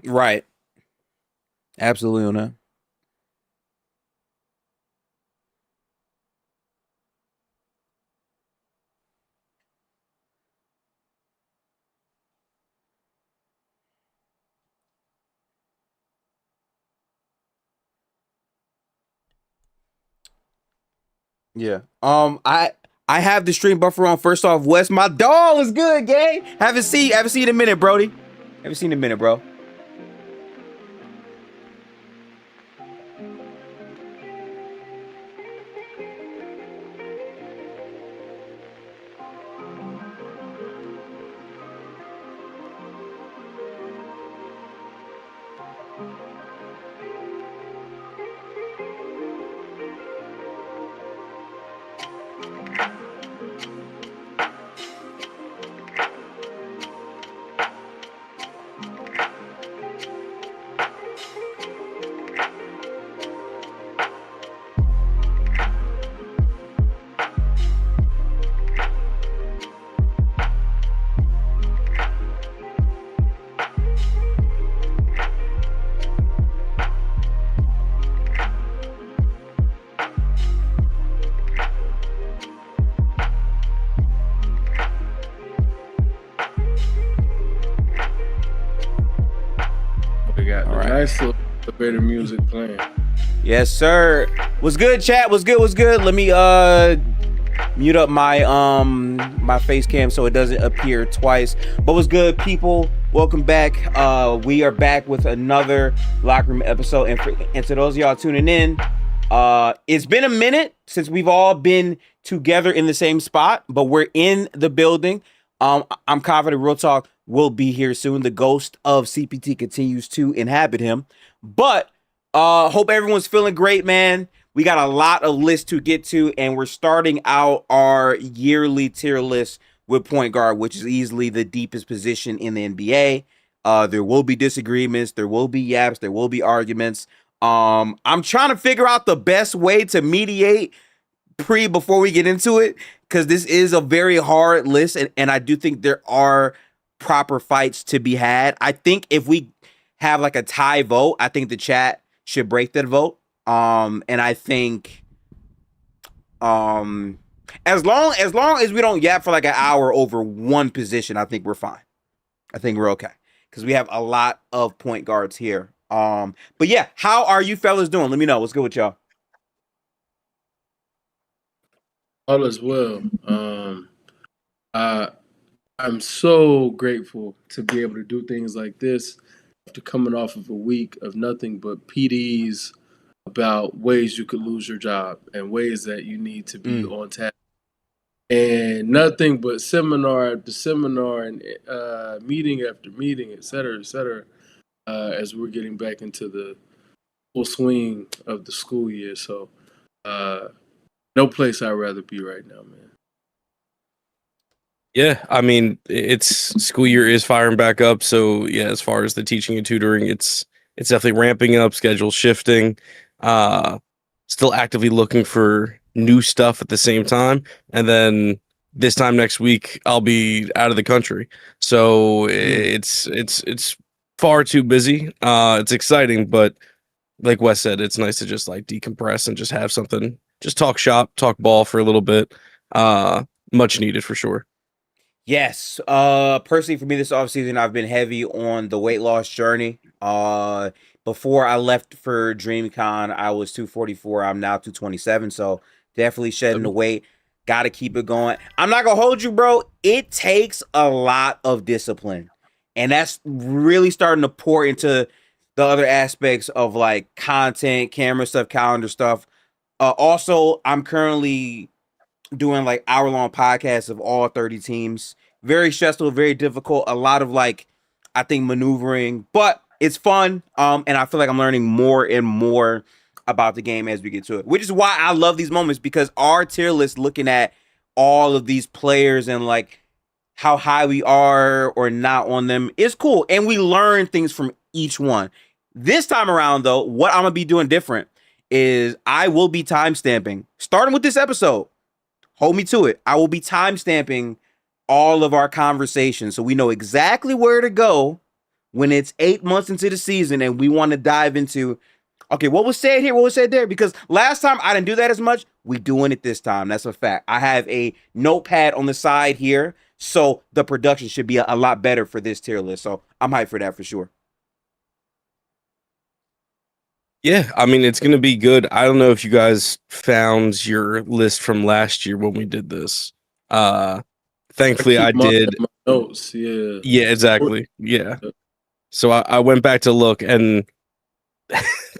Right. Absolutely on that. Yeah. I have the stream buffer on. First off, Wes, my dog is good, gang. Haven't seen in a minute, Brody. Haven't seen in a minute, bro. We got All the right. nice little elevator music playing. Yes, sir. What's good, chat? What's good? What's good? Let me mute up my face cam so it doesn't appear twice. But what's good, people? Welcome back. We are back with another locker room episode. And to those of y'all tuning in, it's been a minute since we've all been together in the same spot, but we're in the building. I'm confident Real Talk will be here soon. The ghost of CPT continues to inhabit him. But hope everyone's feeling great, man. We got a lot of lists to get to, and we're starting out our yearly tier list with point guard, which is easily the deepest position in the NBA. There will be disagreements, there will be yaps, there will be arguments. I'm trying to figure out the best way to mediate before we get into it, because this is a very hard list, and I do think there are proper fights to be had. I think if we have like a tie vote, I think the chat should break that vote. And I think as long as we don't yap for like an hour over one position, I think we're fine. I think we're okay because we have a lot of point guards here. But yeah, how are you fellas doing? Let me know. What's good with y'all? All is well. I I'm so grateful to be able to do things like this after coming off of a week of nothing but PDs about ways you could lose your job and ways that you need to be Mm. on task. And nothing but seminar after seminar and meeting after meeting, et cetera, as we're getting back into the full swing of the school year. So, uh, no place I'd rather be right now, man. Yeah, I mean, it's school year is firing back up. So yeah, as far as the teaching and tutoring, it's definitely ramping up, schedule shifting. Uh, Still actively looking for new stuff at the same time, and then this time next week I'll be out of the country. So it's far too busy. It's exciting, but like Wes said, it's nice to just like decompress and just have something, just talk shop, talk ball for a little bit. Much needed for sure. Yes. Personally for me this offseason, I've been heavy on the weight loss journey. Before I left for DreamCon, I was 244. I'm now 227. So definitely shedding the weight. Gotta keep it going. I'm not gonna hold you, bro. It takes a lot of discipline. And that's really starting to pour into the other aspects of like content, camera stuff, calendar stuff. Also, I'm currently doing like hour-long podcasts of all 30 teams. Very stressful, very difficult. A lot of like, I think maneuvering, but it's fun. And I feel like I'm learning more and more about the game as we get to it, which is why I love these moments, because our tier list, looking at all of these players and like how high we are or not on them, is cool. And we learn things from each one. This time around, though, what I'm gonna be doing different is I will be timestamping, starting with this episode. Hold me to it. I will be timestamping all of our conversations so we know exactly where to go when it's 8 months into the season and we want to dive into, okay, what was said here, what was said there? Because last time I didn't do that as much. We doing it this time. That's a fact. I have a notepad on the side here, so the production should be a lot better for this tier list. So I'm hyped for that for sure. Yeah, I mean, it's going to be good. I don't know if you guys found your list from last year when we did this. Thankfully, I did. My notes, yeah. Yeah, exactly. Yeah. So I went back to look, and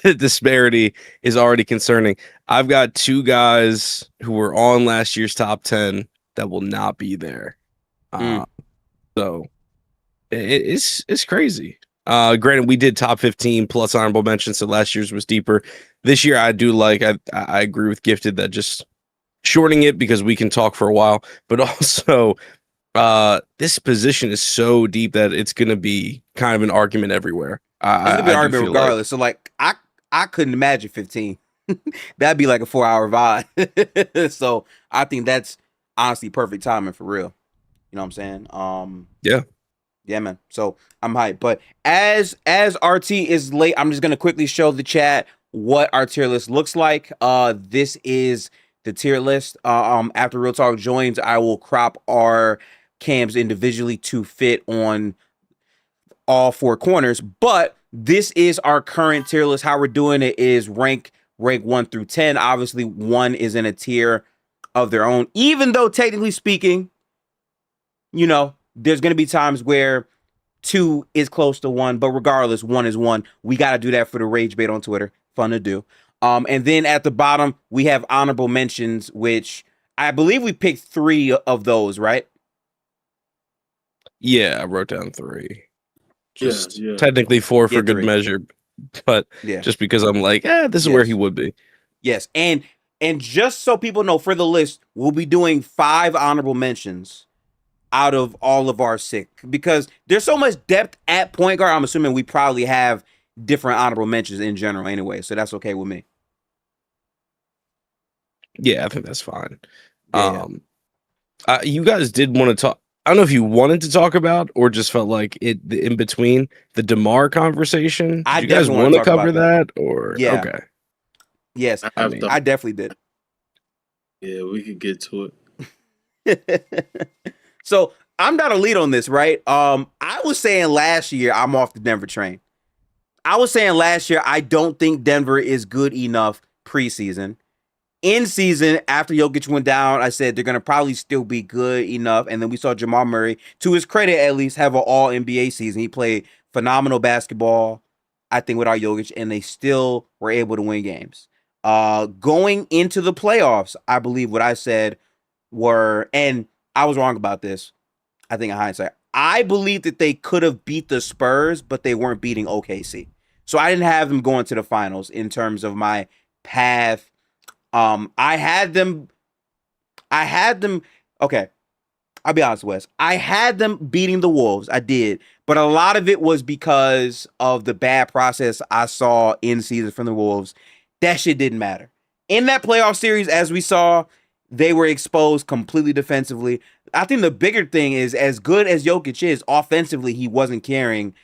the disparity is already concerning. I've got 2 guys who were on last year's top 10 that will not be there. So it's crazy. Granted, we did top 15 plus honorable mentions, so last year's was deeper. This year, I do like. I agree with Gifted that just shortening it because we can talk for a while, but also this position is so deep that it's going to be kind of an argument everywhere. It's gonna be an argument regardless. So like, I couldn't imagine 15. That'd be like a 4-hour vibe. So I think that's honestly perfect timing for real. You know what I'm saying? Yeah, man. So I'm hyped. But as RT is late, I'm just gonna quickly show the chat what our tier list looks like. This is the tier list. After Real Talk joins, I will crop our cams individually to fit on all 4 corners. But this is our current tier list. How we're doing it is rank 1 through 10. Obviously, 1 is in a tier of their own. Even though technically speaking, you know, there's going to be times where 2 is close to 1, but regardless, 1 is 1. We got to do that for the rage bait on Twitter. Fun to do. And then at the bottom, we have honorable mentions, which I believe we picked 3 of those, right? Yeah, I wrote down 3. Just Yeah. technically 4 for good 3. measure, but just because I'm like, this is where he would be. Yes, and just so people know, for the list, we'll be doing 5 honorable mentions out of all of our 6, because there's so much depth at point guard. I'm assuming we probably have different honorable mentions in general anyway, so that's okay with me. Yeah, I think that's fine. Yeah. You guys did want to talk. I don't know if you wanted to talk about or just felt like in between the DeMar conversation. Did you guys want to cover that or okay? Yes, I definitely did. Yeah, we could get to it. So I'm not a lead on this, right? I was saying last year I'm off the Denver train. I was saying last year I don't think Denver is good enough preseason. In season, after Jokic went down, I said they're going to probably still be good enough. And then we saw Jamal Murray, to his credit at least, have an all-NBA season. He played phenomenal basketball, I think, without Jokic, and they still were able to win games. Going into the playoffs, I believe what I said were, and I was wrong about this, I think in hindsight, I believe that they could have beat the Spurs, but they weren't beating OKC. So I didn't have them going to the finals in terms of my path. I had them. Okay, I'll be honest, Wes. I had them beating the Wolves. I did, but a lot of it was because of the bad process I saw in season from the Wolves. That shit didn't matter. In that playoff series, as we saw, they were exposed completely defensively. I think the bigger thing is, as good as Jokic is, offensively, he wasn't carrying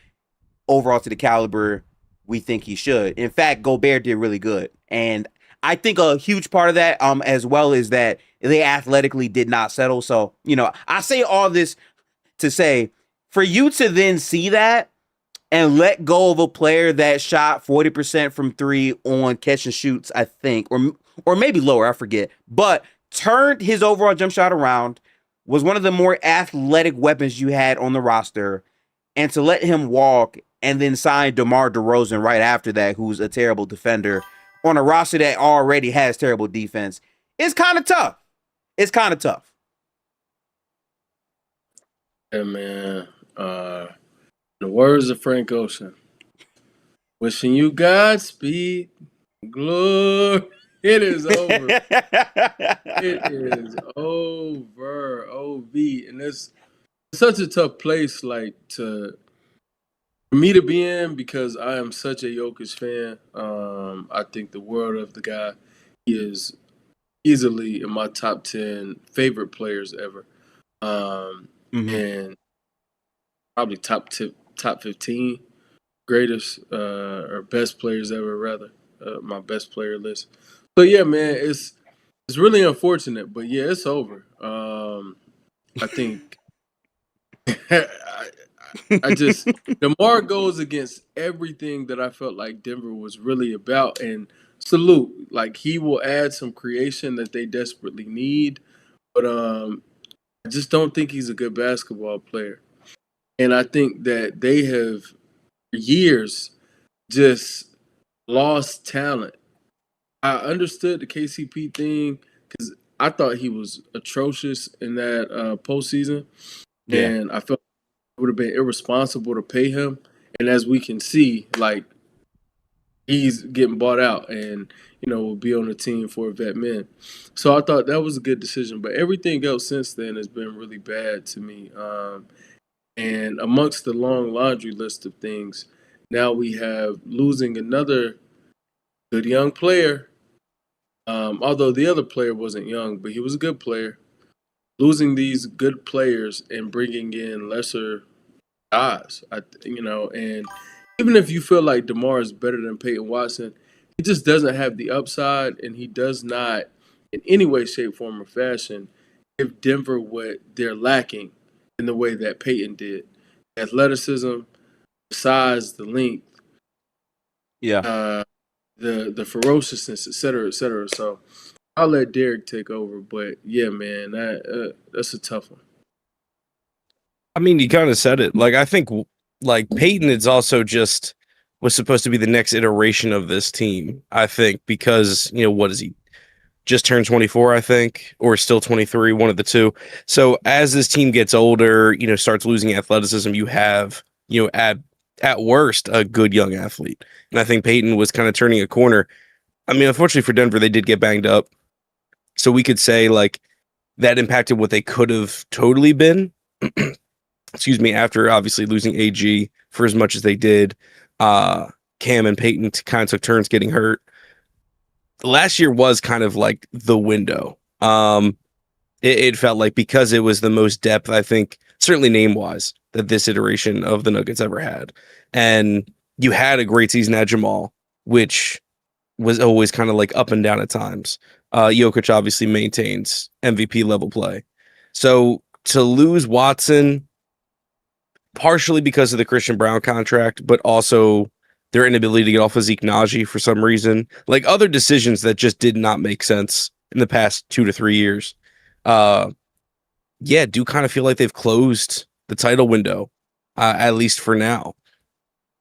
overall to the caliber we think he should. In fact, Gobert did really good. And I think a huge part of that as well is that they athletically did not settle. So, you know, I say all this to say, for you to then see that and let go of a player that shot 40% from 3 on catch and shoots, I think, or maybe lower, I forget, but turned his overall jump shot around, was one of the more athletic weapons you had on the roster, and to let him walk and then sign DeMar DeRozan right after that, who's a terrible defender, on a roster that already has terrible defense, it's kind of tough. It's kind of tough. Yeah, man. The words of Frank Ocean. Wishing you Godspeed, glory. It is over. It is over. OV. And it's such a tough place, like, for me to be in, because I am such a Jokic fan. I think the world of the guy. He is easily in my top 10 favorite players ever. And probably top top 15 greatest or best players ever, rather. My best player list. So yeah, man, it's really unfortunate, but yeah, it's over. I think I just DeMar goes against everything that I felt like Denver was really about. And salute, like he will add some creation that they desperately need, but I just don't think he's a good basketball player. And I think that they have for years just lost talent. I understood the KCP thing because I thought he was atrocious in that postseason, Yeah. and I felt it would have been irresponsible to pay him. And as we can see, like he's getting bought out, and will be on the team for vet men. So I thought that was a good decision. But everything else since then has been really bad to me. And amongst the long laundry list of things, now we have losing another good young player. Although the other player wasn't young, but he was a good player. Losing these good players and bringing in lesser guys, and even if you feel like DeMar is better than Peyton Watson, he just doesn't have the upside, and he does not, in any way, shape, form, or fashion, give Denver what they're lacking in the way that Peyton did: athleticism, the size, the length, Yeah. the ferociousness, et cetera, et cetera. So I'll let Derek take over, but yeah, man, that's a tough one. I mean, you kind of said it. Like, I think, like, Peyton is also just was supposed to be the next iteration of this team, I think, because, what is he? Just turned 24, I think, or still 23, one of the two. So as this team gets older, starts losing athleticism, you have, at worst, a good young athlete. And I think Peyton was kind of turning a corner. I mean, unfortunately for Denver, they did get banged up. So we could say, like, that impacted what they could have totally been. Excuse me, after obviously losing AG for as much as they did. Cam and Peyton kind of took turns getting hurt. Last year was kind of like the window. It felt like, because it was the most depth, I think, certainly name-wise, that this iteration of the Nuggets ever had. And you had a great season at Jamal, which was always kind of like up and down at times. Jokic obviously maintains MVP level play. So to lose Watson, partially because of the Christian Brown contract, but also their inability to get off of Zeke Naji for some reason, like other decisions that just did not make sense in the past 2 to 3 years. Do kind of feel like they've closed the title window, at least for now.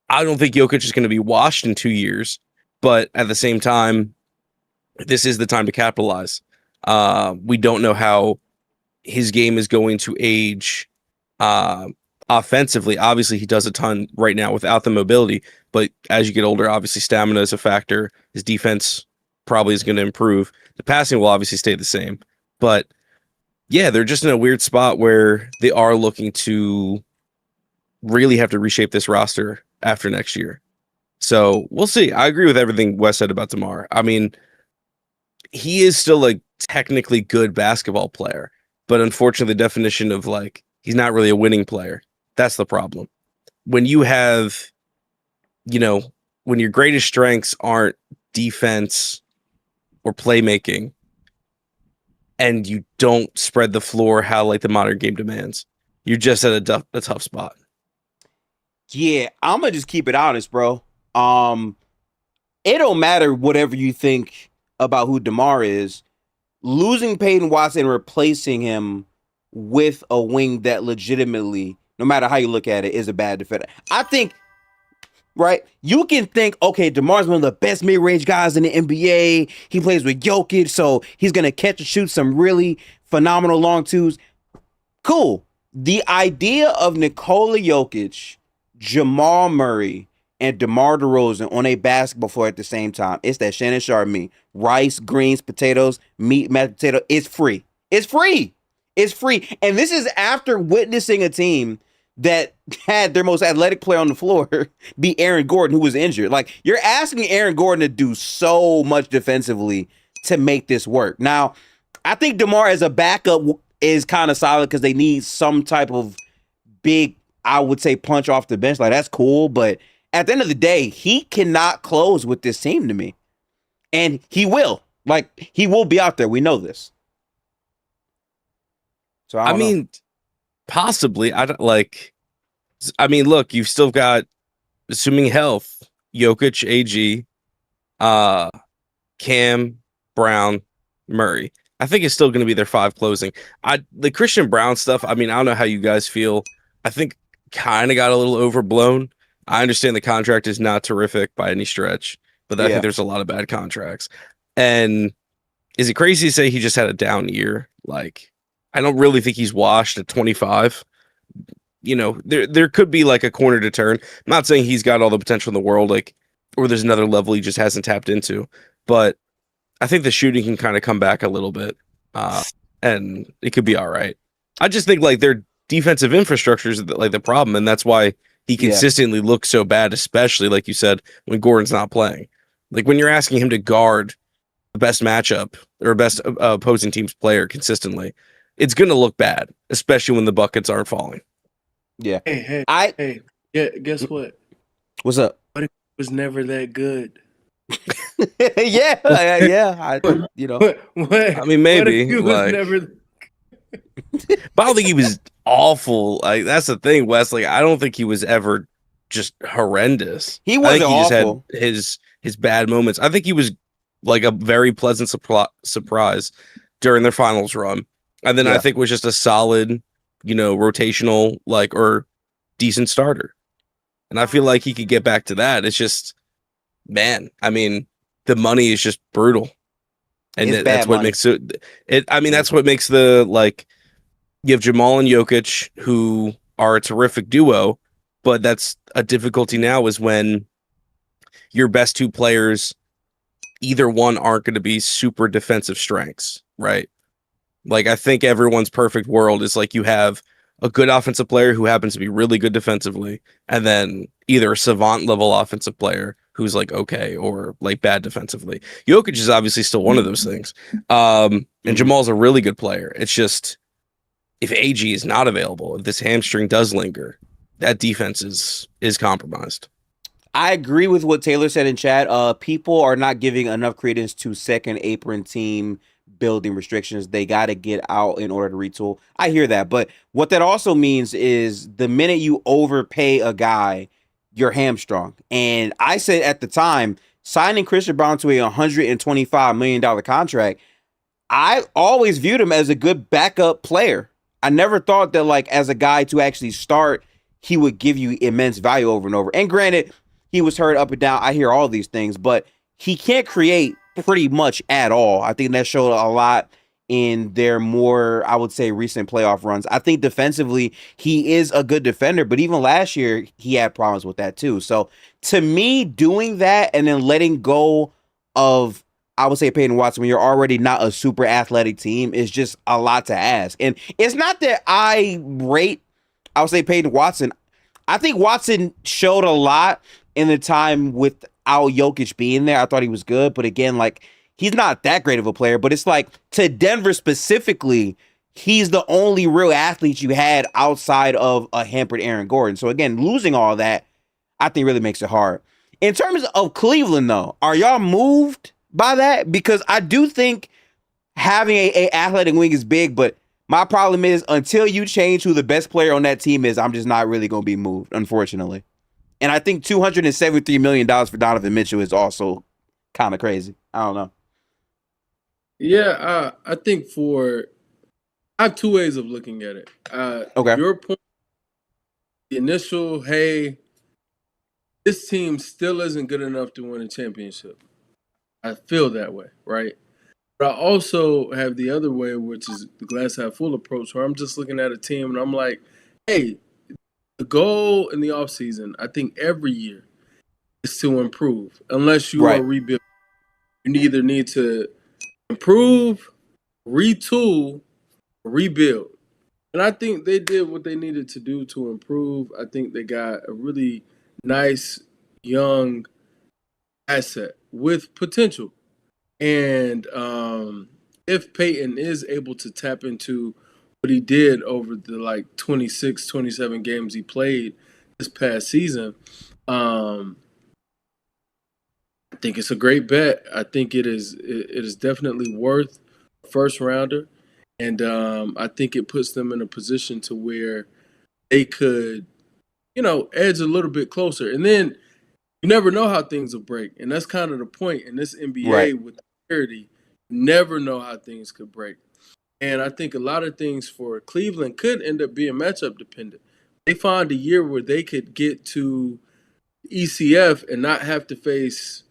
I don't think Jokic is going to be washed in 2 years, but at the same time, this is the time to capitalize. We don't know how his game is going to age offensively. Obviously, he does a ton right now without the mobility, but as you get older, obviously stamina is a factor. His defense probably is going to improve. The passing will obviously stay the same, but yeah, they're just in a weird spot where they are looking to really have to reshape this roster after next year. So we'll see. I agree with everything Wes said about DeMar. I mean, he is still a technically good basketball player, but unfortunately, the definition of like, he's not really a winning player. That's the problem. When you have, when your greatest strengths aren't defense or playmaking, and you don't spread the floor how like the modern game demands, you're just at a tough spot. Yeah, I'm gonna just keep it honest, bro. It don't matter whatever you think about who DeMar is. Losing Peyton Watson and replacing him with a wing that legitimately, no matter how you look at it, is a bad defender. I think, right? You can think, okay, DeMar's one of the best mid-range guys in the NBA. He plays with Jokic, so he's going to catch and shoot some really phenomenal long twos. Cool. The idea of Nikola Jokic, Jamal Murray, and DeMar DeRozan on a basketball floor at the same time, it's that Shannon Sharp meme. Rice, greens, potatoes, meat, mashed potato. It's free. It's free. It's free. And this is after witnessing a team that had their most athletic player on the floor be Aaron Gordon, who was injured. Like, you're asking Aaron Gordon to do so much defensively to make this work. Now, I think DeMar as a backup is kind of solid because they need some type of big I would say punch off the bench. Like, that's cool, but at the end of the day, he cannot close with this team to me. And he will. Like, he will be out there. We know this. So I mean, possibly. Look, you've still got, assuming health, Jokic, AG, Cam, Brown, Murray. I think it's still going to be their 5 closing. The Christian Brown stuff, I don't know how you guys feel. I think kind of got a little overblown. I understand the contract is not terrific by any stretch, but I think there's a lot of bad contracts. And is it crazy to say he just had a down year? Like, I don't really think he's washed at 25. There could be like a corner to turn. I'm not saying he's got all the potential in the world, like, or there's another level he just hasn't tapped into. But I think the shooting can kind of come back a little bit, and it could be all right. I just think like their defensive infrastructure is like the problem, and that's why he consistently looks so bad, especially like you said when Gordon's not playing. Like when you're asking him to guard the best matchup or best opposing team's player consistently, it's going to look bad, especially when the buckets aren't falling. Yeah. Hey, guess what? What's up? But it was never that good. yeah. Maybe. Was never... But I don't think he was awful. Like, that's the thing, Wes. Like, I don't think he was ever just horrendous. He wasn't awful. Just had his bad moments. I think he was like a very pleasant surprise during their finals run. And then I think was just a solid, rotational, like, or decent starter. And I feel like he could get back to that. It's just, man, the money is just brutal. And that's what makes it. That's what makes the, like, you have Jamal and Jokic, who are a terrific duo, but that's a difficulty now is when your best 2 players, either one aren't going to be super defensive strengths, right? Like, I think everyone's perfect world is like you have a good offensive player who happens to be really good defensively, and then either a savant level offensive player who's like okay or like bad defensively. Jokic is obviously still one of those things. And Jamal's a really good player. It's just if AG is not available, if this hamstring does linger, that defense is compromised. I agree with what Taylor said in chat. People are not giving enough credence to second apron team building restrictions. They got to get out in order to retool. I hear that. But what that also means is the minute you overpay a guy, you're hamstrung. And I said at the time, signing Christian Brown to a $125 million contract, I always viewed him as a good backup player. I never thought that, like, as a guy to actually start, he would give you immense value over and over. And granted, he was hurt up and down. I hear all these things, but he can't create pretty much at all. I think that showed a lot in their more, I would say, recent playoff runs. I think defensively, he is a good defender, but even last year, he had problems with that too. So to me, doing that and then letting go of, I would say, Peyton Watson, when you're already not a super athletic team, is just a lot to ask. And it's not that I would say, Peyton Watson. I think Watson showed a lot in the time without Jokic being there. I thought he was good, but again, like, he's not that great of a player. But it's like, to Denver specifically, he's the only real athlete you had outside of a hampered Aaron Gordon. So again, losing all that, I think really makes it hard. In terms of Cleveland, though, are y'all moved by that? Because I do think having a athletic wing is big, but my problem is until you change who the best player on that team is, I'm just not really going to be moved, unfortunately. And I think $273 million for Donovan Mitchell is also kind of crazy. I don't know. Yeah, I think I have 2 ways of looking at it. Okay. Your point, the initial, hey, this team still isn't good enough to win a championship. I feel that way, right? But I also have the other way, which is the glass half full approach, where I'm just looking at a team and I'm like, hey, the goal in the offseason, I think every year, is to improve. Unless you are rebuilding, you either need to improve, retool, rebuild. And I think they did what they needed to do to improve. I think they got a really nice, young asset with potential. And if Peyton is able to tap into what he did over the 26, 27 games he played this past season. I think it's a great bet. I think it is definitely worth a first rounder, and I think it puts them in a position to where they could, edge a little bit closer. And then you never know how things will break, and that's kind of the point in this NBA Right. with parity. You never know how things could break, and I think a lot of things for Cleveland could end up being matchup dependent. They find a year where they could get to ECF and not have to face,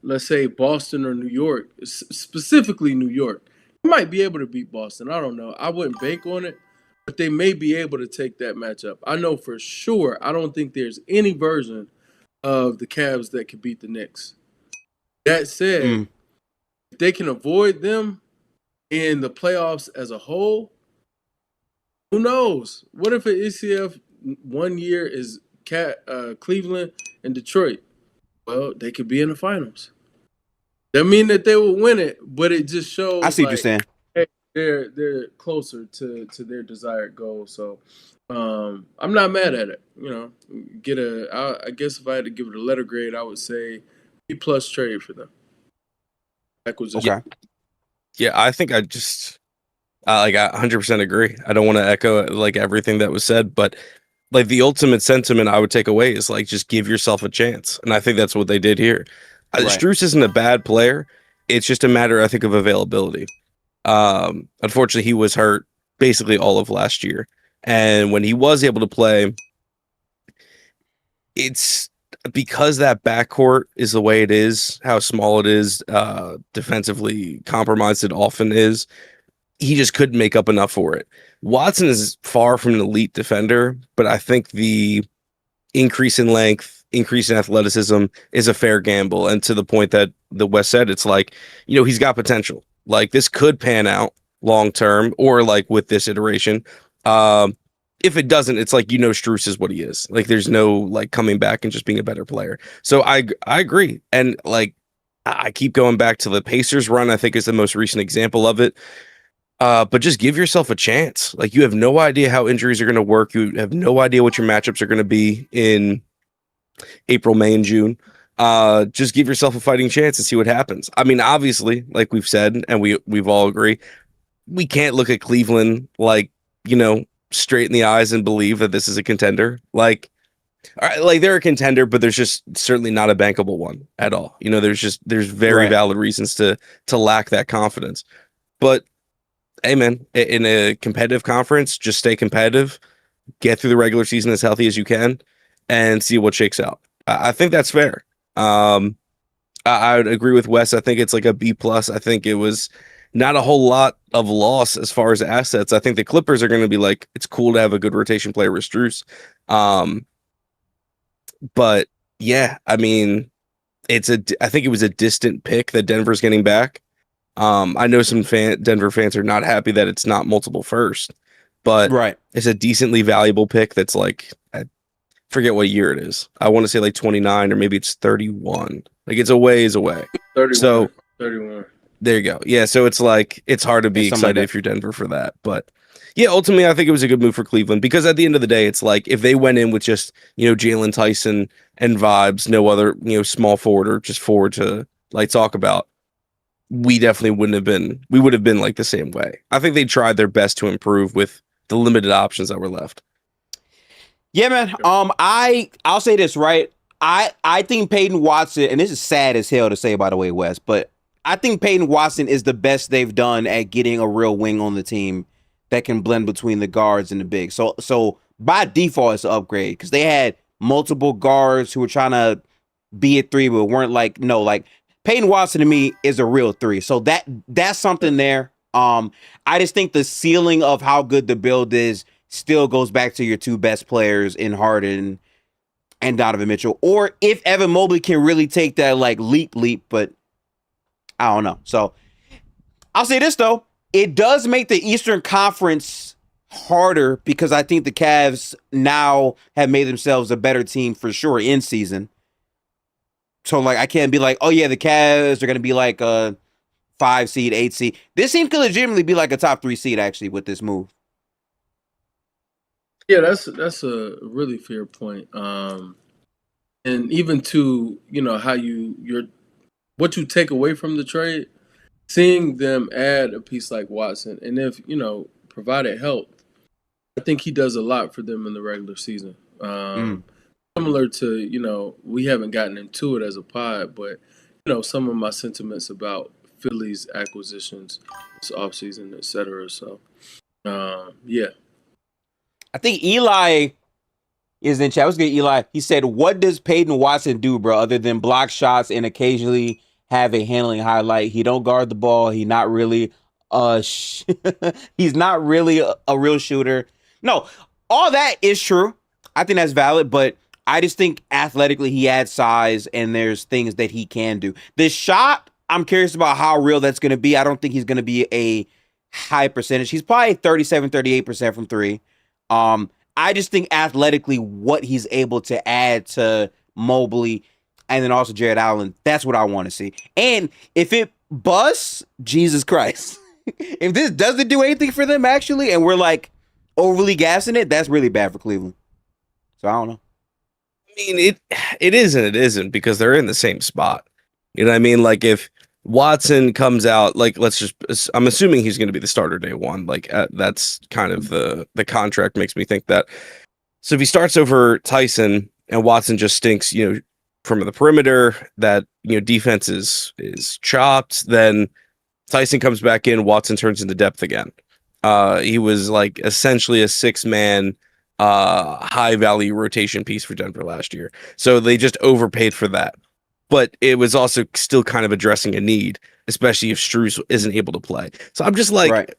let's say, Boston or New York, specifically New York. They might be able to beat Boston. I don't know. I wouldn't bank on it, but they may be able to take that matchup. I know for sure. I don't think there's any version of the Cavs that could beat the Knicks. That said, if they can avoid them in the playoffs as a whole, who knows? What if an ECF 1 year is Cleveland and Detroit? Well, they could be in the finals. That mean that they will win it, but it just shows. I see what you're saying. Hey, they're closer to their desired goal. So I'm not mad at it. I guess if I had to give it a letter grade, I would say B+ trade for them. Acquisition. Okay. Yeah, I think I 100% agree. I don't want to echo everything that was said, but the ultimate sentiment I would take away is just give yourself a chance, and I think that's what they did here. Right. Strus isn't a bad player. It's just a matter, I think, of availability. Unfortunately, he was hurt basically all of last year, and when he was able to play, it's because that backcourt is the way it is, how small it is, defensively compromised it often is. He just couldn't make up enough for it. Watson is far from an elite defender, but I think the increase in length, increase in athleticism is a fair gamble. And to the point that the West said, it's he's got potential. This could pan out long term, or with this iteration. If it doesn't, it's Strus is what he is. There's no coming back and just being a better player. So I agree. And I keep going back to the Pacers run, I think is the most recent example of it. But just give yourself a chance. You have no idea how injuries are going to work. You have no idea what your matchups are going to be in April, May, and June. Just give yourself a fighting chance and see what happens. I mean, obviously, like we've said, and we've all agree, we can't look at Cleveland straight in the eyes and believe that this is a contender. They're a contender, but there's just certainly not a bankable one at all. There's very valid reasons to lack that confidence. But hey, man, in a competitive conference, just stay competitive, get through the regular season as healthy as you can, and see what shakes out. I think that's fair. I would agree with Wes. I think it's a B+. I think it was not a whole lot of loss as far as assets. I think the Clippers are going to be it's cool to have a good rotation player with Strus. But yeah, I mean, I think it was a distant pick that Denver's getting back. I know some Denver fans are not happy that it's not multiple first, but it's a decently valuable pick that's I forget what year it is. I want to say 29 or maybe it's 31. It's a ways away. 31. So 31. There you go. Yeah, so it's it's hard to be excited if you're Denver for that. But yeah, ultimately I think it was a good move for Cleveland, because at the end of the day, it's if they went in with just, Jalen Tyson and vibes, no other, small forward or just forward to talk about, we definitely would have been the same way. I think they tried their best to improve with the limited options that were left. Yeah, man. I'll say this, right? I think Peyton Watson, and this is sad as hell to say, by the way, Wes, but I think Peyton Watson is the best they've done at getting a real wing on the team that can blend between the guards and the bigs. So by default, it's an upgrade, because they had multiple guards who were trying to be a three, but weren't Peyton Watson to me is a real three. So that's something there. I just think the ceiling of how good the build is still goes back to your two best players in Harden and Donovan Mitchell, or if Evan Mobley can really take that leap, but I don't know. So I'll say this though, it does make the Eastern Conference harder, because I think the Cavs now have made themselves a better team for sure in season. So I can't be oh yeah, the Cavs are going to be a 5 seed, 8 seed. This team could legitimately be like a top 3 seed actually with this move. Yeah, that's a really fair point. And even to how what you take away from the trade, seeing them add a piece like Watson, and if provided help, I think he does a lot for them in the regular season. Similar to we haven't gotten into it as a pod, but some of my sentiments about Philly's acquisitions this offseason, et cetera. So yeah. I think Eli is in chat. What's good, Eli? He said, "What does Peyton Watson do, bro, other than block shots and occasionally have a handling highlight? He don't guard the ball. He's not really he's not really a real shooter." No, all that is true. I think that's valid, but I just think athletically he adds size and there's things that he can do. The shot, I'm curious about how real that's going to be. I don't think he's going to be a high percentage. He's probably 37, 38% from 3. I just think athletically what he's able to add to Mobley and then also Jared Allen, that's what I want to see. And if it busts, Jesus Christ. If this doesn't do anything for them actually, and we're like overly gassing it, that's really bad for Cleveland. So I don't know. I mean, it is and it isn't because they're in the same spot. You know what I mean? Like if Watson comes out, like I'm assuming he's going to be the starter day one. Like that's kind of the contract makes me think that. So if he starts over Tyson and Watson just stinks, from the perimeter, that defense is chopped, then Tyson comes back in, Watson turns into depth again. He was like essentially a 6-man high value rotation piece for Denver last year. So they just overpaid for that. But it was also still kind of addressing a need, especially if Strus isn't able to play. So I'm just like, right.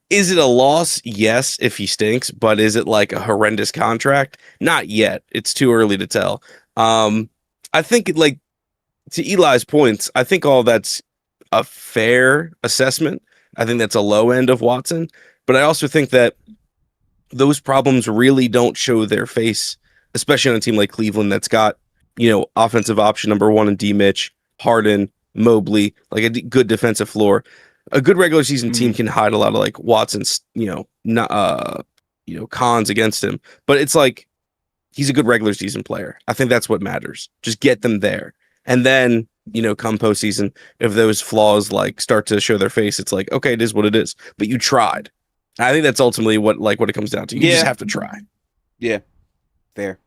Is it a loss? Yes, if he stinks. But is it like a horrendous contract? Not yet. It's too early to tell. I think, like, to Eli's points, I think all that's a fair assessment. I think that's a low end of Watson. But I also think that those problems really don't show their face, especially on a team like Cleveland that's got offensive option number 1 in D. Mitch, Harden, Mobley, like a good defensive floor. A good regular season team can hide a lot of like Watson's, cons against him. But it's like he's a good regular season player. I think that's what matters. Just get them there, and then come postseason, if those flaws like start to show their face, it's like okay, it is what it is. But you tried. I think that's ultimately what it comes down to. You just have to try. Yeah, fair.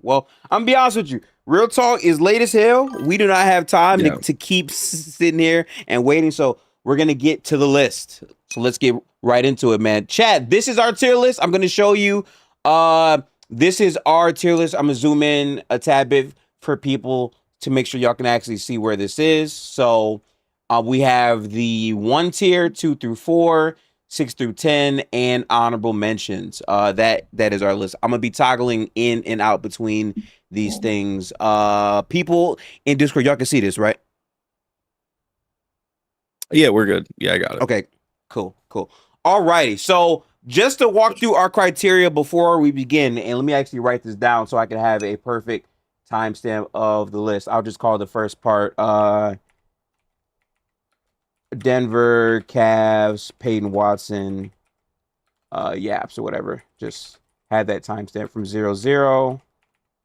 Well, I'm gonna be honest with you. Real talk is late as hell. We do not have time to keep sitting here and waiting. So we're gonna get to the list. So let's get right into it, man. Chat, this is our tier list. I'm gonna show you. This is our tier list. I'm gonna zoom in a tad bit for people to make sure y'all can actually see where this is. So we have the 1 tier, 2 through 4. 6 through 10 and honorable mentions. That is our list. I'm gonna be toggling in and out between these things. People in Discord, y'all can see this, right? Yeah, we're good. Yeah, I got it. Okay, cool. Alrighty. So just to walk through our criteria before we begin, and let me actually write this down so I can have a perfect timestamp of the list. I'll just call the first part Denver, Cavs, Peyton Watson, Yaps or whatever. Just had that timestamp from 00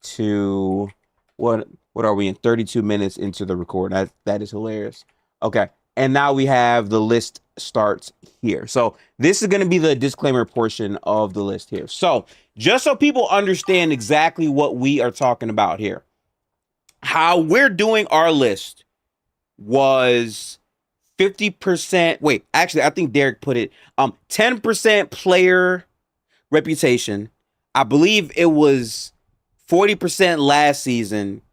to what are we in 32 minutes into the record. That is hilarious. Okay. And now we have the list starts here. So this is going to be the disclaimer portion of the list here. So just so people understand exactly what we are talking about here, how we're doing our list was 50%. Wait, actually, I think Derek put it 10% player reputation. I believe it was 40% last season.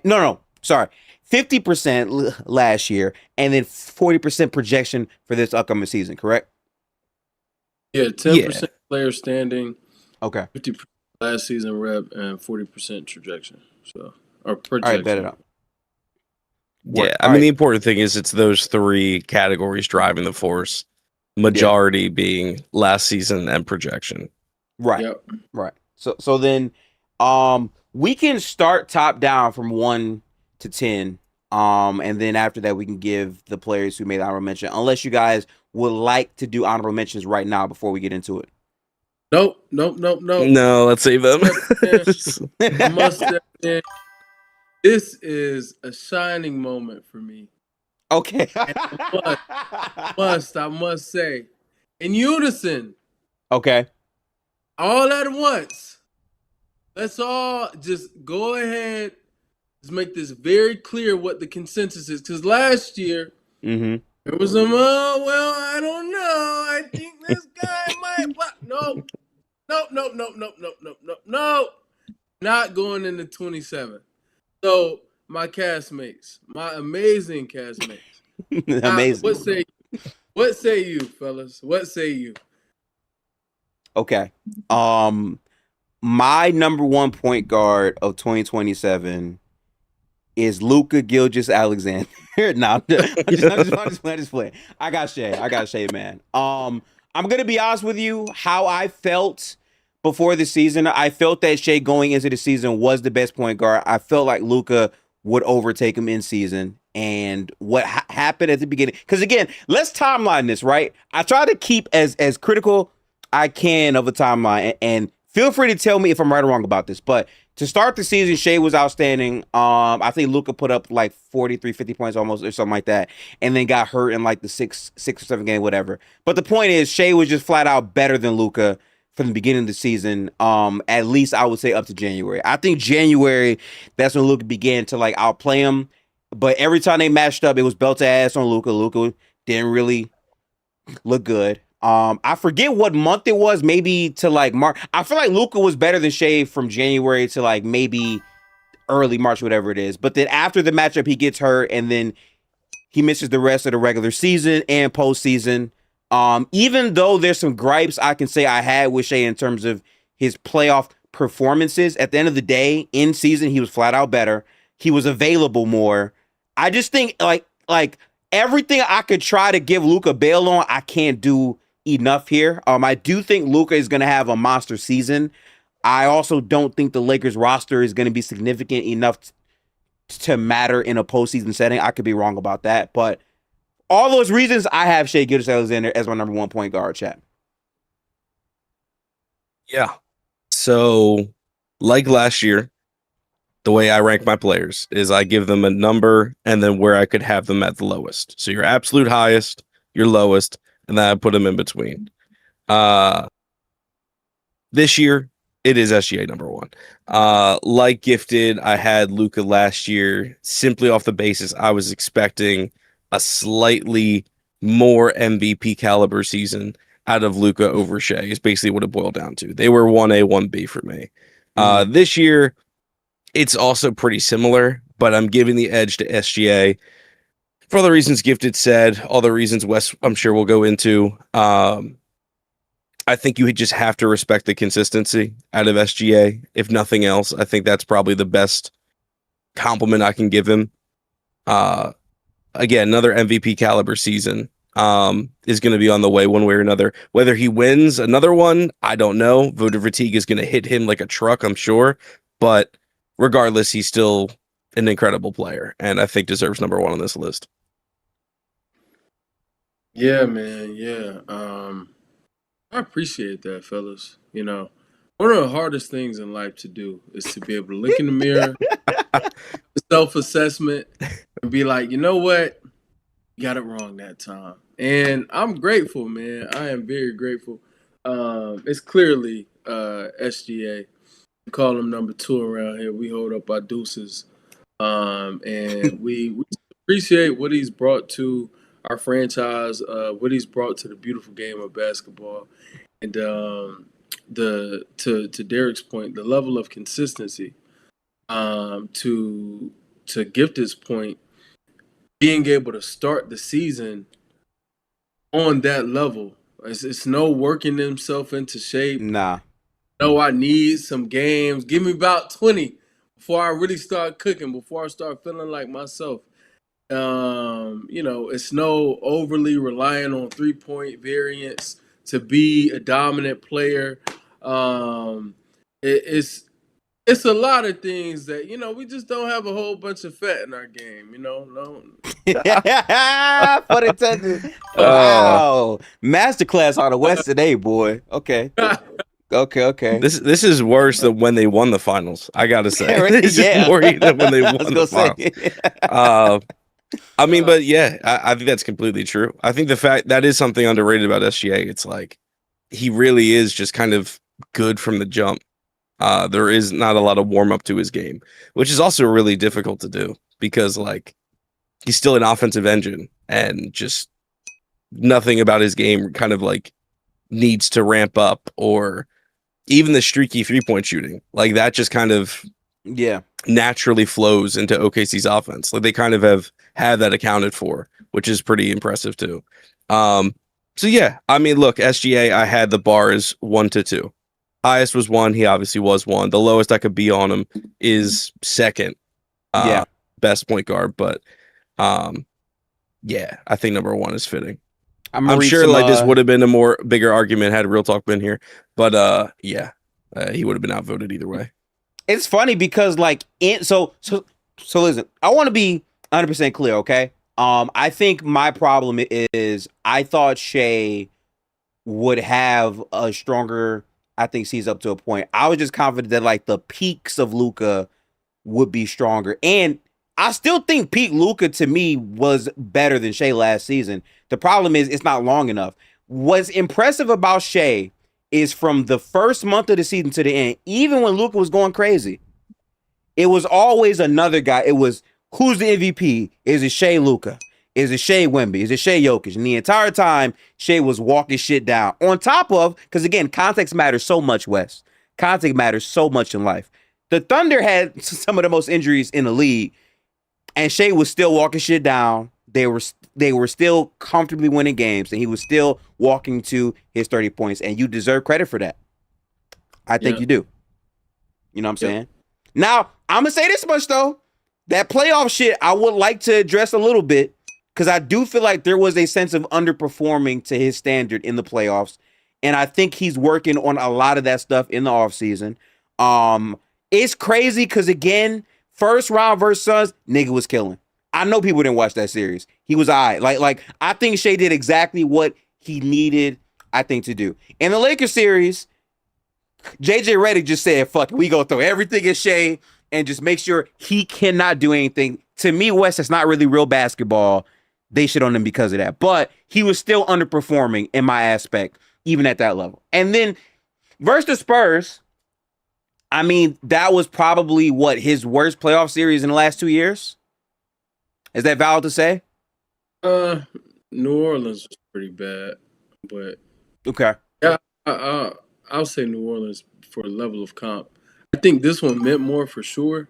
No, sorry. 50% last year, and then 40% projection for this upcoming season, correct? Yeah, 10% player standing. Okay. 50% last season rep and 40% projection. So, or projection. All right, bet it up. Yeah, I mean, the important thing is it's those 3 categories driving the force. Majority being last season and projection. Right. Yep. Right. So then we can start top down from 1 to 10 And then after that, we can give the players who made the honorable mention, unless you guys would like to do honorable mentions right now before we get into it. Nope. No, let's save them. I must step in. This is a shining moment for me. Okay. I must say, in unison, Okay. all at once, let's all just go ahead, just make this very clear what the consensus is. Because last year, there was some, well, I don't know. I think this guy might. What? No. Not going into 27. So, my castmates, my amazing castmates. Amazing. What say you, fellas? What say you? Okay. My number one point guard of 2027 is Luka Gilgeous-Alexander. No, I'm just playing. I got Shea, man. I'm gonna be honest with you. How I felt before the season, I felt that Shea going into the season was the best point guard. I felt like Luka would overtake him in season. And what happened at the beginning? Because again, let's timeline this, right? I try to keep as critical I can of a timeline, and feel free to tell me if I'm right or wrong about this. But to start the season, Shea was outstanding. I think Luka put up like 43, 50 points almost or something like that, and then got hurt in like the six or seven game, whatever. But the point is, Shea was just flat out better than Luka from the beginning of the season. At least I would say up to January. I think January, that's when Luka began to like outplay him. But every time they matched up, it was belt to ass on Luka. Luka didn't really look good. I forget what month it was, maybe to like March. I feel like Luka was better than Shea from January to like maybe early March, whatever it is. But then after the matchup, he gets hurt, and then he misses the rest of the regular season and postseason. Even though there's some gripes I can say I had with Shea in terms of his playoff performances, at the end of the day, in season, he was flat out better. He was available more. I just think like everything I could try to give Luka bail on, I can't do enough here. I do think Luka is going to have a monster season. I also don't think the Lakers roster is going to be significant enough to matter in a postseason setting. I could be wrong about that, but all those reasons, I have Shea Gilgeous-Alexander as my number one point guard, chat. Yeah. So, like last year, the way I rank my players is I give them a number and then where I could have them at the lowest. So your absolute highest, your lowest, and then I put them in between. This year, it is SGA number one. Like Gifted, I had Luka last year simply off the basis I was expecting a slightly more MVP caliber season out of Luka over Shea is basically what it boiled down to. They were 1A, 1B for me. This year, it's also pretty similar, but I'm giving the edge to SGA for all the reasons Gifted said, all the reasons Wes, I'm sure we'll go into. I think you just have to respect the consistency out of SGA. If nothing else, I think that's probably the best compliment I can give him. Again, another MVP caliber season is going to be on the way one way or another. Whether he wins another one, I don't know. Voter fatigue is going to hit him like a truck, I'm sure. But regardless, he's still an incredible player, and I think deserves number one on this list. Yeah, man. Yeah. I appreciate that, fellas. You know, one of the hardest things in life to do is to be able to look in the mirror, self-assessment, and be like, you know what? You got it wrong that time. And I'm grateful, man. I am very grateful. It's clearly SGA. We call him number two around here. We hold up our deuces. And we appreciate what he's brought to our franchise, what he's brought to the beautiful game of basketball. And to Derek's point, the level of consistency, to Gifted's point, being able to start the season on that level. It's no working himself into shape. Nah. No, I need some games. Give me about 20 before I really start cooking, before I start feeling like myself. You know, it's no overly relying on 3-point variance to be a dominant player. It's It's a lot of things that we just don't have a whole bunch of fat in our game. No. Pun intended. Uh, Wow. Masterclass on the West today, boy. Okay. Okay. this is worse than when they won the finals. I gotta say, this is Yeah. more than when they I won was the gonna say. finals. I mean, but yeah, I think that's completely true. I think the fact that is something underrated about SGA. It's like he really is just kind of good from the jump. There is not a lot of warm up to his game, which is also really difficult to do because like he's still an offensive engine and just nothing about his game kind of like needs to ramp up, or even the streaky 3-point shooting. Like that just kind of Yeah. naturally flows into OKC's offense. Like they kind of have that accounted for, which is pretty impressive too. So yeah, I mean, look, SGA, I had the bar as 1 to 2. Highest was 1. He obviously was 1. The lowest I could be on him is 2nd. Yeah. Best point guard, but yeah, I think number 1 is fitting. I'm sure like this would have been a more bigger argument had Real Talk been here, but yeah, he would have been outvoted either way. It's funny because like so listen, I want to be 100% clear, okay? I think my problem is I thought Shea would have a stronger, I think sees up to a point. I was just confident that like the peaks of Luka would be stronger. And I still think peak Luka to me was better than Shea last season. The problem is it's not long enough. What's impressive about Shea is from the first month of the season to the end, even when Luka was going crazy, it was always another guy. It was, who's the MVP? Is it Shea Luka? Is it Shea Wemby? Is it Shea Jokic? And the entire time, Shea was walking shit down. On top of, because again, context matters so much, Wes. Context matters so much in life. The Thunder had some of the most injuries in the league, and Shea was still walking shit down. They were still comfortably winning games, and he was still walking to his 30 points. And you deserve credit for that. I think you do. You know what I'm saying? Now, I'm going to say this much, though. That playoff shit, I would like to address a little bit, because I do feel like there was a sense of underperforming to his standard in the playoffs. And I think he's working on a lot of that stuff in the offseason. It's crazy because, again, first round versus Suns, nigga was killing. I know people didn't watch that series. He was all right. Like I think Shea did exactly what he needed, I think, to do. In the Lakers series, JJ Redick just said, fuck it, we go throw everything at Shea and just make sure he cannot do anything. To me, Wes, that's not really real basketball. They shit on him because of that. But he was still underperforming in my aspect, even at that level. And then versus the Spurs, I mean, that was probably his worst playoff series in the last 2 years. Is that valid to say? New Orleans was pretty bad, but okay. Yeah, I'll say New Orleans for the level of comp. I think this one meant more for sure.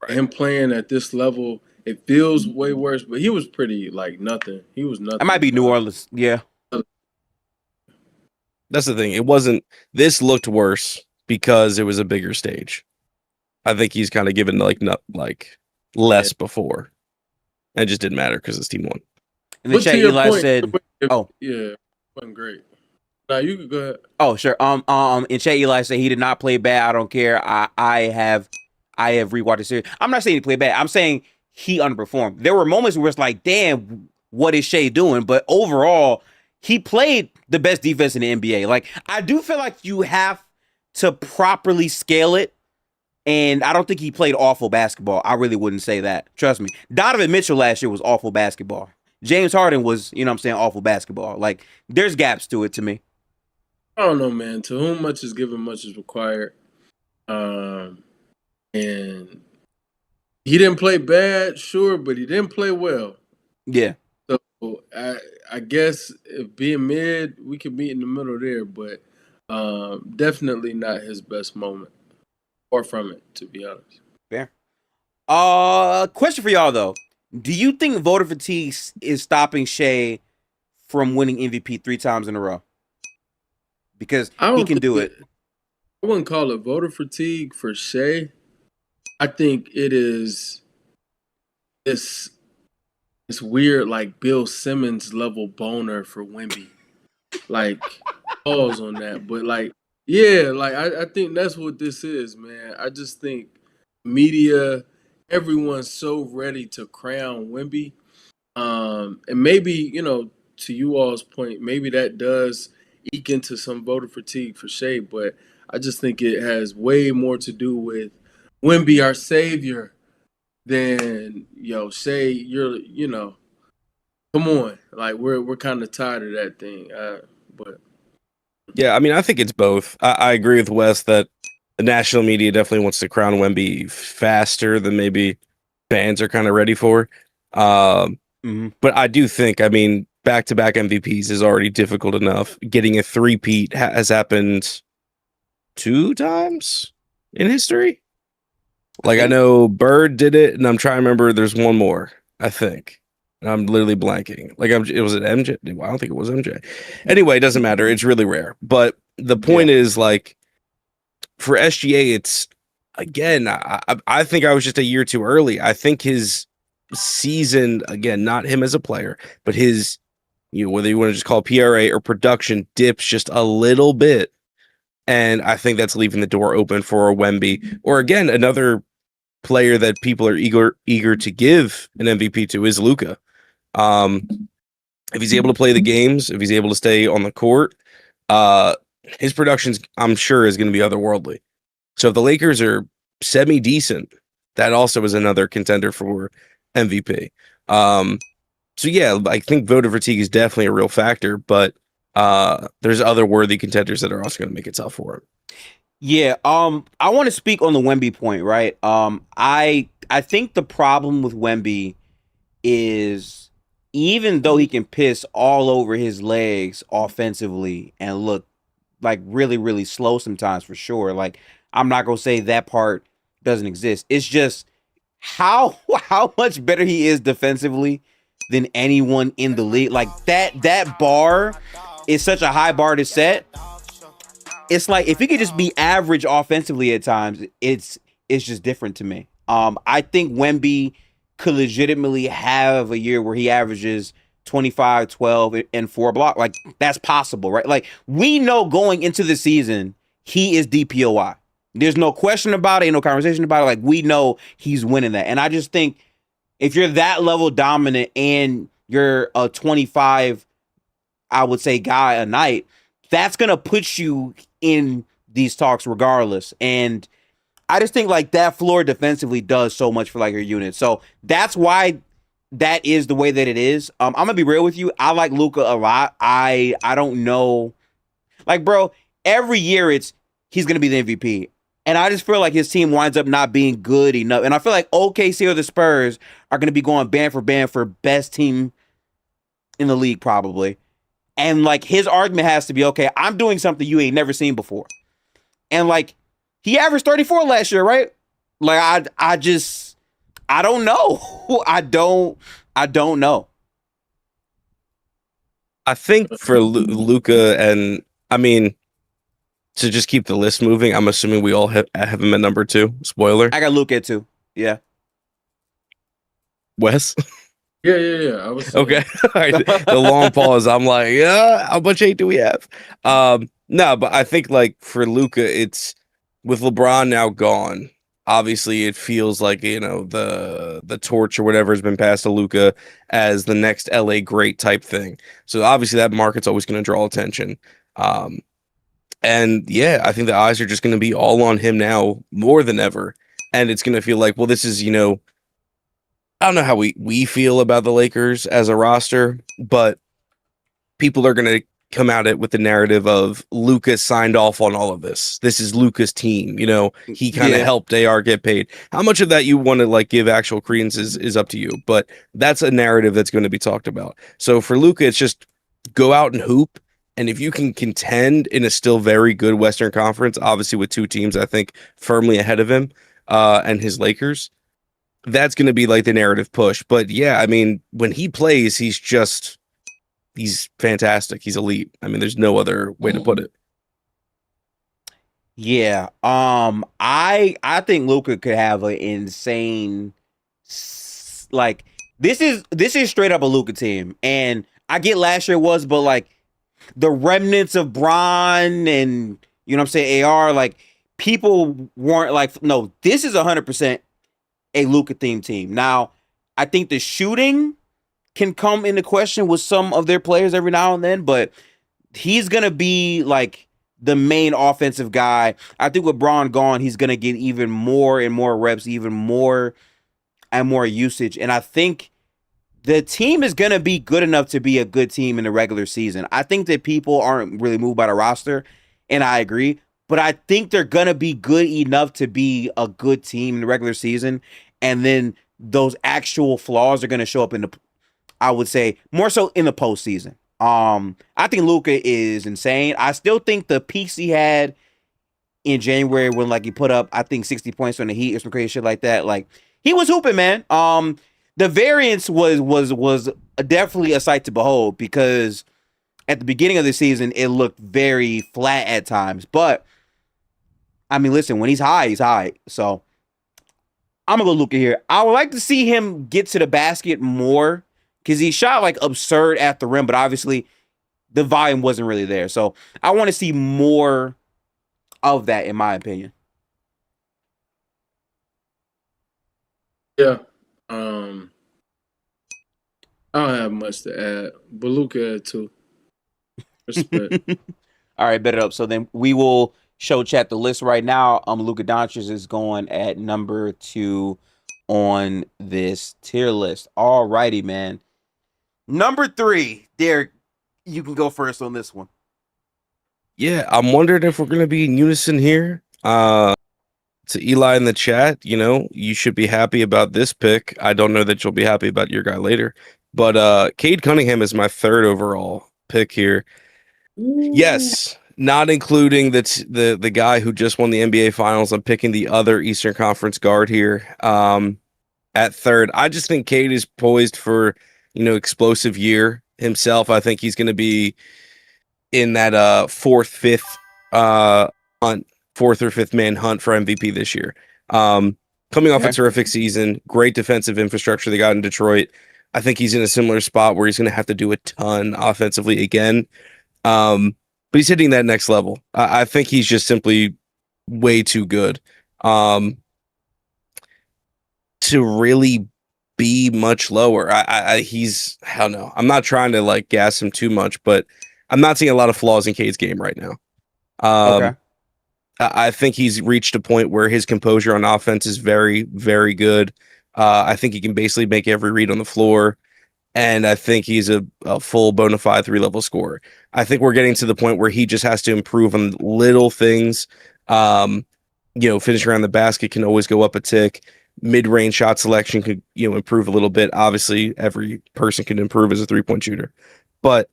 Right. Him playing at this level, it feels way worse, but he was pretty like nothing. He was nothing. It might be New Orleans, yeah. That's the thing. It wasn't. This looked worse because it was a bigger stage. I think he's kind of given less before. It just didn't matter because his team won. And then Chat Eli said, "Oh, yeah, it wasn't great." Now you can go ahead. Oh, sure. And Chat Eli said he did not play bad. I don't care. I have rewatched the series. I'm not saying he played bad. I'm saying he underperformed. There were moments where it's like, damn, what is Shea doing? But overall, he played the best defense in the NBA. Like, I do feel like you have to properly scale it. And I don't think he played awful basketball. I really wouldn't say that. Trust me. Donovan Mitchell last year was awful basketball. James Harden was, awful basketball. Like, there's gaps to it to me. I don't know, man. To whom much is given, much is required. And he didn't play bad, sure, but he didn't play well. Yeah. So I guess if being mid, we could meet in the middle there, but definitely not his best moment. Or from it, to be honest. Fair. Question for y'all though: do you think voter fatigue is stopping Shea from winning MVP 3 times in a row? Because he can do it. I wouldn't call it voter fatigue for Shea. I think it is this weird, like Bill Simmons level boner for Wemby. Like, pause on that, but like Yeah, like I think that's what this is, man. I just think media, everyone's so ready to crown Wemby. And maybe, to you all's point, maybe that does eke into some voter fatigue for Shea, but I just think it has way more to do with Wemby, our savior, than Shea, come on. Like we're kind of tired of that thing. But Yeah, I mean, I think it's both. I agree with Wes that the national media definitely wants to crown Wemby faster than maybe fans are kind of ready for. Um, but I do think, I mean, back-to-back MVPs is already difficult enough. Getting a three-peat has happened 2 times in history. Like, I know Bird did it, and I'm trying to remember. There's one more, I think. And I'm literally blanking. Like, it was it MJ? Well, I don't think it was MJ. Anyway, it doesn't matter. It's really rare. But the point is, like, for SGA, it's again. I think I was just a year too early. I think his season, again, not him as a player, but his, whether you want to just call it PRA or production, dips just a little bit. And I think that's leaving the door open for a Wemby, or again, another player that people are eager to give an MVP to is Luka. If he's able to play the games, if he's able to stay on the court, his production's, I'm sure, is going to be otherworldly. So if the Lakers are semi-decent, that also is another contender for MVP. So yeah, I think voter fatigue is definitely a real factor, but there's other worthy contenders that are also going to make it tough for him. Yeah, I want to speak on the Wemby point, right? I think the problem with Wemby is even though he can piss all over his legs offensively and look like really, really slow sometimes for sure. Like, I'm not gonna say that part doesn't exist. It's just how much better he is defensively than anyone in the league. Like that bar is such a high bar to set. It's like if he could just be average offensively at times, it's just different to me. I think Wemby could legitimately have a year where he averages 25, 12, and 4 block. Like, that's possible, right? Like, we know going into the season, he is DPOY. There's no question about it, ain't no conversation about it. Like, we know he's winning that. And I just think if you're that level dominant and you're a 25, I would say, guy a night, that's going to put you in these talks regardless. And I just think like that floor defensively does so much for like your unit. So that's why that is the way that it is. I'm gonna be real with you. I like Luka a lot. I don't know, like, bro. Every year he's gonna be the MVP, and I just feel like his team winds up not being good enough. And I feel like OKC or the Spurs are gonna be going band for best team in the league probably. And like his argument has to be, okay, I'm doing something you ain't never seen before, and like. He averaged 34 last year, right? Like I don't know. I don't know. I think for Luka, and I mean, to just keep the list moving, I'm assuming we all have him at number 2. Spoiler. I got Luka at 2. Yeah. Wes? Yeah. I was okay. All right. The long pause. I'm like, yeah, how much hate do we have? No, but I think like for Luka, it's with LeBron now gone. Obviously, it feels like, the torch or whatever has been passed to Luka as the next LA great type thing. So obviously that market's always going to draw attention. And yeah, I think the eyes are just going to be all on him now more than ever. And it's going to feel like, well, this is, I don't know how we feel about the Lakers as a roster, but people are going to come at it with the narrative of Luka signed off on all of this. This is Luka's team. He kind of helped AR get paid. How much of that you want to like give actual credence is up to you, but that's a narrative that's going to be talked about. So for Luka, it's just go out and hoop. And if you can contend in a still very good Western Conference, obviously with 2 teams, I think firmly ahead of him and his Lakers, that's going to be like the narrative push. But yeah, I mean, when he plays, he's fantastic. He's elite. I mean, there's no other way to put it. Yeah. I think Luka could have an insane, like, this is straight up a Luka team. And I get last year was, but like the remnants of Bron and You know what I'm saying? AR, like people weren't like, no, this is 100% a Luka themed team. Now, I think the shooting can come into question with some of their players every now and then, but he's gonna be like the main offensive guy. I think with Braun gone, he's gonna get even more and more reps, even more and more usage. And I think the team is gonna be good enough to be a good team in the regular season. I think that people aren't really moved by the roster, and I agree. But I think they're gonna be good enough to be a good team in the regular season, and then those actual flaws are gonna show up in the, I would say, more so in the postseason. I think Luka is insane. I still think the peaks he had in January when like he put up, I think 60 points on the Heat or some crazy shit like that. Like he was hooping, man. The variance was definitely a sight to behold because at the beginning of the season it looked very flat at times. But I mean, listen, when he's high, he's high. So I'm gonna go Luka here. I would like to see him get to the basket more because he shot like absurd at the rim, but obviously the volume wasn't really there. So I want to see more of that, in my opinion. Yeah. I don't have much to add, but Luka had too. Respect. All right, bet it up. So then we will show chat the list right now. Luka Doncic is going at number 2 on this tier list. All righty, man. Number 3, Derek, you can go first on this one. Yeah, I'm wondering if we're gonna be in unison here. To Eli in the chat, you should be happy about this pick. I don't know that you'll be happy about your guy later, but Cade Cunningham is my 3rd overall pick here. Ooh. Yes, not including the guy who just won the NBA Finals. I'm picking the other Eastern Conference guard here. At 3rd, I just think Cade is poised for explosive year himself. I think he's going to be in that 4th or 5th man hunt for MVP this year. Coming off a terrific season, great defensive infrastructure they got in Detroit. I think he's in a similar spot where he's going to have to do a ton offensively again. But he's hitting that next level. I think he's just simply way too good to really be much lower. He's, hell no. I'm not trying to like gas him too much, but I'm not seeing a lot of flaws in Cade's game right now. Okay. I think he's reached a point where his composure on offense is very, very good. I think he can basically make every read on the floor. And I think he's a full bona fide 3-level scorer. I think we're getting to the point where he just has to improve on little things. Finishing around the basket can always go up a tick. Mid-range shot selection could, improve a little bit. Obviously, every person can improve as a 3-point shooter. But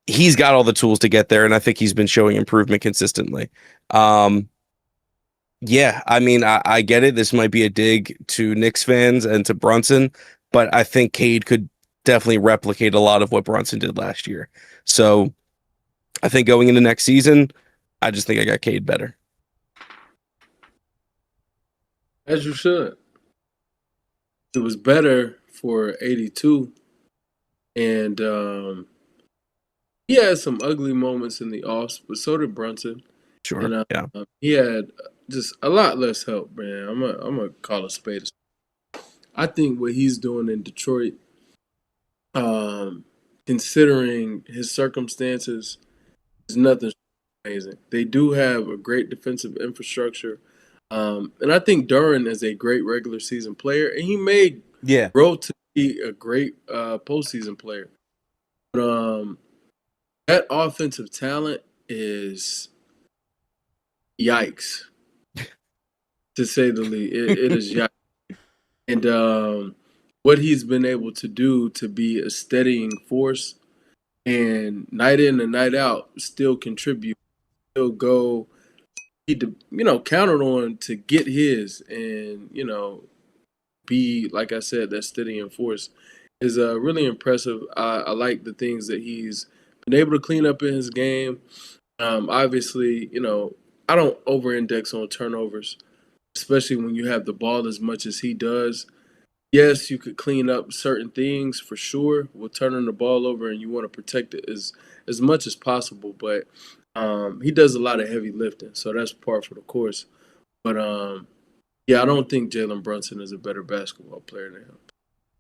he's got all the tools to get there, and I think he's been showing improvement consistently. Yeah, I mean, I get it. This might be a dig to Knicks fans and to Brunson, but I think Cade could definitely replicate a lot of what Brunson did last year. So I think going into next season, I just think I got Cade better. As you should. It was better for 82. And he had some ugly moments in the offs, but so did Brunson. Sure. And yeah. He had just a lot less help, man. I'm gonna call a spade a spade. I think what he's doing in Detroit, considering his circumstances, is nothing amazing. They do have a great defensive infrastructure. And I think Duran is a great regular season player, and he may grow to be a great postseason player. But that offensive talent is yikes, to say the least. It is yikes. And what he's been able to do to be a steadying force and night in and night out still contribute, still go, counted on to get his and, be, like I said, that steadying force is really impressive. I like the things that he's been able to clean up in his game. Obviously, I don't over-index on turnovers, especially when you have the ball as much as he does. Yes, you could clean up certain things for sure with turning the ball over, and you want to protect it as much as possible. But He does a lot of heavy lifting, so that's par for the course. But yeah, I don't think Jalen Brunson is a better basketball player than him.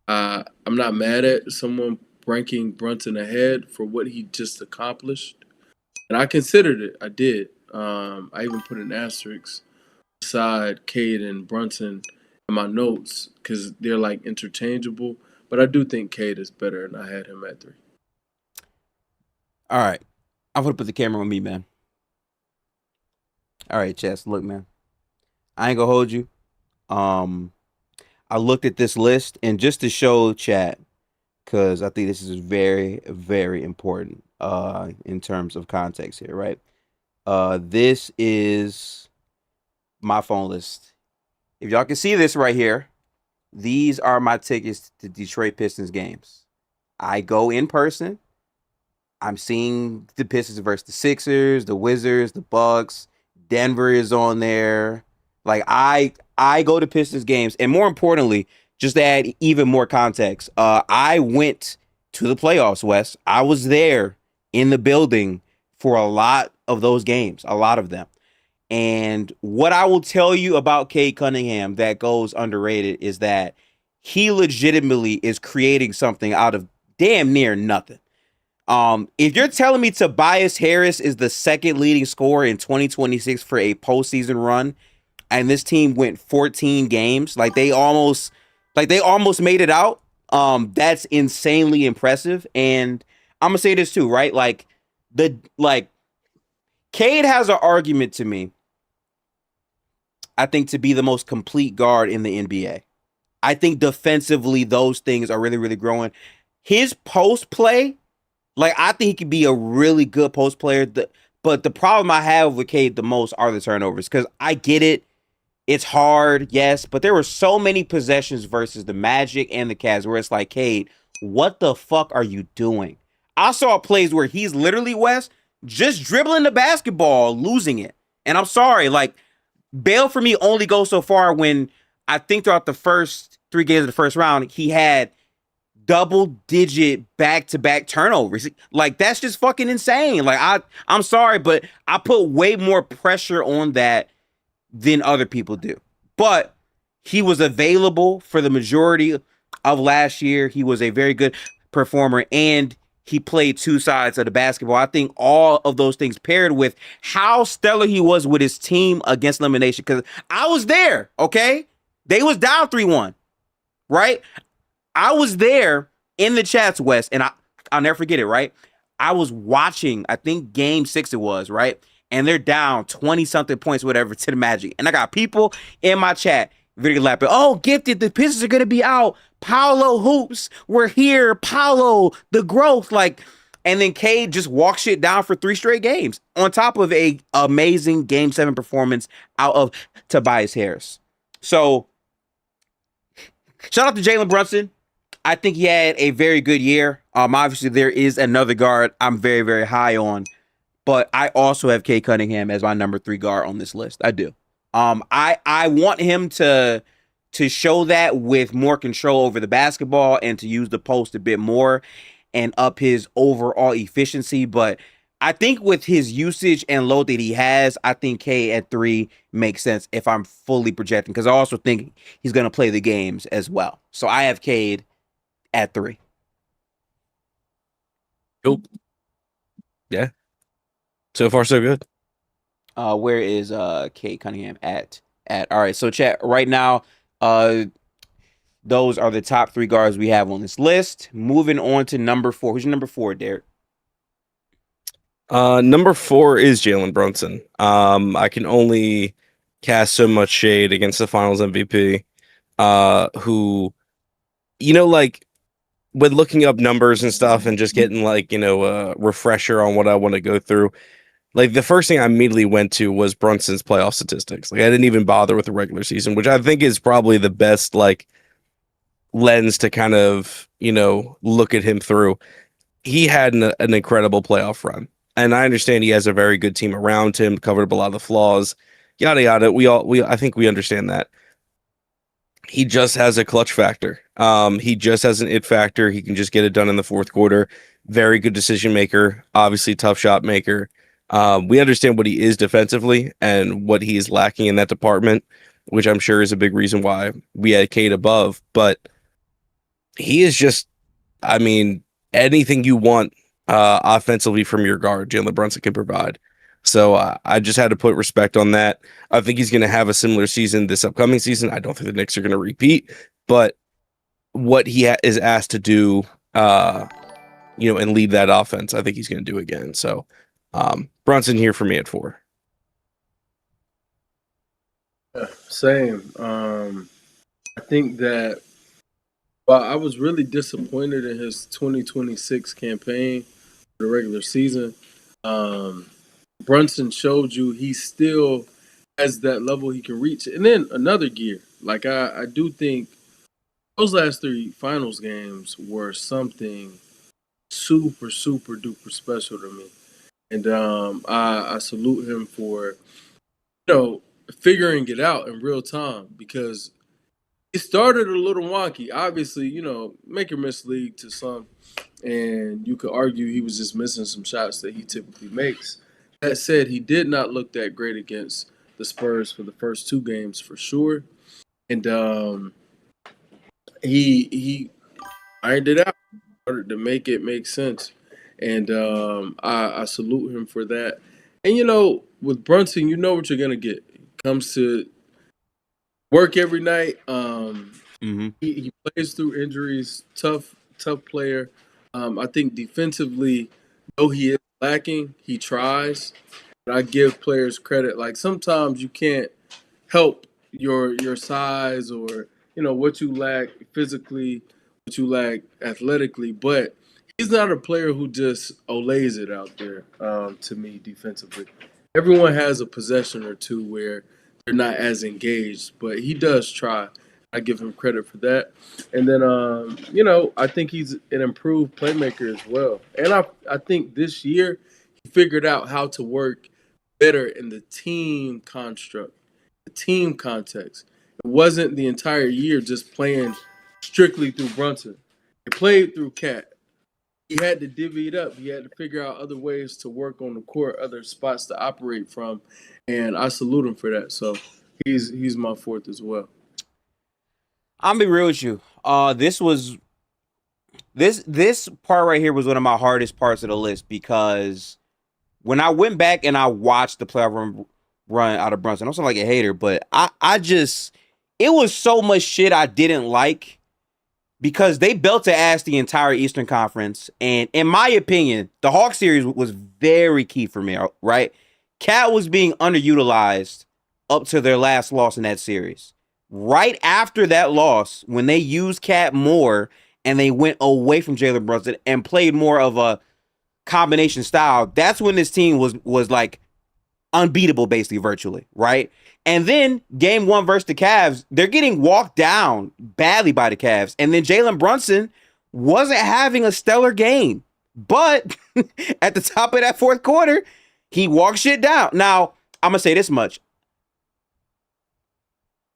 I'm not mad at someone ranking Brunson ahead for what he just accomplished, and I considered it. I did. I even put an asterisk beside Cade and Brunson in my notes because they're like interchangeable. But I do think Cade is better, and I had him at 3. All right. I'm going to put the camera on me, man. All right, Chess. Look, man. I ain't going to hold you. I looked at this list, and just to show chat, because I think this is very, very important in terms of context here, right? This is my phone list. If y'all can see this right here, these are my tickets to Detroit Pistons games. I go in person. I'm seeing the Pistons versus the Sixers, the Wizards, the Bucks. Denver is on there. Like I go to Pistons games, and more importantly, just to add even more context, I went to the playoffs, Wes. I was there in the building for a lot of those games, a lot of them. And what I will tell you about Cade Cunningham that goes underrated is that he legitimately is creating something out of damn near nothing. If you're telling me Tobias Harris is the second leading scorer in 2026 for a postseason run, and this team went 14 games, like they almost made it out, that's insanely impressive. And I'm gonna say this too, right? Cade has an argument to me, I think, to be the most complete guard in the NBA. I think defensively, those things are really, really growing. His post play, I think he could be a really good post player. But the problem I have with Cade the most are the turnovers, because I get it. It's hard, yes, but there were so many possessions versus the Magic and the Cavs where it's like, Cade, what the fuck are you doing? I saw plays where he's literally, Wes, just dribbling the basketball, losing it. And I'm sorry, bail for me only goes so far when I think throughout the first 3 games of the first round, he had double-digit back-to-back turnovers. That's just fucking insane. I'm sorry, but I put way more pressure on that than other people do. But he was available for the majority of last year. He was a very good performer, and he played 2 sides of the basketball. I think all of those things paired with how stellar he was with his team against elimination, because I was there, okay? They was down 3-1, right? I was there in the chats, West, and I'll never forget it, right? I was watching, I think game 6 it was, right? And they're down 20-something points, whatever, to the Magic. And I got people in my chat video lapping, oh, Gifted, the Pistons are going to be out. Paolo Hoops, we're here. Paolo, the growth. And then Cade just walked shit down for 3 straight games on top of a amazing Game 7 performance out of Tobias Harris. So, shout out to Jalen Brunson. I think he had a very good year. Obviously, there is another guard I'm very, very high on. But I also have Cade Cunningham as my number 3 guard on this list. I do. I want him to show that with more control over the basketball and to use the post a bit more and up his overall efficiency. But I think with his usage and load that he has, I think Cade at 3 makes sense if I'm fully projecting, because I also think he's going to play the games as well. So I have Cade at 3. Cool. Yeah. So far, so good. Where is Cade Cunningham at? All right, so chat right now. Those are the top 3 guards we have on this list. Moving on to number 4. Who's your number 4, Derek? Number 4 is Jalen Brunson. I can only cast so much shade against the Finals MVP, who, when looking up numbers and stuff and just getting a refresher on what I want to go through. The first thing I immediately went to was Brunson's playoff statistics. I didn't even bother with the regular season, which I think is probably the best lens to kind of look at him through. He had an incredible playoff run, and I understand he has a very good team around him, covered up a lot of the flaws, yada yada. I think we understand that. He just has a clutch factor. He just has an it factor. He can just get it done in the fourth quarter. Very good decision maker. Obviously, tough shot maker. We understand what he is defensively and what he is lacking in that department, which I'm sure is a big reason why we had Cade above. But he is just, I mean, anything you want offensively from your guard, Jalen Brunson can provide. So I just had to put respect on that. I think he's going to have a similar season this upcoming season. I don't think the Knicks are going to repeat, but what he is asked to do, and lead that offense, I think he's going to do again. So Brunson here for me at 4. Same. I think that while I was really disappointed in his 2026 campaign for the regular season, Brunson showed you he still has that level he can reach. And then another gear. Like, I do think those last 3 finals games were something super, super duper special to me. And I salute him for, figuring it out in real time, because it started a little wonky. Obviously, make or miss league to some, and you could argue he was just missing some shots that he typically makes. That said, he did not look that great against the Spurs for the first 2 games for sure, and he ironed it out in order to make it make sense, and I salute him for that. And with Brunson, you know what you're gonna get. Comes to work every night. He plays through injuries. Tough player. I think defensively, though he is lacking, he tries. But I give players credit. Like, sometimes you can't help your size or what you lack physically, what you lack athletically. But he's not a player who just olays it out there. To me, defensively, everyone has a possession or two where they're not as engaged, but he does try. I give him credit for that. And then, I think he's an improved playmaker as well. And I think this year he figured out how to work better in the team construct, the team context. It wasn't the entire year just playing strictly through Brunson. He played through Cat. He had to divvy it up. He had to figure out other ways to work on the court, other spots to operate from, and I salute him for that. So he's my 4th as well. I'm gonna be real with you. This part right here was one of my hardest parts of the list, because when I went back and I watched the playoff run out of Brunson, I'm not like a hater, but it was so much shit I didn't like, because they belted ass the entire Eastern Conference. And in my opinion, the Hawks series was very key for me, right? Cat was being underutilized up to their last loss in that series. Right after that loss, when they used Cat more and they went away from Jalen Brunson and played more of a combination style, that's when this team was like unbeatable, basically, virtually, right? And then game 1 versus the Cavs, they're getting walked down badly by the Cavs. And then Jalen Brunson wasn't having a stellar game. But at the top of that 4th quarter, he walked shit down. Now, I'm going to say this much.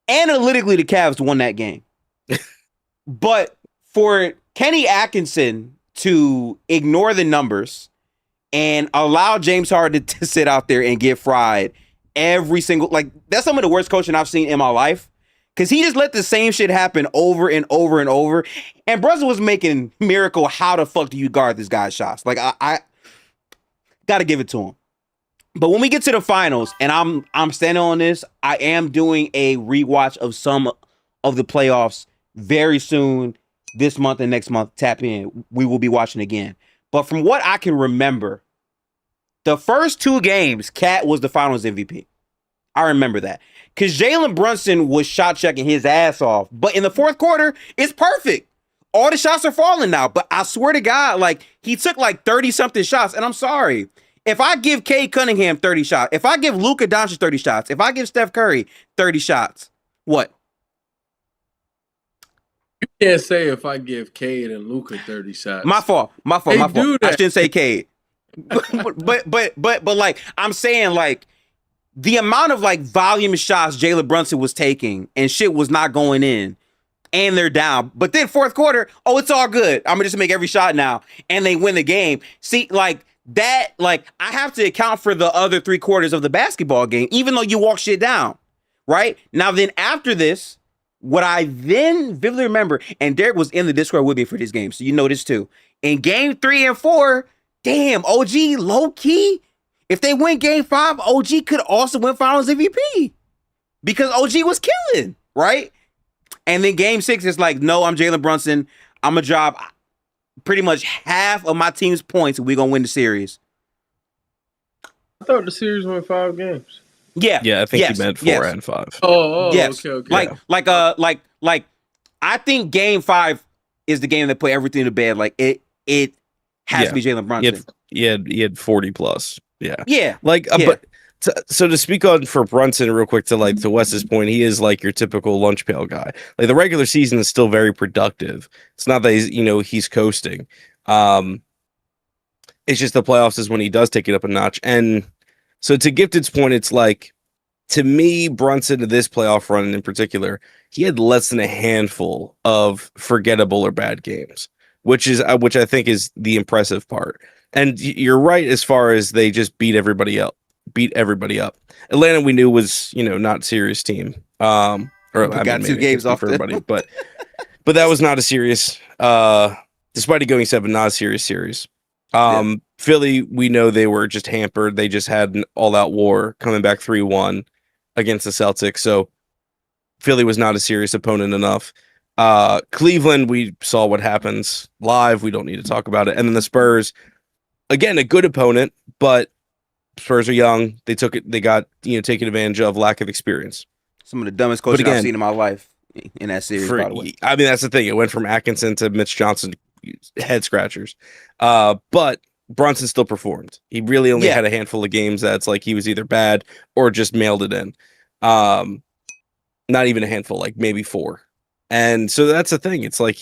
Analytically, the Cavs won that game. But for Kenny Atkinson to ignore the numbers and allow James Harden to sit out there and get fried every single, that's some of the worst coaching I've seen in my life, because he just let the same shit happen over and over and over. And Brunson was making miracle. How the fuck do you guard this guy's shots? I gotta give it to him. But when we get to the finals, and I'm standing on this, I am doing a rewatch of some of the playoffs very soon, this month and next month. Tap in. We will be watching again. But from what I can remember, the first 2 games, Cat was the finals MVP. I remember that. Because Jalen Brunson was shot checking his ass off. But in the 4th quarter, it's perfect. All the shots are falling now. But I swear to God, he took 30-something shots. And I'm sorry. If I give Cade Cunningham 30 shots, if I give Luka Doncic 30 shots, if I give Steph Curry 30 shots, what? You can't say if I give Cade and Luka 30 shots. My fault. I shouldn't say Cade. but I'm saying, the amount of volume shots Jalen Brunson was taking and shit was not going in, and they're down. But then 4th quarter, it's all good. I'm gonna just make every shot now, and they win the game. See, that, like, I have to account for the other 3/4 of the basketball game, even though you walk shit down, right? Now, then after this, what I then vividly remember, and Derek was in the Discord with me for this game, so you know this too. In game 3 and 4, damn, OG low key. If they win game 5, OG could also win Finals MVP because OG was killing, right? And then game 6 is like, no, I'm Jalen Brunson. I'm gonna drop pretty much half of my team's points, and we're gonna win the series. I thought the series went 5 games. Yeah, Yeah, I think he meant 4 and 5. Oh, yes. okay. Like, I think game 5 is the game that put everything to bed. Like, it has to be Jalen Brunson. He had 40 plus. Yeah. Yeah. But so to speak on for Brunson real quick to Wes's point, he is like your typical lunch pail guy. Like the regular season is still very productive. It's not that he's coasting. It's just the playoffs is when he does take it up a notch. And so to Gifted's point, it's like, to me, Brunson, to this playoff run in particular, he had less than a handful of forgettable or bad games, which I think is the impressive part. And you're right as far as they just beat everybody up. Atlanta, we knew was not a serious team. Or got 2 games off for everybody, but that was not a serious. Despite it going 7, not a serious series. Philly, we know they were just hampered. They just had an all-out war coming back 3-1 against the Celtics. So Philly was not a serious opponent enough. Cleveland, we saw what happens live. We don't need to talk about it. And then the Spurs, again, a good opponent, but Spurs are young. They got taken advantage of lack of experience. Some of the dumbest coaching I've seen in my life in that series, by the way. I mean, that's the thing. It went from Atkinson to Mitch Johnson, head scratchers. But Brunson still performed. He really only had a handful of games that's like he was either bad or just mailed it in. Not even a handful, like maybe 4. And so that's the thing. It's like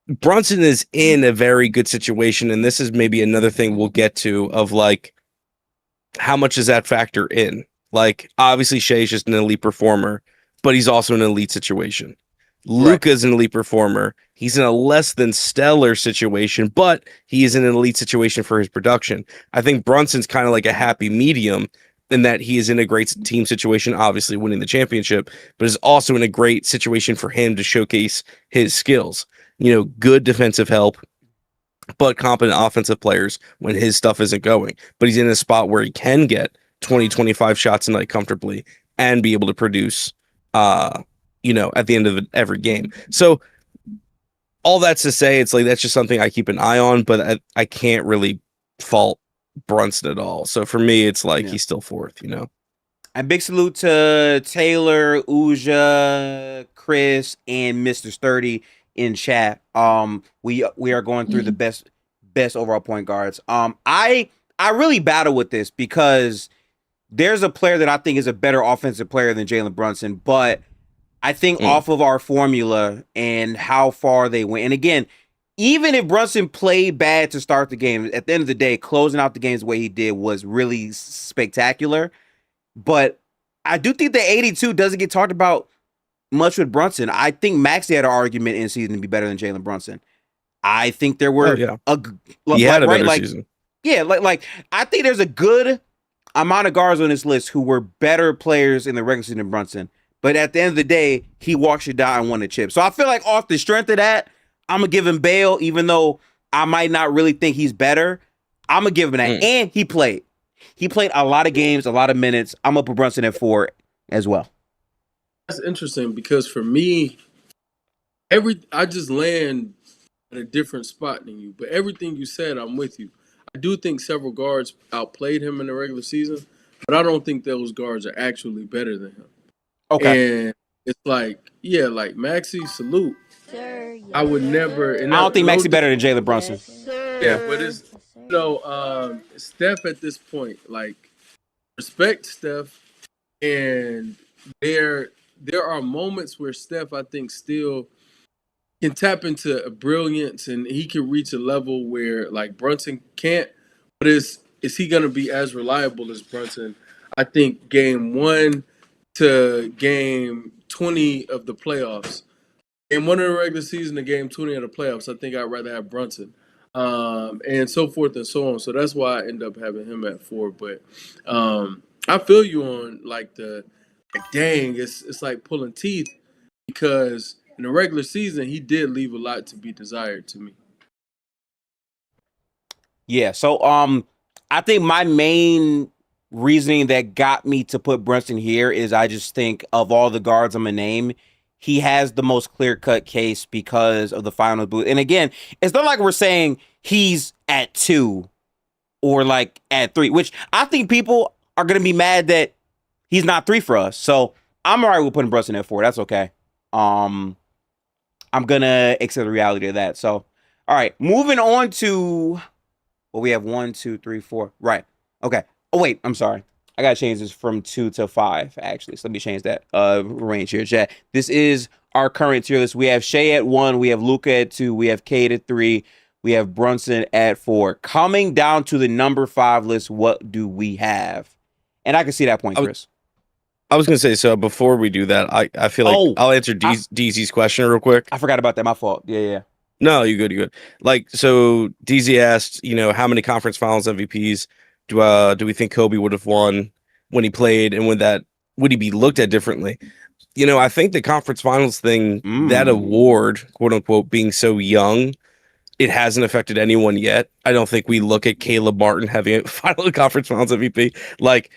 Brunson is in a very good situation, and this is maybe another thing we'll get to of like, how much does that factor in? Like, obviously Shea's just an elite performer, but he's also in an elite situation. Luka's an elite performer. He's in a less than stellar situation, but he is in an elite situation for his production. I think Brunson's kind of like a happy medium in that he is in a great team situation, obviously winning the championship, but is also in a great situation for him to showcase his skills. Good defensive help, but competent offensive players when his stuff isn't going. But he's in a spot where he can get 20, 25 shots a night comfortably and be able to produce, at the end of every game. So all that's to say, it's like, that's just something I keep an eye on, but I can't really fault Brunson at all. So for me, it's like he's still 4th, And big salute to Taylor, Uja, Chris, and Mr. Sturdy in chat. We are going through the best overall point guards. I really battle with this because there's a player that I think is a better offensive player than Jalen Brunson, but I think off of our formula and how far they went. And again, even if Brunson played bad to start the game, at the end of the day, closing out the games the way he did was really spectacular. But I do think that 82 doesn't get talked about much with Brunson. I think Maxey had an argument in season to be better than Jalen Brunson. I think there were he had a better season. Yeah, like I think there's a good amount of guards on this list who were better players in the regular season than Brunson. But at the end of the day, he walked you down and won the chip. So I feel like off the strength of that, I'm going to give him bail, even though I might not really think he's better. I'm going to give him that. And he played. He played a lot of games, a lot of minutes. I'm going to put Brunson at 4 as well. That's interesting because for me, I just land at a different spot than you. But everything you said, I'm with you. I do think several guards outplayed him in the regular season, but I don't think those guards are actually better than him. Okay. And it's like, like Maxey, salute. Sir, yes. I would never. I don't think Maxey better than Jalen Brunson. Yeah, but it's Steph at this point, like, respect Steph, and there are moments where Steph, I think, still can tap into a brilliance, and he can reach a level where like Brunson can't. But is he going to be as reliable as Brunson? I think game 1 to game 20 of the playoffs. Game 1 of the regular season to game 20 of the playoffs, I think I'd rather have Brunson. and so forth and so on. So that's why I end up having him at 4. But I feel you on like dang, it's like pulling teeth because in the regular season he did leave a lot to be desired to me. Yeah. So I think my main reasoning that got me to put Brunson here is I just think of all the guards I'm gonna name, he has the most clear-cut case because of the final boot. And again, it's not like we're saying he's at 2 or like at 3, which I think people are gonna be mad that he's not 3 for us. So I'm all right with putting Brunson at 4. That's okay. I'm gonna accept the reality of that. So all right, moving on to we have 1, 2, 3, 4. Right. Okay. Oh wait, I'm sorry. I gotta change this from 2 to 5, actually. So let me change that range here, chat. This is our current tier list. We have Shea at 1, we have Luka at 2, we have Cade at 3, we have Brunson at 4. Coming down to the number 5 list, what do we have? And I can see that point, Chris. I was gonna say, so before we do that, I feel like I'll answer DZ's question real quick. I forgot about that. My fault. Yeah. No, you're good. You're good. Like, so DZ asked, how many conference finals MVPs do we think Kobe would have won when he played, and would he be looked at differently? I think the conference finals thing, that award, quote unquote, being so young, it hasn't affected anyone yet. I don't think we look at Caleb Martin having a final conference finals MVP. Like,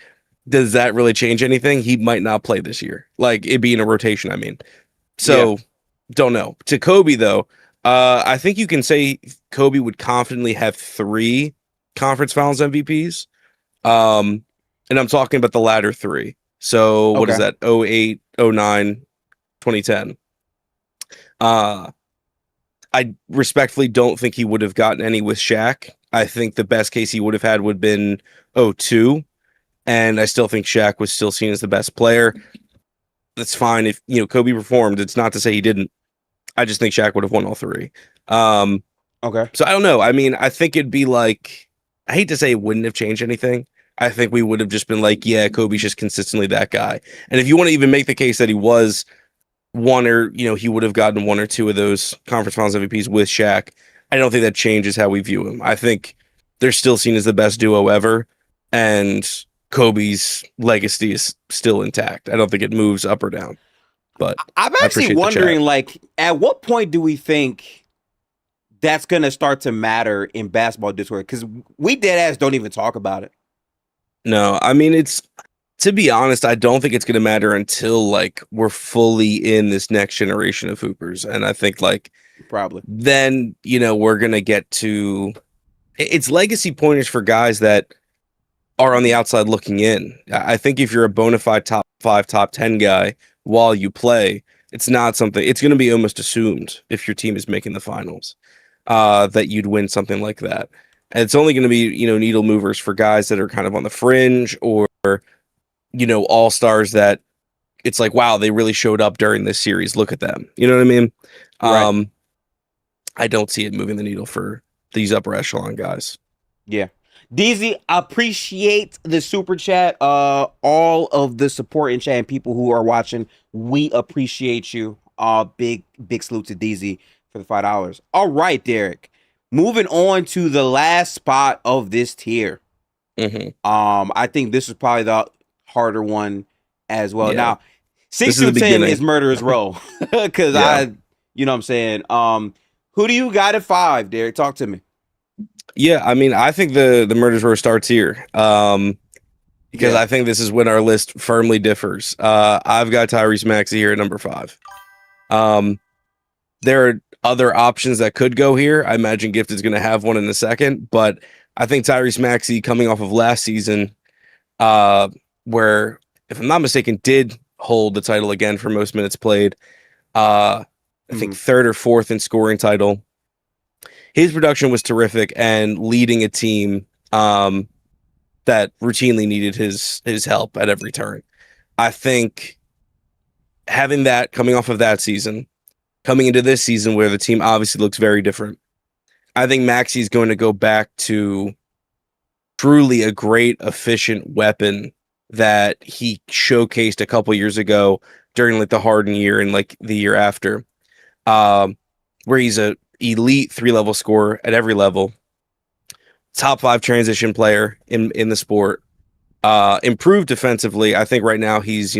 does that really change anything? He might not play this year. Like, it being a rotation, I mean. So, don't know. To Kobe, though, I think you can say Kobe would confidently have 3 conference finals MVPs. And I'm talking about the latter 3. So what is that? 08, 09, 2010. I respectfully don't think he would have gotten any with Shaq. I think the best case he would have had would have been 02. And I still think Shaq was still seen as the best player. That's fine if Kobe performed. It's not to say he didn't. I just think Shaq would have won all 3. Okay. So I don't know. I mean, I think it'd be like, I hate to say it wouldn't have changed anything. I think we would have just been like, yeah, Kobe's just consistently that guy. And if you want to even make the case that he was one or, he would have gotten 1 or 2 of those conference finals MVPs with Shaq, I don't think that changes how we view him. I think they're still seen as the best duo ever. And Kobe's legacy is still intact. I don't think it moves up or down. But I'm actually wondering, like, at what point do we think that's going to start to matter in basketball Discord? Because we dead ass don't even talk about it. No, I mean, to be honest, I don't think it's going to matter until like we're fully in this next generation of hoopers. And I think like probably then, we're going to get to it's legacy pointers for guys that are on the outside looking in. I think if you're a bona fide top 5, top 10 guy while you play, it's not something, it's going to be almost assumed if your team is making the finals that you'd win something like that. And it's only going to be, needle movers for guys that are kind of on the fringe or, all-stars that it's like, wow, they really showed up during this series. Look at them. You know what I mean? Right. I don't see it moving the needle for these upper echelon guys. Yeah. DZ, appreciate the super chat. All of the support in chat and people who are watching, we appreciate you. Big salute to DZ for the $5. All right, Derek. Moving on to the last spot of this tier. Mm-hmm. I think this is probably the harder one as well. Yeah. Now, 6 through 10 is Murderer's Row. Because you know what I'm saying? Who do you got at 5, Derek? Talk to me. Yeah, I mean, I think the Murderer's Row starts here. Because I think this is when our list firmly differs. I've got Tyrese Maxey here at number 5. There are other options that could go here. I imagine Gifted's going to have one in a second, but I think Tyrese Maxey, coming off of last season, where, if I'm not mistaken, did hold the title again for most minutes played. I think 3rd or 4th in scoring title. His production was terrific and leading a team that routinely needed his help at every turn. I think having that coming off of that season, coming into this season where the team obviously looks very different, I think Maxey's going to go back to truly a great, efficient weapon that he showcased a couple years ago during like the Harden year and like the year after, where he's a elite 3-level scorer at every level, top 5 transition player in the sport, improved defensively. I think right now he's,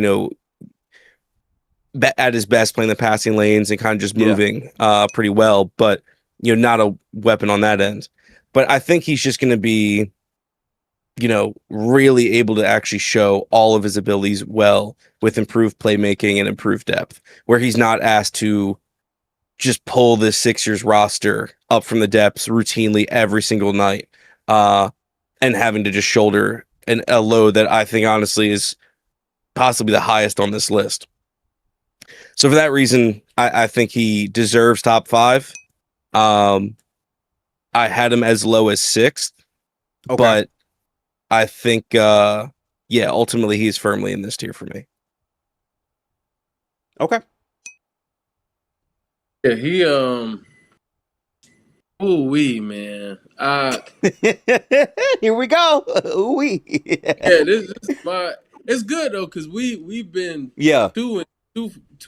at his best playing the passing lanes and kind of just moving pretty well, but not a weapon on that end. But I think he's just going to be really able to actually show all of his abilities well with improved playmaking and improved depth, where he's not asked to just pull the Sixers roster up from the depths routinely every single night, and having to just shoulder a load that I think honestly is possibly the highest on this list. So for that reason, I think he deserves top 5. I had him as low as 6th, but I think, ultimately he's firmly in this tier for me. Okay. Yeah, he ooh-wee, man. Here we go. Ooh-wee. Yeah, this is my. It's good though, because we've been too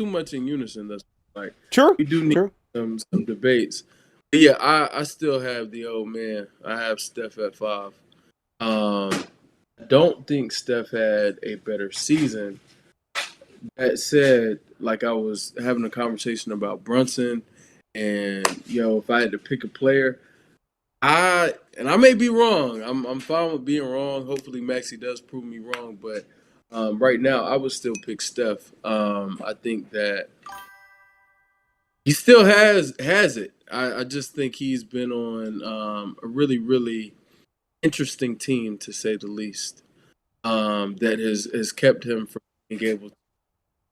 much in unison. That's like True. we do need some debates. But yeah, I still have the old man. I have Steph at 5. Don't think Steph had a better season. That said, like I was having a conversation about Brunson, and if I had to pick a player, I may be wrong. I'm fine with being wrong. Hopefully, Maxey does prove me wrong, but right now I would still pick Steph. I think that he still has it. I just think he's been on a really, really interesting team, to say the least, that has kept him from being able to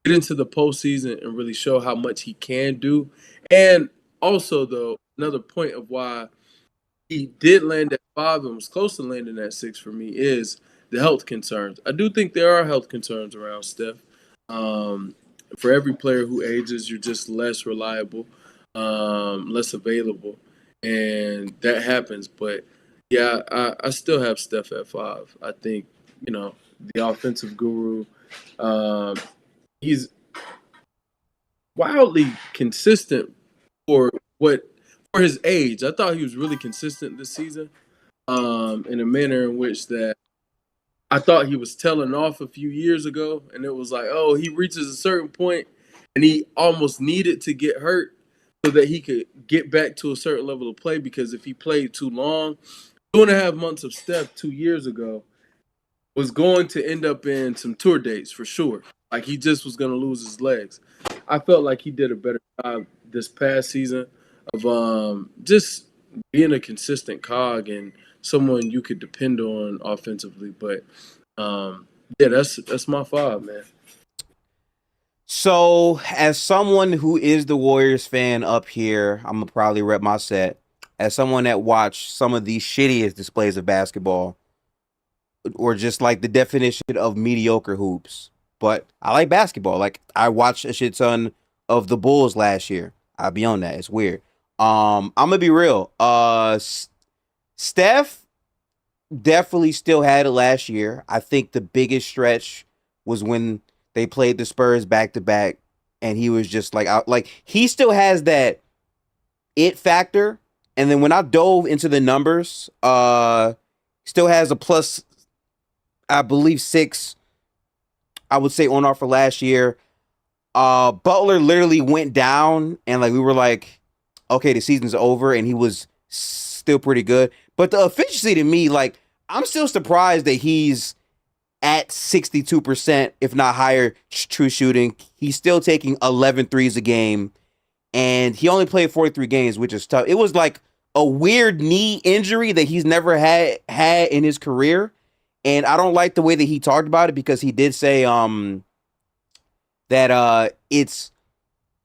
get into the postseason and really show how much he can do. And also, though, another point of why he did land at 5 and was close to landing at 6 for me is the health concerns. I do think there are health concerns around Steph. For every player who ages, you're just less reliable, less available, and that happens. But yeah, I still have Steph at 5. I think the offensive guru. He's wildly consistent for his age. I thought he was really consistent this season, in a manner in which that I thought he was tailing off a few years ago, and it was like, oh, he reaches a certain point, and he almost needed to get hurt so that he could get back to a certain level of play. Because if he played too long, 2.5 months of Steph 2 years ago was going to end up in some tour dates for sure. Like he just was going to lose his legs. I felt like he did a better job this past season of just being a consistent cog and someone you could depend on offensively. But that's my 5, man. So, as someone who is the Warriors fan up here, I'm gonna probably rep my set. As someone that watched some of the shittiest displays of basketball, or just like the definition of mediocre hoops, but I like basketball. Like I watched a shit ton of the Bulls last year. I'll be on that. It's weird. I'm gonna be real. Steph definitely still had it last year. I think the biggest stretch was when they played the Spurs back to back, and he was just like he still has that it factor. And then when I dove into the numbers, still has a plus, I believe 6. I would say on offer last year. Butler literally went down, and like we were like, okay, the season's over, and he was still pretty good. But the efficiency to me, like, I'm still surprised that he's at 62%, if not higher, true shooting. He's still taking 11 threes a game, and he only played 43 games, which is tough. It was like a weird knee injury that he's never had in his career, and I don't like the way that he talked about it, because he did say that it's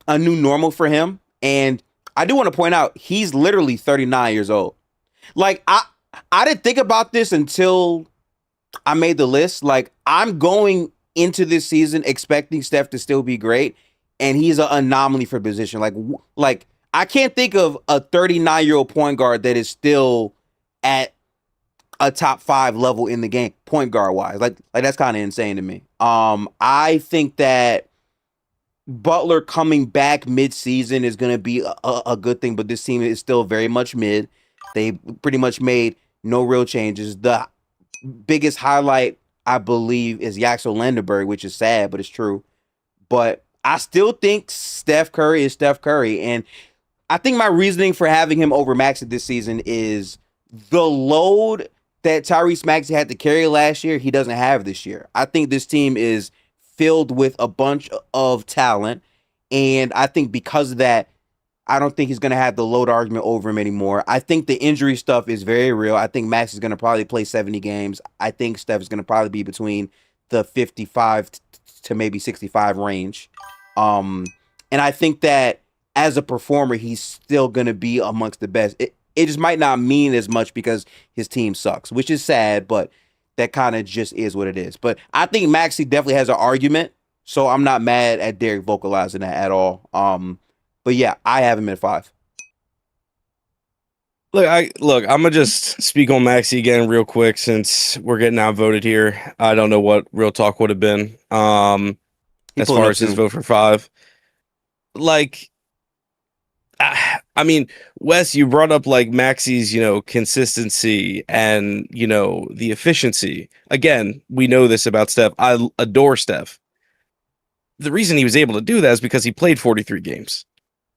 a new normal for him. And I do want to point out, he's literally 39 years old. Like, I didn't think about this until I made the list. Like, I'm going into this season expecting Steph to still be great, and he's an anomaly for position. Like I can't think of a 39-year-old point guard that is still at a top 5 level in the game, point guard wise. Like that's kind of insane to me. I think that Butler coming back mid-season is going to be a good thing, but this team is still very much mid. They pretty much made no real changes. The biggest highlight, I believe, is Yaxel Lendenberg, which is sad, but it's true. But I still think Steph Curry is Steph Curry, and I think my reasoning for having him over Maxey this season is the load that Tyrese Maxey had to carry last year, he doesn't have this year. I think this team is filled with a bunch of talent, and I think because of that, I don't think he's going to have the load argument over him anymore. I think the injury stuff is very real. I think Max is going to probably play 70 games. I think Steph is going to probably be between the 55 to maybe 65 range. And I think that as a performer, he's still going to be amongst the best. It just might not mean as much because his team sucks, which is sad, but that kind of just is what it is. But I think Maxey definitely has an argument, so I'm not mad at Derek vocalizing that at all. But yeah, I have him at 5. I'm gonna just speak on Maxey again real quick since we're getting outvoted here. I don't know what real talk would have been. As far as his vote for 5. Like, I mean, Wes, you brought up like Maxey's, consistency and, the efficiency. Again, we know this about Steph. I adore Steph. The reason he was able to do that is because he played 43 games.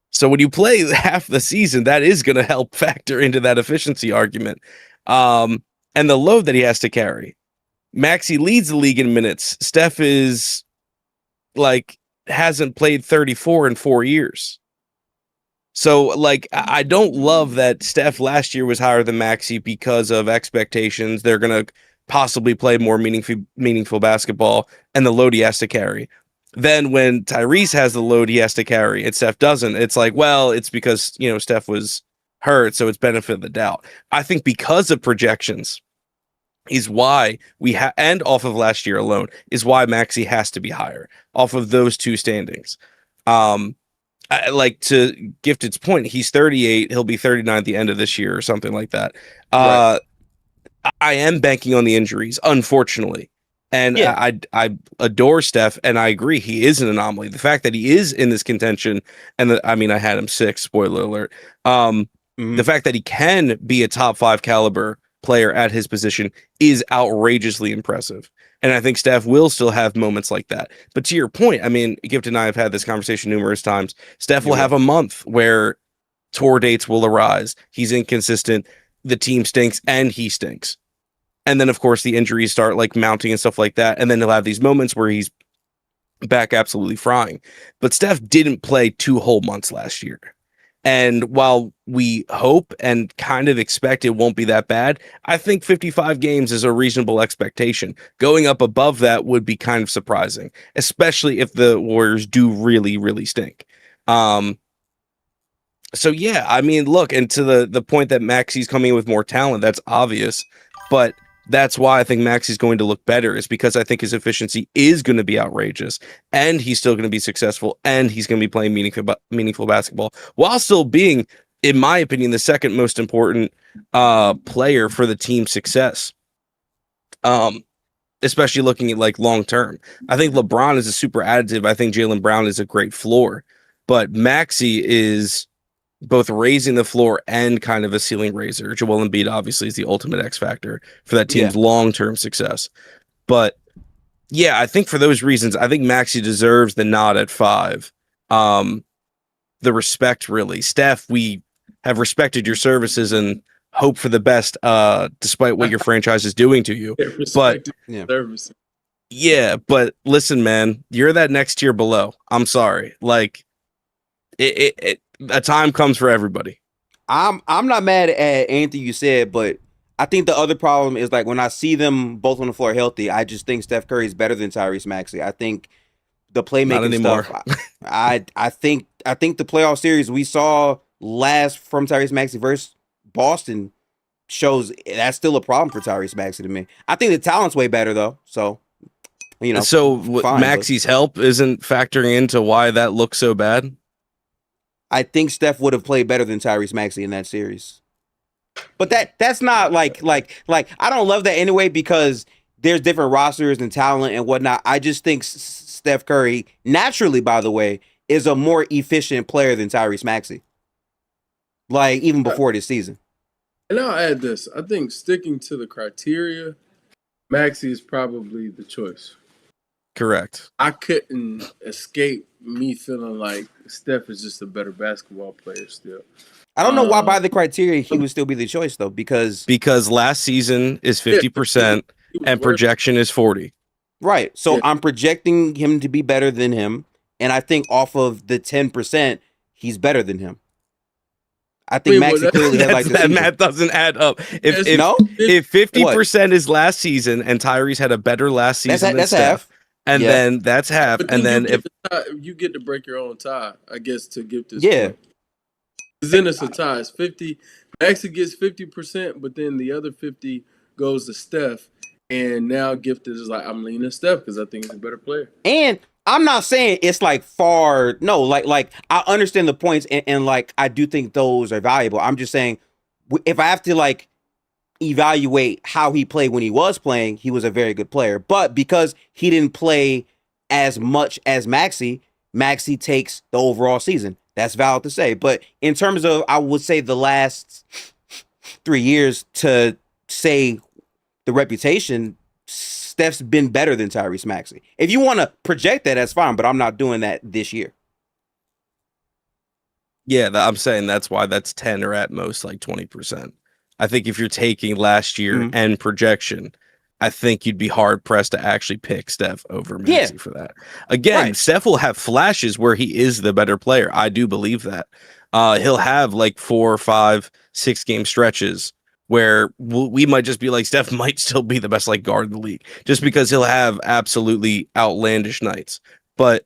So when you play half the season, that is going to help factor into that efficiency argument. And the load that he has to carry. Maxey leads the league in minutes. Steph is hasn't played 34 in 4 years. So, I don't love that Steph last year was higher than Maxey because of expectations. They're going to possibly play more meaningful basketball and the load he has to carry. Then when Tyrese has the load he has to carry and Steph doesn't, it's like, well, it's because, Steph was hurt, so it's benefit of the doubt. I think because of projections is why and off of last year alone, is why Maxey has to be higher off of those two standings. To Gifted's point, he's 38. He'll be 39 at the end of this year or something like that. Right. I am banking on the injuries, unfortunately. And yeah. I adore Steph, and I agree he is an anomaly. The fact that he is in this contention, and I had him 6, spoiler alert. The fact that he can be a top 5 caliber player at his position is outrageously impressive. And I think Steph will still have moments like that. But to your point, Gift and I have had this conversation numerous times. Steph will have a month where tour dates will arise. He's inconsistent. The team stinks and he stinks. And then, of course, the injuries start mounting and stuff like that. And then he'll have these moments where he's back absolutely frying. But Steph didn't play 2 whole months last year. And while we hope and kind of expect it won't be that bad, I think 55 games is a reasonable expectation. Going up above that would be kind of surprising, especially if the Warriors do really, really stink. So yeah, look, and to the point that Maxey's coming in with more talent, that's obvious, but that's why I think Maxey's going to look better, is because I think his efficiency is going to be outrageous, and he's still going to be successful, and he's going to be playing meaningful basketball while still being, in my opinion, the second most important player for the team's success. Especially looking at long term. I think LeBron is a super additive. I think Jaylen Brown is a great floor, but Maxey is both raising the floor and kind of a ceiling raiser. Joel Embiid obviously is the ultimate X factor for that team's long-term success. But yeah, I think for those reasons, I think Maxey deserves the nod at 5. The respect, really. Steph, we have respected your services and hope for the best, despite what your franchise is doing to you. But listen, man, you're that next tier below. I'm sorry. A time comes for everybody. I'm not mad at anything you said, but I think the other problem is when I see them both on the floor healthy, I just think Steph Curry is better than Tyrese Maxey. I think the playmaking stuff. I think the playoff series we saw last from Tyrese Maxey versus Boston shows that's still a problem for Tyrese Maxey to me. I think the talent's way better though. So Maxey's help isn't factoring into why that looks so bad. I think Steph would have played better than Tyrese Maxey in that series. But that's not I don't love that anyway, because there's different rosters and talent and whatnot. I just think Steph Curry, naturally, by the way, is a more efficient player than Tyrese Maxey. Like, even before this season. And I'll add this. I think sticking to the criteria, Maxey is probably the choice. Correct. I couldn't escape me feeling like Steph is just a better basketball player still. I don't know why by the criteria he would still be the choice, though, because last season is 50% and projection is 40. Right. So I'm projecting him to be better than him, and I think off of the 10%, he's better than him. I think Maxey clearly had like this. That math doesn't add up. If 50% is last season and Tyrese had a better last season, that's half. And then that's half. But and then if you get to break your own tie, I guess, to give this. Yeah. Because then it's a tie. It's 50. Maxey gets 50%, but then the other 50 goes to Steph. And now Gifted is like, I'm leaning Steph because I think he's a better player. And I'm not saying it's like far. No, like I understand the points, and like I do think those are valuable. I'm just saying, if I have to like evaluate how he played when he was playing, he was a very good player. But because he didn't play as much as Maxey takes the overall season. That's valid to say. But in terms of, I would say the last 3 years, to say the reputation, Steph's been better than Tyrese Maxey. If you want to project that, that's fine, but I'm not doing that this year. Yeah, I'm saying that's why that's 10 or at most like 20%. I think if you're taking last year and projection, I think you'd be hard pressed to actually pick Steph over Maxey for that. Again, Steph will have flashes where he is the better player. I do believe that. He'll have like 4, 5, 6 game stretches where we might just be like, Steph might still be the best like guard in the league just because he'll have absolutely outlandish nights, but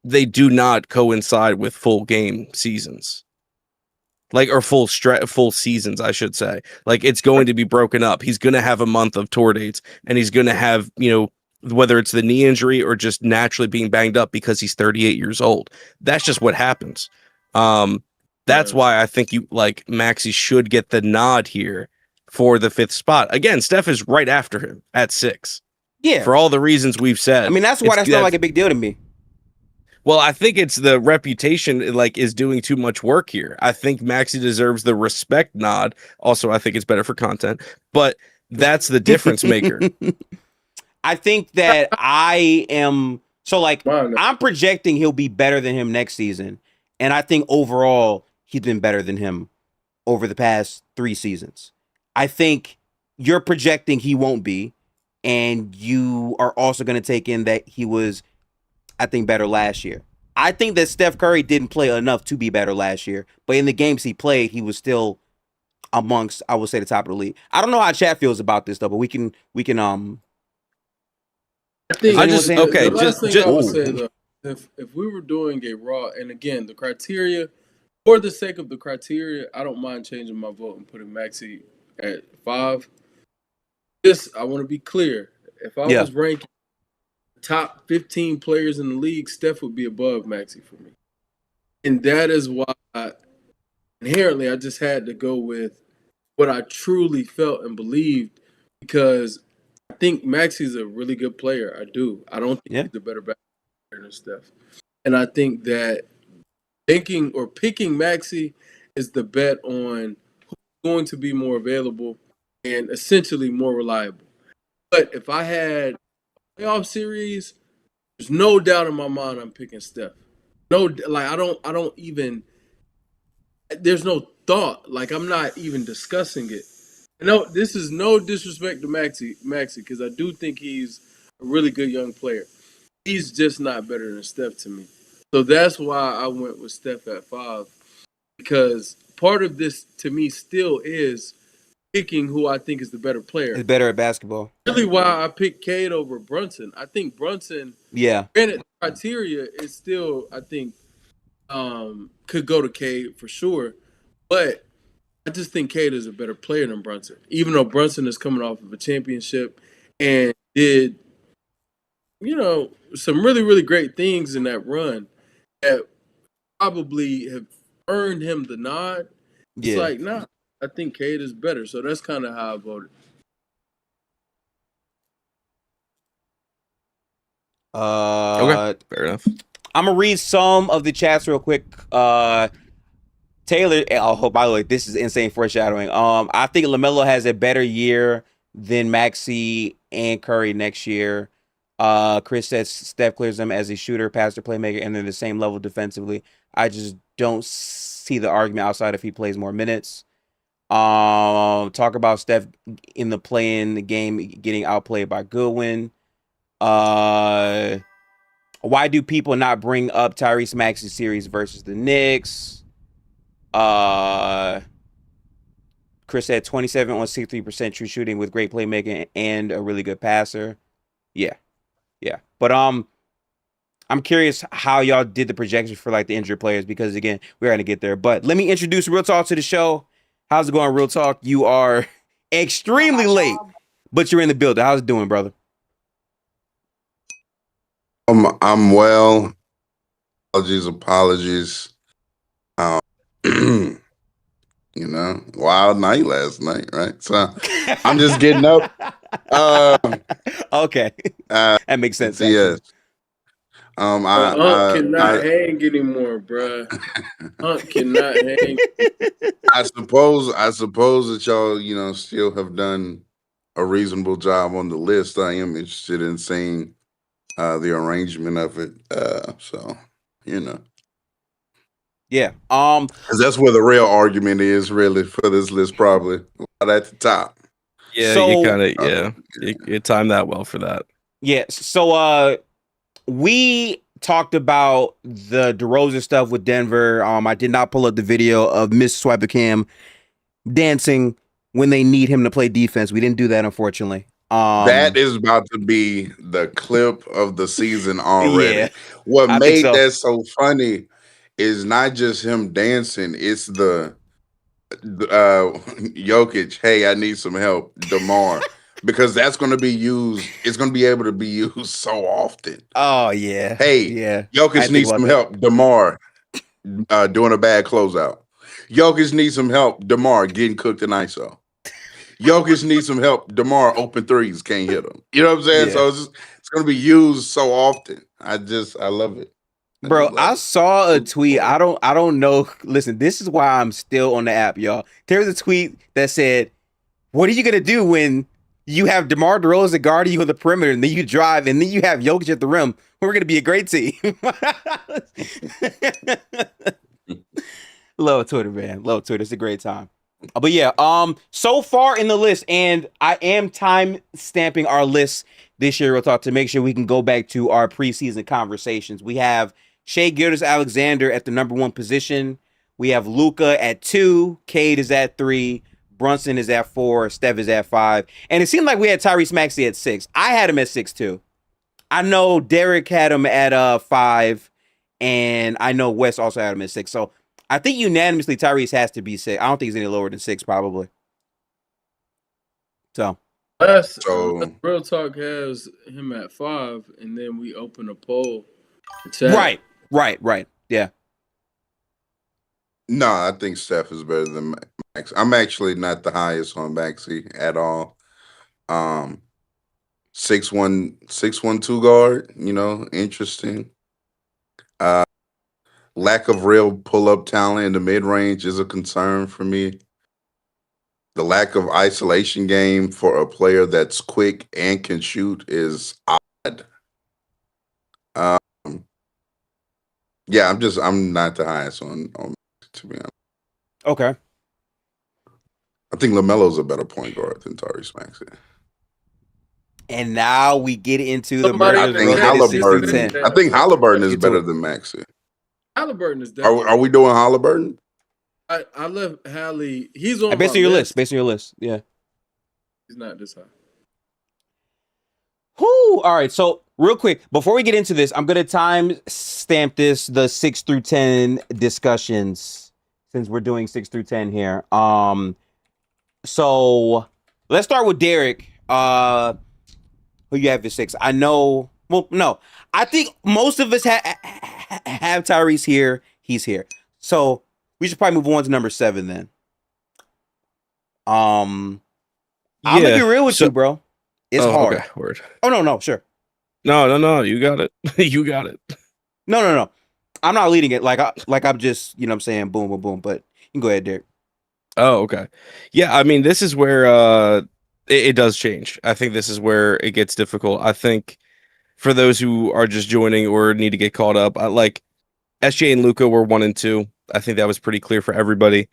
they do not coincide with full game seasons. Like, or full seasons, I should say. Like, it's going to be broken up. He's going to have a month of tour dates, and he's going to have, whether it's the knee injury or just naturally being banged up because he's 38 years old. That's just what happens. That's why I think Maxey should get the nod here for the 5th spot. Again, Steph is right after him at 6. Yeah. For all the reasons we've said. I mean, that's why that's not like a big deal to me. Well, I think it's the reputation is doing too much work here. I think Maxey deserves the respect nod. Also, I think it's better for content, but that's the difference maker. I think that I'm projecting he'll be better than him next season. And I think overall he's been better than him over the past 3 seasons. I think you're projecting he won't be, and you are also going to take in that he was, I think, better last year. I think that Steph Curry didn't play enough to be better last year, but in the games he played, he was still amongst, I would say, the top of the league. I don't know how chat feels about this though, but we can. I think I just okay. The last thing I would say though, if we were doing a raw, and again the criteria, for the sake of the criteria, I don't mind changing my vote and putting Maxey at 5. I want to be clear. If I was ranking top 15 players in the league, Steph would be above Maxey for me. And that is why inherently I just had to go with what I truly felt and believed, because I think Maxey's a really good player. I do. I don't think he's a better basketball player than Steph. And I think that picking Maxey is the bet on who's going to be more available and essentially more reliable. But if I had playoff series, there's no doubt in my mind I'm picking Steph. I don't even, there's no thought. Like, I'm not even discussing it. No, this is no disrespect to Maxey, because I do think he's a really good young player. He's just not better than Steph to me. So that's why I went with Steph at 5, because part of this to me still is picking who I think is the better player. Is better at basketball. Really why I picked Cade over Brunson. I think Brunson, granted, the criteria is still, I think, could go to Cade for sure. But I just think Cade is a better player than Brunson, even though Brunson is coming off of a championship and did, some really, really great things in that run that probably have earned him the nod. It's like, nah, I think Cade is better. So that's kind of how I voted. Okay, fair enough. I'm gonna read some of the chats real quick. Taylor, oh, by the way, this is insane foreshadowing. I think LaMelo has a better year than Maxey and Curry next year. Chris says Steph clears them as a shooter, passer, playmaker, and they're the same level defensively. I just don't see the argument outside if he plays more minutes. Talk about Steph in the play-in game getting outplayed by Goodwin. Why do people not bring up Tyrese Maxey's series versus the Knicks? Chris said 27 on 63% true shooting with great playmaking and a really good passer. Yeah. But I'm curious how y'all did the projections for like the injured players because again, we're gonna get there. But let me introduce Real Talk to the show. How's it going, Real Talk? You are extremely late, but you're in the building. How's it doing, brother? I'm well. Apologies. Wild night last night, right? So I'm just getting up. Okay, that makes sense. Yes. Hunt cannot hang anymore, bruh. Hunt cannot hang. I suppose that y'all, still have done a reasonable job on the list. I am interested in seeing the arrangement of it. Yeah. 'Cause that's where the real argument is, really, for this list, probably right at the top. Yeah, so, you kind of you timed that well for that. Yeah. So we talked about the DeRozan stuff with Denver. I did not pull up the video of Miss Swipacam dancing when they need him to play defense. We didn't do that, unfortunately. That is about to be the clip of the season already. Yeah, what made that so funny is not just him dancing, it's the Jokic, hey, I need some help, DeMar. Because that's going to be used, it's going to be able to be used so often. Oh, yeah. Hey, yeah. Jokic needs some help, DeMar doing a bad closeout. Jokic needs some help, DeMar getting cooked in ISO. Jokic needs some help, DeMar open threes, can't hit them. You know what I'm saying? Yeah. So it's going to be used so often. I love it. Bro, I saw a tweet. I don't know. Listen, this is why I'm still on the app, y'all. There's a tweet that said, what are you going to do when you have DeMar DeRozan guarding you on the perimeter and then you drive and then you have Jokic at the rim? We're going to be a great team. Love Twitter, man. Love Twitter. It's a great time. But yeah, so far in the list, and I am time stamping our list this year, Real Talk, to make sure we can go back to our preseason conversations. We have Shai Gilgeous-Alexander at the number 1 position. We have Luka at 2. Cade is at 3. Brunson is at 4. Steph is at 5. And it seemed like we had Tyrese Maxey at 6. I had him at 6 too. I know Derek had him at 5, and I know Wes also had him at 6. So I think unanimously Tyrese has to be 6. I don't think he's any lower than 6, probably. So Real Talk has him at 5, and then we open a poll. Right. Yeah. No, I think Steph is better than Max. I'm actually not the highest on Maxey at all. 6'1", 2 guard, interesting. Lack of real pull-up talent in the mid-range is a concern for me. The lack of isolation game for a player that's quick and can shoot is odd. Yeah, I'm not the highest on to be honest. Okay. I think LaMelo's a better point guard than Tyrese Maxey. And now we get into the I think Halliburton is better than Maxey. Halliburton is definitely. Are we doing Halliburton? I left Hallie. He's on based on your list. Based on your list, yeah. He's not this high. Whoo! All right, so real quick, before we get into this, I'm gonna time stamp the 6 through 10 discussions since we're doing 6 through 10 here. So let's start with Derek. Who you have at 6? I know. Well, no, I think most of us have Tyrese here. He's here, so we should probably move on to number 7 then. I'm gonna be real with you, bro. It's hard. Okay, word. Oh no, sure. No. You got it. You got it. No. I'm not leading it. I'm just, you know what I'm saying, boom, boom, boom. But you can go ahead, Derek. Oh, okay. Yeah, I mean, this is where it does change. I think this is where it gets difficult. I think for those who are just joining or need to get caught up, like SJ and Luca were 1 and 2. I think that was pretty clear for everybody.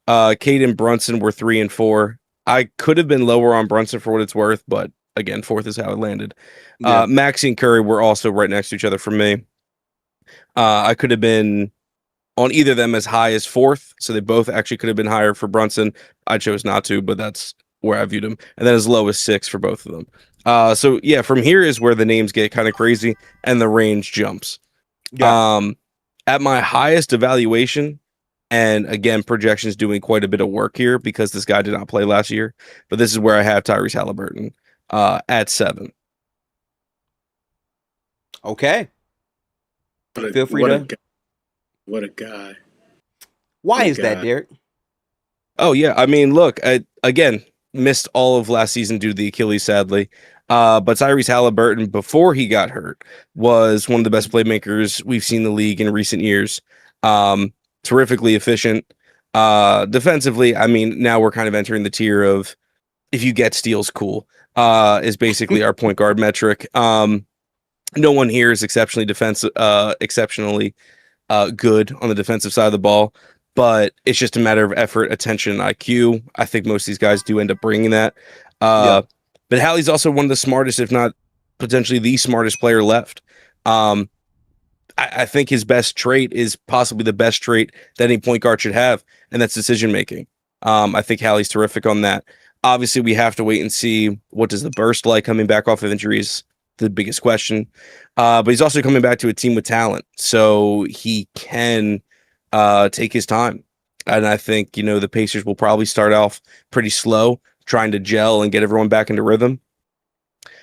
Cade and Brunson were 3 and 4. I could have been lower on Brunson for what it's worth, but again, 4th is how it landed. Yeah. Maxey and Curry were also right next to each other for me. I could have been on either of them as high as 4th, so they both actually could have been higher for Brunson. I chose not to, but that's where I viewed him. And then as low as 6 for both of them. So yeah, from here is where the names get kind of crazy and the range jumps. Yeah. At my highest evaluation, and again, projections doing quite a bit of work here because this guy did not play last year, but this is where I have Tyrese Halliburton at 7. Okay. Feel free to. What a guy. Why is that, Derek? Oh, yeah. I mean, look, again, missed all of last season due to the Achilles, sadly. But Tyrese Halliburton, before he got hurt, was one of the best playmakers we've seen in the league in recent years. Terrifically efficient. Defensively, I mean, now we're kind of entering the tier of if you get steals, cool, is basically our point guard metric. No one here is exceptionally exceptionally good on the defensive side of the ball, but it's just a matter of effort, attention, and IQ. I think most of these guys do end up bringing that. But Hallie's also one of the smartest, if not potentially the smartest player left. I think his best trait is possibly the best trait that any point guard should have, and that's decision making. I think Hallie's terrific on that. Obviously, we have to wait and see what does the burst like coming back off of injuries. The biggest question. But he's also coming back to a team with talent, so he can take his time. And I think, the Pacers will probably start off pretty slow, trying to gel and get everyone back into rhythm.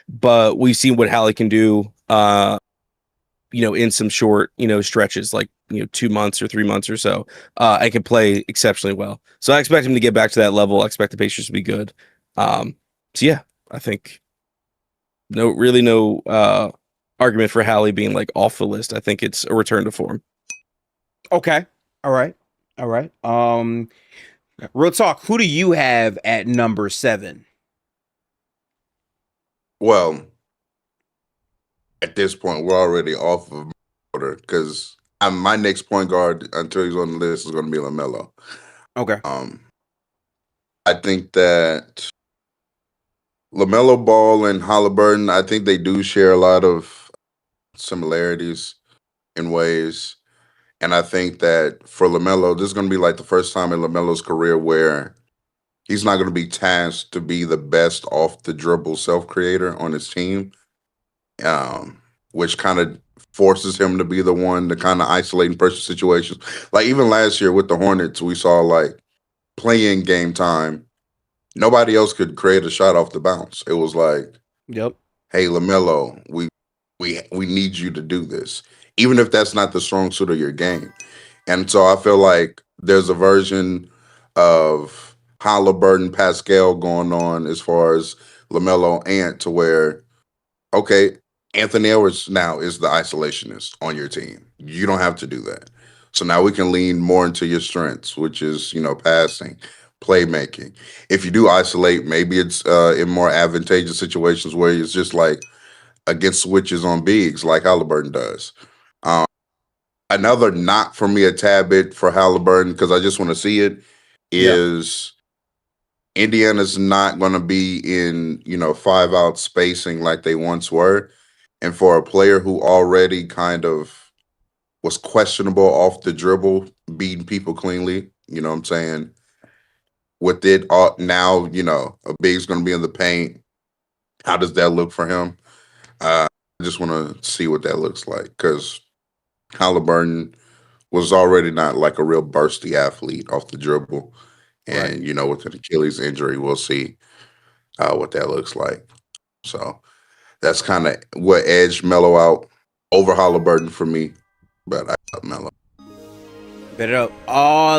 But we've seen what Hallie can do, in some short, stretches, like, 2 months or 3 months or so. I can play exceptionally well. So I expect him to get back to that level. I expect the Pacers to be good. So yeah, I think no argument for Hallie being like off the list. I think it's a return to form. Okay. All right. Real talk. Who do you have at number 7? Well, at this point, we're already off of order because my next point guard until he's on the list is going to be LaMelo. Okay. I think that LaMelo Ball and Halliburton, I think they do share a lot of similarities in ways. And I think that for LaMelo, this is going to be like the first time in LaMelo's career where he's not going to be tasked to be the best off the dribble self-creator on his team, which kind of forces him to be the one to kind of isolate in pressure situations. Like even last year with the Hornets, we saw like play-in game time. Nobody else could create a shot off the bounce. It was like, yep. Hey, LaMelo, we need you to do this, even if that's not the strong suit of your game. And so I feel like there's a version of Halliburton, Pascal going on as far as LaMelo Ant to where, okay, Anthony Edwards now is the isolationist on your team. You don't have to do that. So now we can lean more into your strengths, which is, passing, playmaking. If you do isolate, maybe it's in more advantageous situations where it's just like against switches on bigs like Halliburton does. Another knock for me a tad bit for Halliburton, because I just want to see it, is Indiana's not going to be in, 5-out spacing like they once were. And for a player who already kind of was questionable off the dribble, beating people cleanly, you know what I'm saying? With it now, a big's going to be in the paint. How does that look for him? I just want to see what that looks like, because Halliburton was already not like a real bursty athlete off the dribble. And, with an Achilles injury, we'll see what that looks like. So that's kind of what edged Melo out over Halliburton for me. But I got Melo. Bet it up.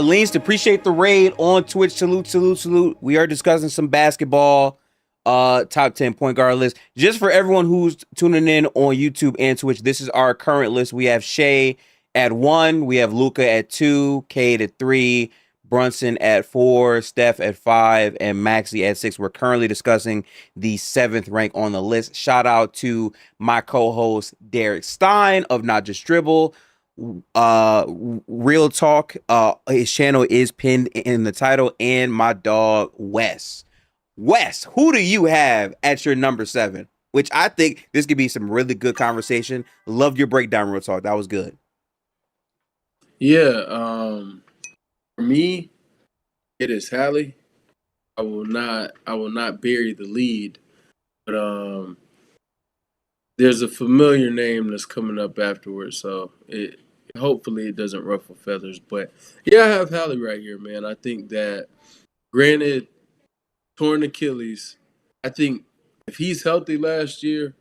Leans, appreciate the raid on Twitch. Salute. We are discussing some basketball. top 10 point guard list. Just for everyone who's tuning in on YouTube and Twitch, this is our current list. We have Shea at 1, we have Luka at 2, Cade at 3, Brunson at 4, Steph at 5, and Maxey at 6. We're currently discussing the 7th rank on the list. Shout out to my co-host Derek Stein of Not Just Dribble. Real Talk. His channel is pinned in the title, and my dog Wes. Wes, who do you have at your number 7? Which I think this could be some really good conversation. Loved your breakdown, Real Talk. That was good. Yeah, for me, it is Hallie. I will not bury the lead, but there's a familiar name that's coming up afterwards, so hopefully it doesn't ruffle feathers. But yeah, I have Hallie right here, man. I think that, granted, torn Achilles, I think if he's healthy last year,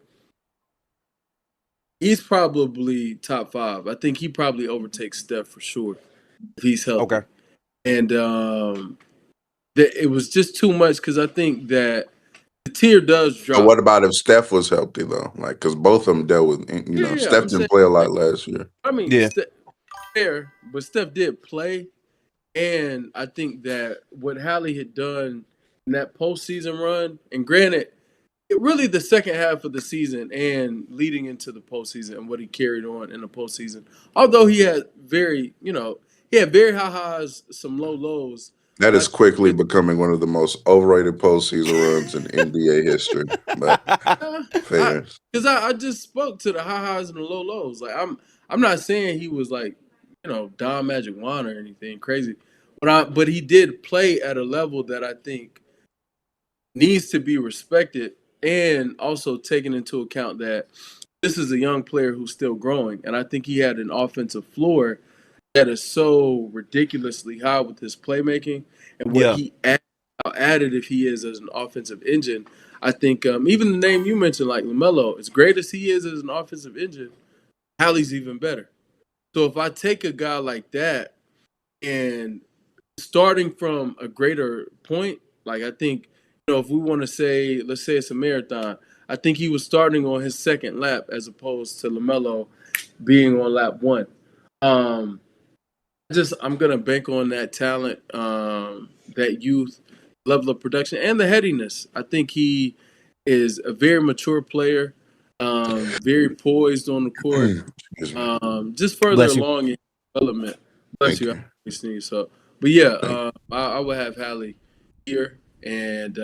he's probably top 5. I think he probably overtakes Steph for sure if he's healthy. Okay. And it was just too much because I think that the tier does drop. So what about if Steph was healthy though? Like, because both of them dealt with, Steph didn't play a lot last year. I mean, yeah, fair, but Steph did play, and I think that what Hallie had done in that postseason run, and granted, it really the second half of the season and leading into the postseason and what he carried on in the postseason. Although he had very high highs, some low lows. That is quickly becoming one of the most overrated postseason runs in NBA history. But fair. Because I just spoke to the high highs and the low lows. Like I'm not saying he was like, Don Magic Wand or anything crazy. But he did play at a level that I think needs to be respected, and also taking into account that this is a young player who's still growing. And I think he had an offensive floor that is so ridiculously high with his playmaking and what he added if he is as an offensive engine. I think even the name you mentioned, like LaMelo, as great as he is as an offensive engine, Hallie's even better. So if I take a guy like that and starting from a greater point, like I think, if we want to say, let's say it's a marathon, I think he was starting on his second lap as opposed to LaMelo being on lap 1. I'm gonna bank on that talent, that youth level of production, and the headiness. I think he is a very mature player, very poised on the court, just further along in development. Bless you. But yeah, I would have Hallie here, and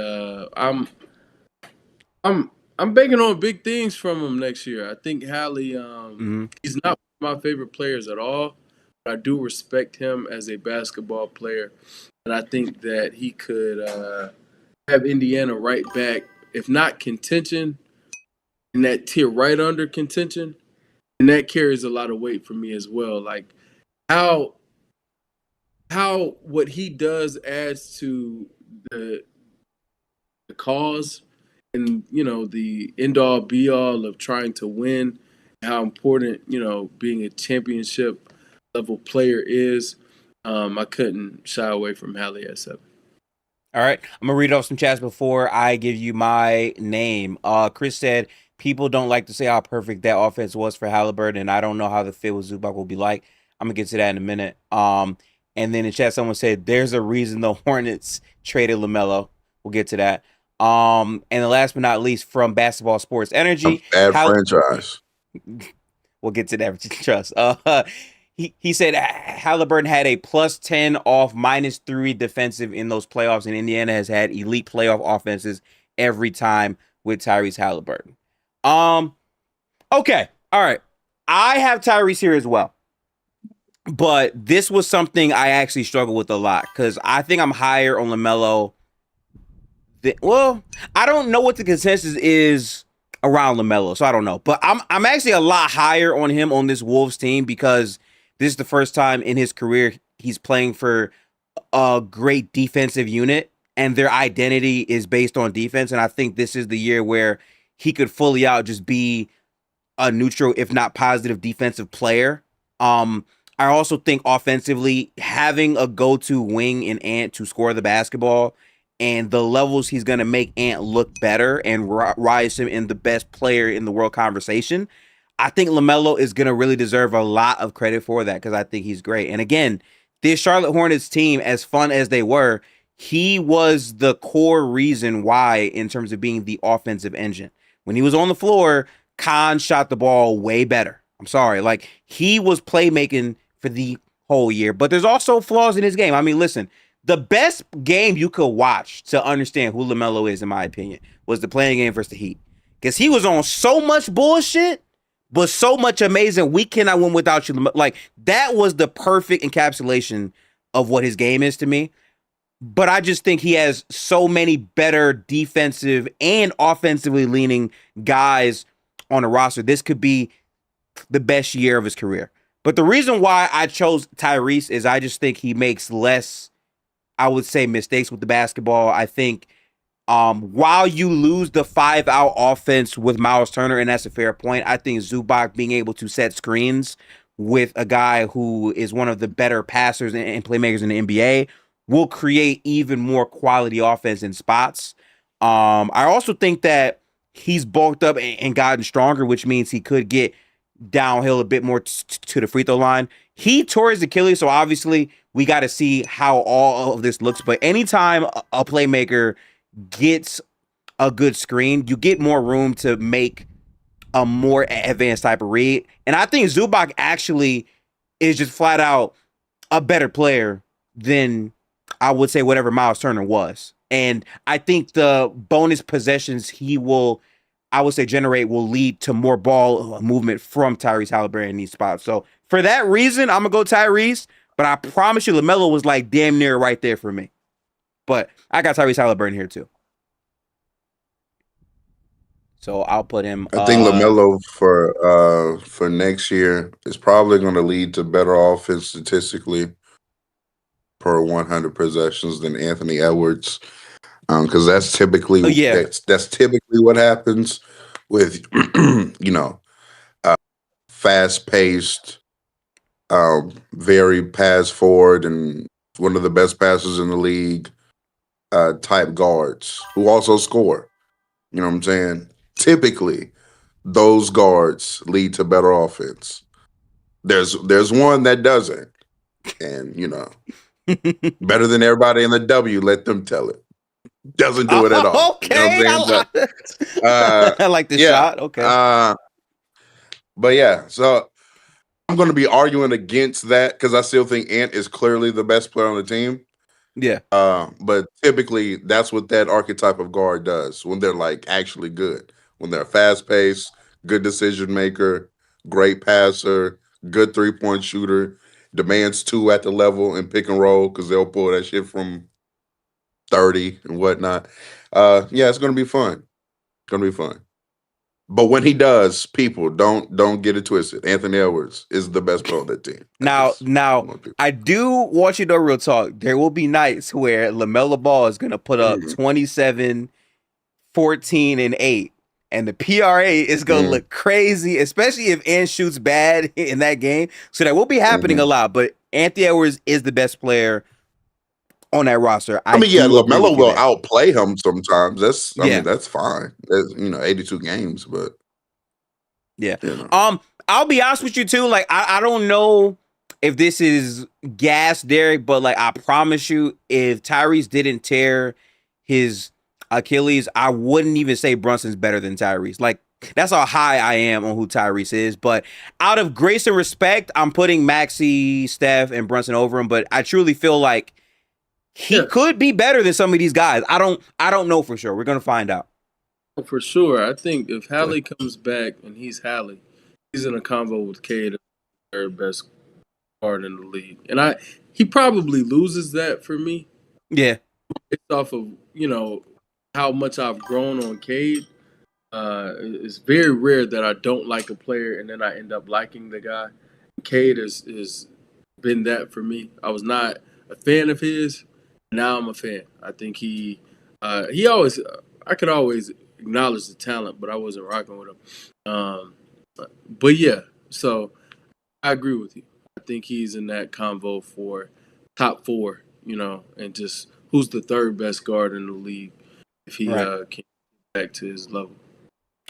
I'm banking on big things from him next year. I think Hallie, he's not my favorite players at all. I do respect him as a basketball player, and I think that he could have Indiana right back, if not contention, in that tier right under contention, and that carries a lot of weight for me as well. Like how what he does adds to the cause, and the end all be all of trying to win, how important being a championship level player is. I couldn't shy away from Hallie at 7. All right, I'm gonna read off some chats before I give you my name. Chris said people don't like to say how perfect that offense was for Halliburton, and I don't know how the fit with Zubac will be like. I'm gonna get to that in a minute. And then in chat someone said there's a reason the Hornets traded LaMelo. We'll get to that. And the last but not least, from Basketball Sports Energy, franchise. We'll get to that. Trust. He said Halliburton had a +10 off -3 defensive in those playoffs, and Indiana has had elite playoff offenses every time with Tyrese Halliburton. Okay. All right. I have Tyrese here as well. But this was something I actually struggled with a lot because I think I'm higher on LaMelo. I don't know what the consensus is around LaMelo, so I don't know. But I'm actually a lot higher on him on this Wolves team because this is the first time in his career he's playing for a great defensive unit, and their identity is based on defense. And I think this is the year where he could fully out just be a neutral, if not positive, defensive player. I also think offensively, having a go-to wing in Ant to score the basketball and the levels he's going to make Ant look better and rise him in the best player in the world conversation, I think LaMelo is going to really deserve a lot of credit for that because I think he's great. And again, this Charlotte Hornets team, as fun as they were, he was the core reason why in terms of being the offensive engine. When he was on the floor, Khan shot the ball way better. I'm sorry. Like, he was playmaking for the whole year, but there's also flaws in his game. I mean, listen, the best game you could watch to understand who LaMelo is, in my opinion, was the playing game versus the Heat. Because he was on so much bullshit, but so much amazing. We cannot win without you. Like, that was the perfect encapsulation of what his game is to me. But I just think he has so many better defensive and offensively leaning guys on the roster. This could be the best year of his career. But the reason why I chose Tyrese is I just think he makes less, I would say, mistakes with the basketball. I think while you lose the 5-out offense with Miles Turner, and that's a fair point, I think Zubac being able to set screens with a guy who is one of the better passers and playmakers in the NBA will create even more quality offense in spots. I also think that he's bulked up and gotten stronger, which means he could get downhill a bit more to the free throw line. He tore his Achilles, so obviously we got to see how all of this looks. But anytime a playmaker gets a good screen, you get more room to make a more advanced type of read. And I think Zubac actually is just flat out a better player than, I would say, whatever Miles Turner was. And I think the bonus possessions he will, I would say, generate will lead to more ball movement from Tyrese Halliburton in these spots. So for that reason, I'm going to go Tyrese. But I promise you, LaMelo was like damn near right there for me. But I got Tyrese Halliburton here too. So I'll put him. I think LaMelo for next year is probably going to lead to better offense statistically per 100 possessions than Anthony Edwards, because that's typically that's typically what happens with fast paced, very pass forward and one of the best passers in the league type guards who also score. You know what I'm saying? Typically, those guards lead to better offense. There's one that doesn't, and better than everybody in the W. Let them tell it. Doesn't do it at all. Okay, I like the shot. Okay, but yeah, so I'm going to be arguing against that because I still think Ant is clearly the best player on the team. Yeah. But typically, that's what that archetype of guard does when they're like actually good. When they're fast paced, good decision maker, great passer, good 3-point shooter, demands 2 at the level and pick and roll because they'll pull that shit from 30 and whatnot. Yeah, it's gonna be fun. It's gonna be fun. But when he does, people don't get it twisted. Anthony Edwards is the best player on that team. Now, I do want you to know, real talk. There will be nights where LaMelo Ball is gonna put up 27, 14, and 8. And the PRA is going to look crazy, especially if Ant shoots bad in that game. So that will be happening a lot. But Anthony Edwards is the best player on that roster. I mean, LaMelo will outplay him sometimes. I mean, that's fine. That's, 82 games, but yeah. I'll be honest with you too. Like, I don't know if this is gas, Derek, but like, I promise you, if Tyrese didn't tear his Achilles, I wouldn't even say Brunson's better than Tyrese. Like, that's how high I am on who Tyrese is. But out of grace and respect, I'm putting Maxey, Steph, and Brunson over him. But I truly feel like he could be better than some of these guys. I don't know for sure. We're gonna find out. For sure. I think if Hallie comes back and he's Hallie, he's in a combo with Cade, the third best guard in the league. And he probably loses that for me. Yeah. Based off of, how much I've grown on Cade. It's very rare that I don't like a player and then I end up liking the guy. Cade has been that for me. I was not a fan of his. Now I'm a fan. I think he always, I could always acknowledge the talent, but I wasn't rocking with him. But yeah, so I agree with you. I think he's in that convo for top 4, and just who's the third best guard in the league if he Right. can get back to his level.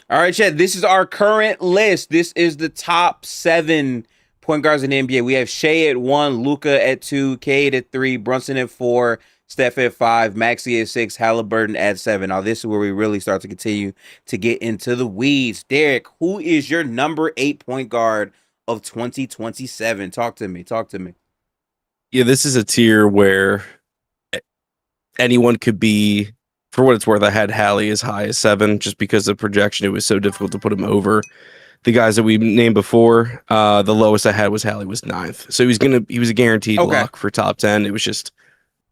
All right, Chad. This is our current list. This is the top 7 point guards in the NBA. We have Shea at 1, Luka at 2, Cade at 3, Brunson at 4, Steph at 5, Maxey at 6, Halliburton at 7. Now, this is where we really start to continue to get into the weeds. Derek, who is your number 8 point guard of 2027? Talk to me. Yeah, this is a tier where anyone could be. For what it's worth, I had Hallie as high as 7 just because of projection. It was so difficult to put him over the guys that we named before. The lowest I had was Hallie was 9th. So he was a guaranteed lock for top 10. It was just,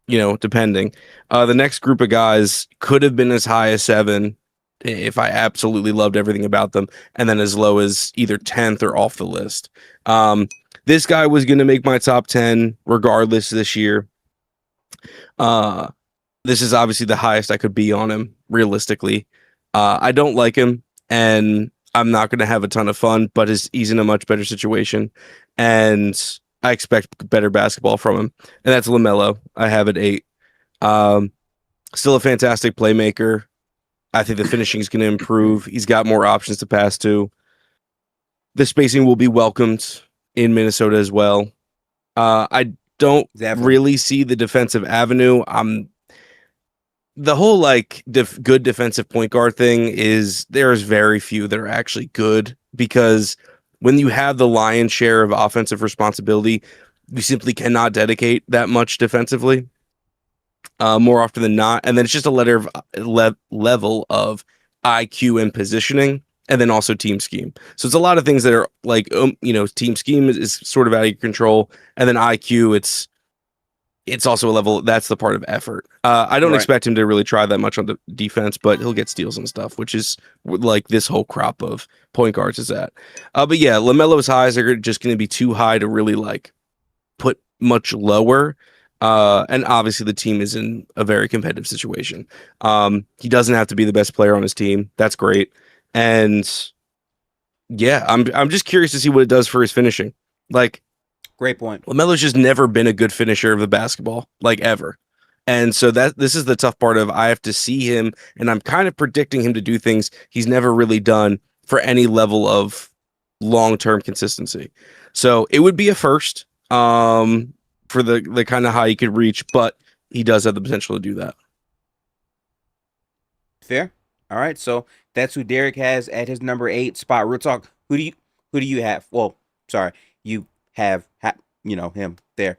depending. The next group of guys could have been as high as 7 if I absolutely loved everything about them, and then as low as either 10th or off the list. This guy was going to make my top 10 regardless this year. This is obviously the highest I could be on him, realistically. I don't like him, and I'm not going to have a ton of fun, but he's in a much better situation, and I expect better basketball from him. And that's LaMelo. I have at 8. Still a fantastic playmaker. I think the finishing is going to improve. He's got more options to pass to. The spacing will be welcomed in Minnesota as well. I don't really see the defensive avenue. The whole good defensive point guard thing is there's very few that are actually good, because when you have the lion's share of offensive responsibility, you simply cannot dedicate that much defensively more often than not. And then it's just a level of IQ and positioning, and then also team scheme. So it's a lot of things that are team scheme is sort of out of your control. And then IQ, it's also a level that's the part of effort. I don't expect him to really try that much on the defense, but he'll get steals and stuff, which is like this whole crop of point guards is at. But yeah, LaMelo's highs are just going to be too high to really put much lower. And obviously the team is in a very competitive situation. He doesn't have to be the best player on his team. That's great. And yeah, I'm just curious to see what it does for his finishing. Great point. LaMelo's just never been a good finisher of the basketball, ever. And so this is the tough part of I have to see him, and I'm kind of predicting him to do things he's never really done for any level of long-term consistency. So it would be a first for the kind of high he could reach, but he does have the potential to do that. Fair. All right. So that's who Derek has at his number 8 spot. Real talk. Who do you have? Well, sorry. You have him there.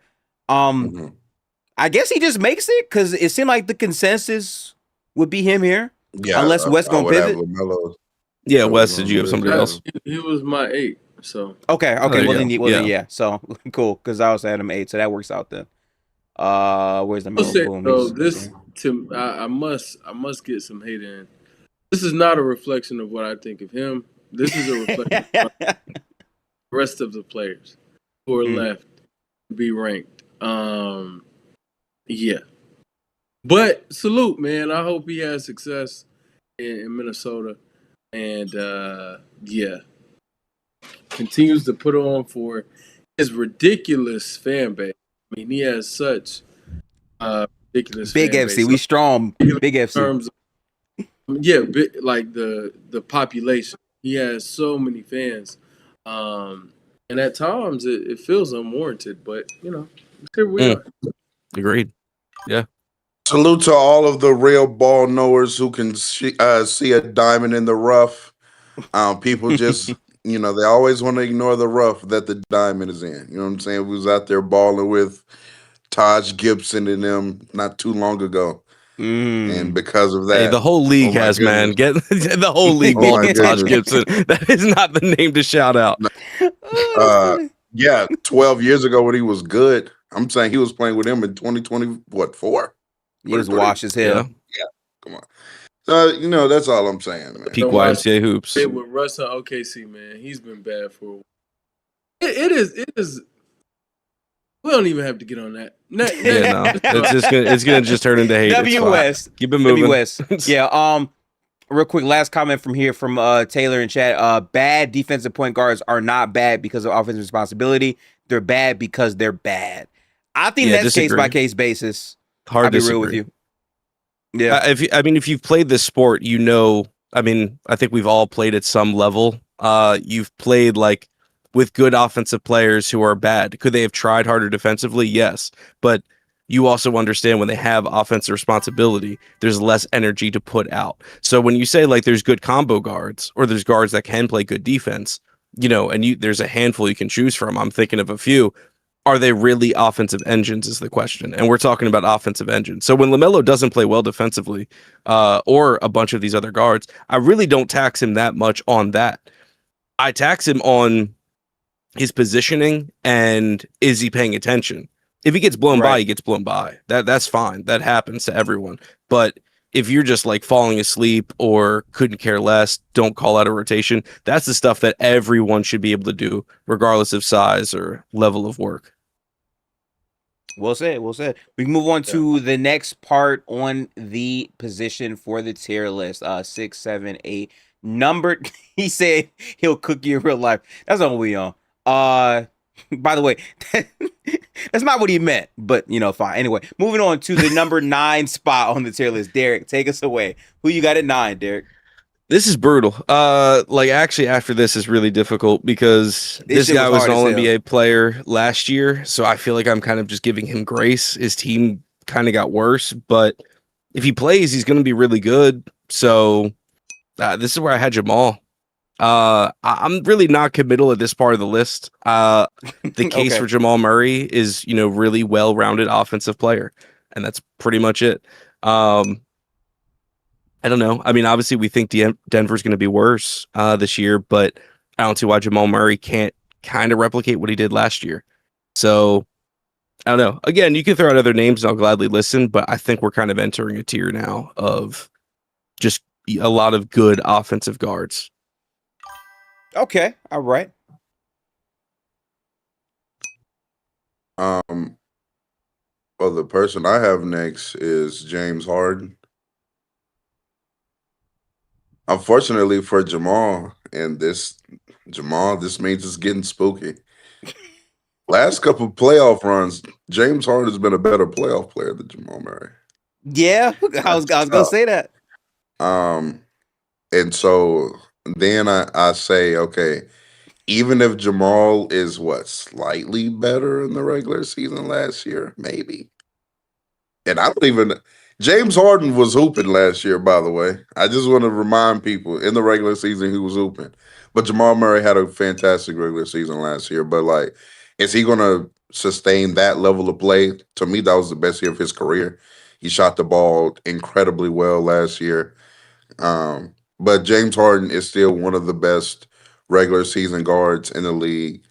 I guess he just makes it because it seemed like the consensus would be him here. Yeah, unless Wes gonna pivot. Yeah, Wes, did you have somebody else? He was my 8. So okay. Then yeah. yeah. So cool, because I also had him 8, so that works out then. Where's the middle? Boom. I must get some hate in. This is not a reflection of what I think of him. This is a reflection of the rest of the players who are left to be ranked. Yeah. But salute, man. I hope he has success in Minnesota. And continues to put on his ridiculous fan base. I mean, he has such ridiculous big fan FC. base. We strong. Big FC. Terms of, like the population. He has so many fans. And at times it feels unwarranted, but here we are. Agreed. Yeah. Salute to all of the real ball knowers who can see a diamond in the rough. People just, they always want to ignore the rough that the diamond is in. You know what I'm saying? We was out there balling with Taj Gibson and them not too long ago. And because of that, the whole league has, man. Get the whole league ball with Taj Gibson. That is not the name to shout out. 12 years ago when he was good, I'm saying he was playing with him in 2020, 4? He was washed as hell. Yeah, come on. So, that's all I'm saying, man. Peak YMCA hoops. With Russ and OKC, man, he's been bad for a while. It is. We don't even have to get on that. It's gonna just turn into hate. W West. Keep it moving. W West. Yeah. Real quick, last comment from Taylor in chat. Bad defensive point guards are not bad because of offensive responsibility. They're bad because they're bad. I think that's case by case basis. Hard I'll be disagree. real with you. Yeah. If you've played this sport, you know. I mean, I think we've all played at some level. You've played like with good offensive players who are bad. Could they have tried harder defensively? Yes, but you also understand when they have offensive responsibility, there's less energy to put out. So when you say like there's good combo guards or there's guards that can play good defense, and there's a handful you can choose from. I'm thinking of a few. Are they really offensive engines is the question. And we're talking about offensive engines. So when LaMelo doesn't play well defensively, or a bunch of these other guards, I really don't tax him that much on that. I tax him on his positioning and is he paying attention? If he gets blown by, he gets blown by. That's fine. That happens to everyone. But if you're just like falling asleep or couldn't care less, don't call out a rotation, that's the stuff that everyone should be able to do, regardless of size or level of work. Well said. Well said. We can move on to the next part on the position for the tier list. 6, 7, 8. Numbered. He said he'll cook you in real life. That's not what we on. By the way, that's not what he meant, but fine. Anyway, moving on to the number 9 spot on the tier list. Derek, take us away. Who you got at 9, Derek? This is brutal. Actually, after this is really difficult because this guy was an All-NBA player last year, so I feel like I'm kind of just giving him grace. His team kind of got worse, but if he plays, he's going to be really good. So this is where I had Jamal. I'm really not committal at this part of the list. The case for Jamal Murray is, really well-rounded offensive player, and that's pretty much it. I don't know. I mean, obviously, we think Denver's going to be worse this year, but I don't see why Jamal Murray can't kind of replicate what he did last year. So, I don't know. Again, you can throw out other names, and I'll gladly listen, but I think we're kind of entering a tier now of just a lot of good offensive guards. Okay. All right. Well, the person I have next is James Harden. Unfortunately for Jamal, this means it's getting spooky. Last couple playoff runs, James Harden has been a better playoff player than Jamal Murray. Yeah, I was gonna say that. And so then I say, okay, even if Jamal is slightly better in the regular season last year, maybe. And I don't even. James Harden was hooping last year, by the way. I just want to remind people in the regular season he was hooping. But Jamal Murray had a fantastic regular season last year. But is he going to sustain that level of play? To me, that was the best year of his career. He shot the ball incredibly well last year. But James Harden is still one of the best regular season guards in the league.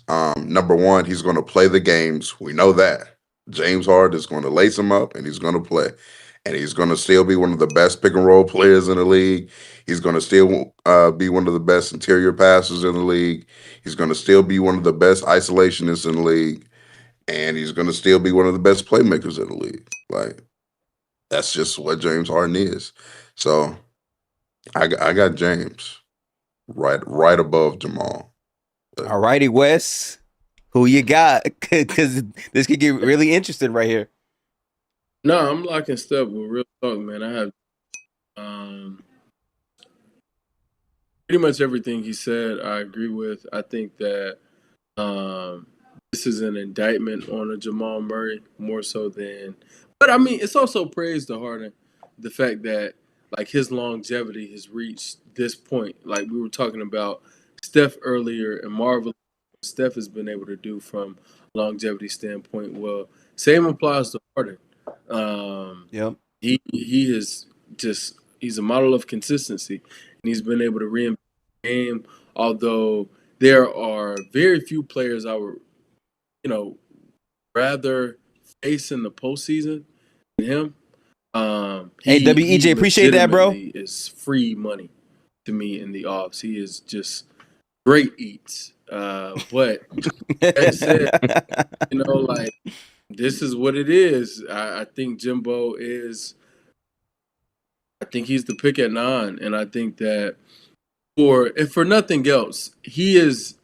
Number one, he's going to play the games. We know that. James Harden is going to lace him up and he's going to play. And he's going to still be one of the best pick and roll players in the league. He's going to still be one of the best interior passers in the league. He's going to still be one of the best isolationists in the league. And he's going to still be one of the best playmakers in the league. That's just what James Harden is. So I got James right above Jamal. All righty, Wes. Who you got? Because this could get really interesting right here. No, I'm locking step with real talk, man. I have pretty much everything he said. I agree with. I think that this is an indictment on a Jamal Murray more so than. But I mean, it's also praise to Harden, the fact that his longevity has reached this point. Like we were talking about Steph earlier, and marvelous Steph has been able to do from a longevity standpoint. Well, same applies to Harden. Yep. He is he's a model of consistency, and he's been able to reinvent the game. Although there are very few players I would, rather face in the postseason than him. Hey, WEJ, appreciate that, bro. Is free money to me in the offs. He is just great eats. But that said, this is what it is. I think Jimbo is. I think he's the pick at 9, and I think that for nothing else, he is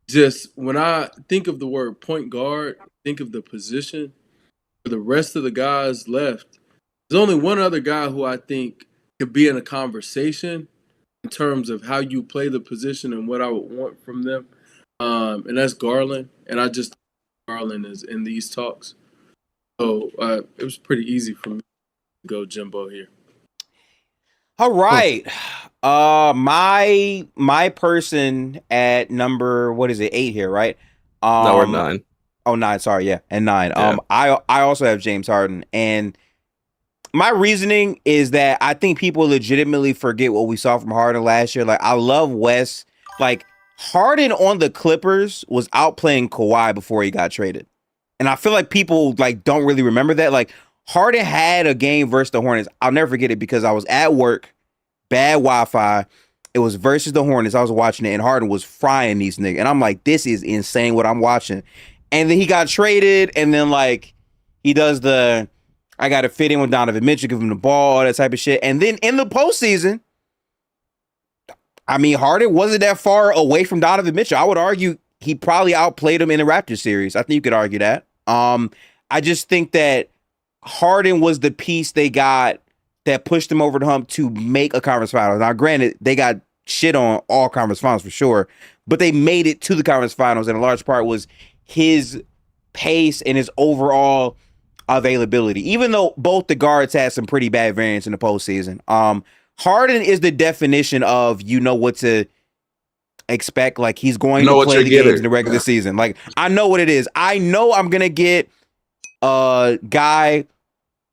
just. When I think of the word point guard, think of the position. For the rest of the guys left, there's only one other guy who I think could be in a conversation in terms of how you play the position and what I would want from them, and that's Garland. And I just Garland is in these talks, so it was pretty easy for me to go Jimbo here. All right. My person at number, what is it, 8 here, right? No, we're 9. Oh, 9, sorry, yeah, and 9. Yeah. I also have James Harden, and my reasoning is that I think people legitimately forget what we saw from Harden last year. Like, I love Wes. Like, Harden on the Clippers was outplaying Kawhi before he got traded. And I feel like people like don't really remember that. Like, Harden had a game versus the Hornets. I'll never forget it because I was at work, bad Wi-Fi. It was versus the Hornets. I was watching it, and Harden was frying these niggas. And I'm like, this is insane what I'm watching. And then he got traded, and then like he does the I got to fit in with Donovan Mitchell, give him the ball, all that type of shit. And then in the postseason, I mean, Harden wasn't that far away from Donovan Mitchell. I would argue he probably outplayed him in the Raptors series. I think you could argue that. I just think that Harden was the piece they got that pushed them over the hump to make a conference finals. Now, granted, they got shit on all conference finals for sure, but they made it to the conference finals, and a large part was his pace and his overall availability, even though both the guards had some pretty bad variance in the postseason. Harden is the definition of you know what to expect. Like, he's going to play the games in the regular season. Like, I know what it is. I know I'm going to get a guy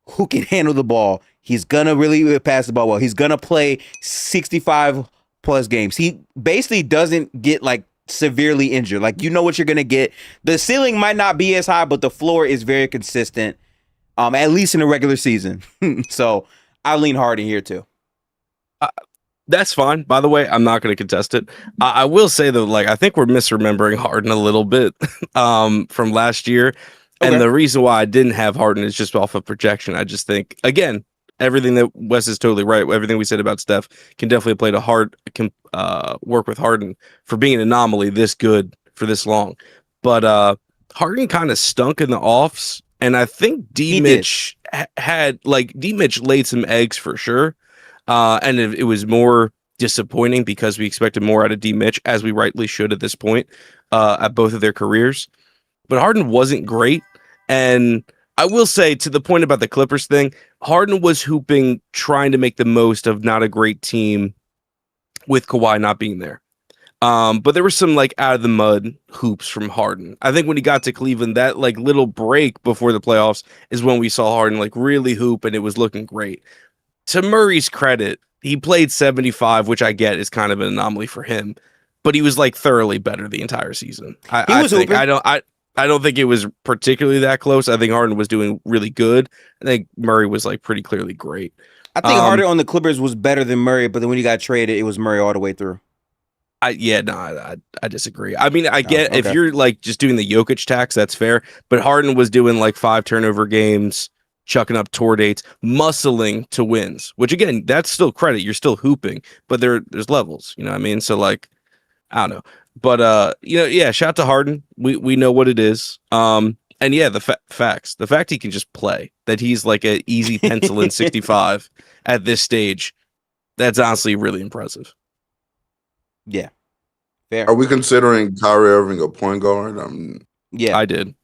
who can handle the ball. He's going to really pass the ball well. He's going to play 65 plus games. He basically doesn't get like severely injured. Like, you know what you're going to get. The ceiling might not be as high, but the floor is very consistent, at least in the regular season. So I lean Harden here too. That's fine. By the way, I'm not going to contest it. I will say though, like, I think we're misremembering Harden a little bit from last year. Okay. And the reason why I didn't have Harden is just off of projection. I just think, again, everything that Wes is totally right. Everything we said about Steph can definitely play to work with Harden for being an anomaly this good for this long. But Harden kind of stunk in the offs, and I think D-Mitch had like D-Mitch laid some eggs for sure. And it was more disappointing because we expected more out of D-Mitch, as we rightly should at this point at both of their careers. But Harden wasn't great, and I will say, to the point about the Clippers thing, Harden was hooping, trying to make the most of not a great team with Kawhi not being there. But there were some like out of the mud hoops from Harden. I think when he got to Cleveland, that like little break before the playoffs is when we saw Harden like really hoop, and it was looking great. To Murray's credit, he played 75, which I get is kind of an anomaly for him, but he was like thoroughly better the entire season. I don't think it was particularly that close. I think Harden was doing really good. I think Murray was like pretty clearly great. I think Harden on the Clippers was better than Murray, but then when he got traded, it was Murray all the way through. I disagree. I mean, I get if you're like just doing the Jokic tax, that's fair. But Harden was doing like 5 turnover games, chucking up tour dates, muscling to wins, which again, that's still credit. You're still hooping, but there's levels, you know what I mean? So like, I don't know. But shout out to Harden. We know what it is. And yeah, the facts. The fact he can just play, that he's like an easy pencil in 65 at this stage, that's honestly really impressive. Yeah. Fair. Are we considering Kyrie Irving a point guard? Yeah. I did.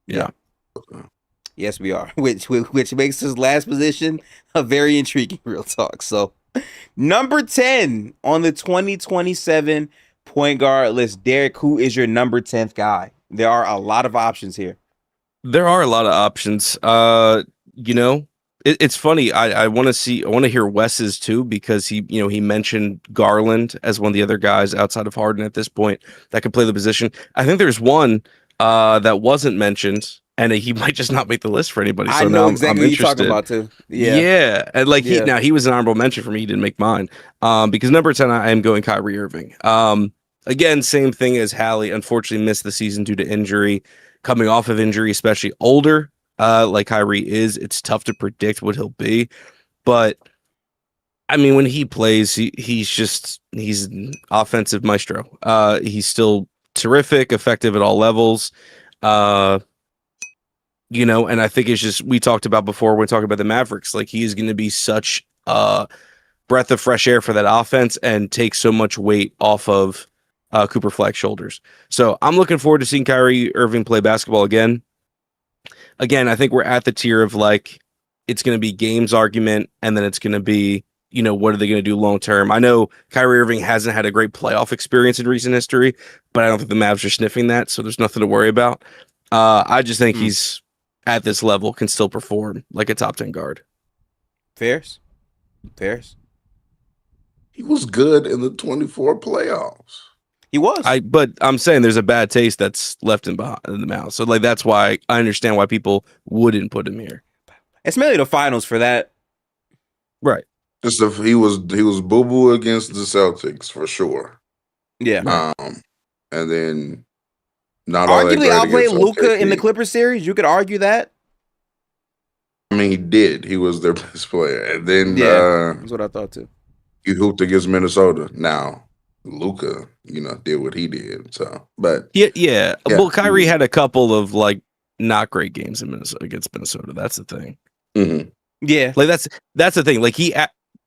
Yeah. Okay. Yes, we are. Which makes his last position a very intriguing real talk. So, number 10 on the 2027 point guard list. Derek, who is your number 10th guy? There are a lot of options here. There are a lot of options. It's funny. I want to hear Wes's too, because he mentioned Garland as one of the other guys outside of Harden at this point that could play the position. I think there's one that wasn't mentioned, and he might just not make the list for anybody. So I know now exactly I'm what you're talking about too. Yeah. And like he was an honorable mention for me. He didn't make mine. Because number 10, I am going Kyrie Irving. Again, same thing as Hallie. Unfortunately, missed the season due to injury. Coming off of injury, especially older, like Kyrie is, it's tough to predict what he'll be. But I mean, when he plays, he's an offensive maestro. He's still terrific, effective at all levels. And I think it's just, we talked about before when talking about the Mavericks, like he is going to be such a breath of fresh air for that offense and take so much weight off of Cooper Flagg's shoulders. So I'm looking forward to seeing Kyrie Irving play basketball again. Again, I think we're at the tier of like, it's going to be games argument, and then it's going to be, what are they going to do long term? I know Kyrie Irving hasn't had a great playoff experience in recent history, but I don't think the Mavs are sniffing that, so there's nothing to worry about. I just think he's at this level, can still perform like a top 10 guard. Fairs? He was good in the 24 playoffs. He was. But I'm saying there's a bad taste that's left in the mouth. So like that's why I understand why people wouldn't put him here. It's mainly the finals for that. Right. Just he was boo boo against the Celtics for sure. Yeah. And then not arguably all that great outplayed Luka in the Clippers series. You could argue that. I mean, he did. He was their best player. And then that's what I thought too. He hooped against Minnesota. Now Luka, did what he did. So, but yeah. Well, Kyrie had a couple of like not great games in Minnesota against Minnesota. That's the thing. Mm-hmm. Yeah, like that's the thing. Like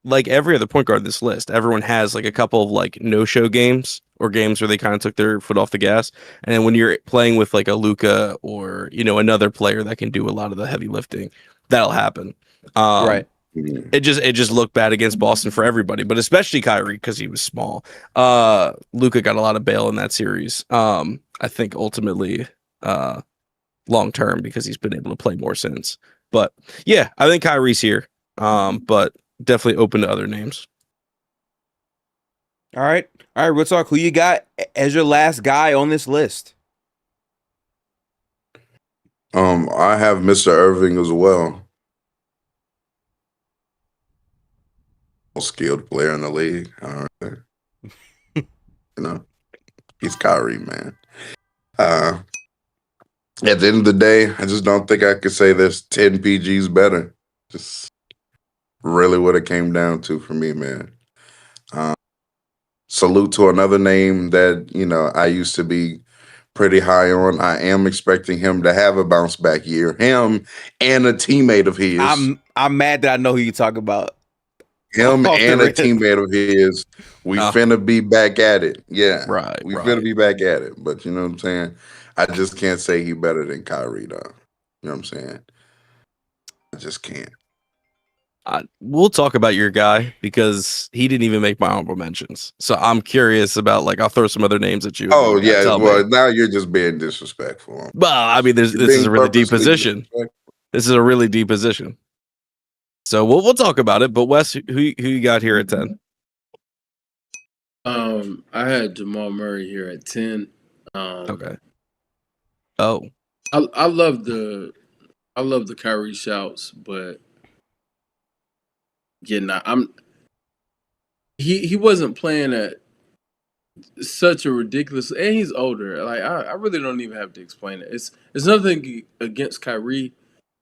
like every other point guard on this list, everyone has like a couple of like no-show games or games where they kind of took their foot off the gas. And then when you're playing with like a Luka or another player that can do a lot of the heavy lifting, that'll happen. Right. It just looked bad against Boston for everybody, but especially Kyrie because he was small. Luka got a lot of bail in that series. I think ultimately long term because he's been able to play more since. But yeah, I think Kyrie's here. But definitely open to other names. All right, real talk. Who you got as your last guy on this list? I have Mr. Irving as well. Most skilled player in the league. He's Kyrie, man. At the end of the day, I just don't think I could say there's 10 PGs better. Just really what it came down to for me, man. Salute to another name that, I used to be pretty high on. I am expecting him to have a bounce back year. Him and a teammate of his. I'm mad that I know who you talk about. Him and a teammate of his. We finna be back at it. Yeah. Right. We finna be back at it. But you know what I'm saying? I just can't say he better than Kyrie, though. You know what I'm saying? I just can't. We'll talk about your guy because he didn't even make my honorable mentions. So I'm curious about, like, I'll throw some other names at you. Oh, yeah. Well, now you're just being disrespectful. Well, I mean, this is a really deep position. This is a really deep position. So we'll talk about it. But Wes, who you got here at 10? I had Jamal Murray here at 10. Okay. Oh, I love the Kyrie shouts, but he wasn't playing at such a ridiculous, and he's older. Like I really don't even have to explain it. It's nothing against Kyrie.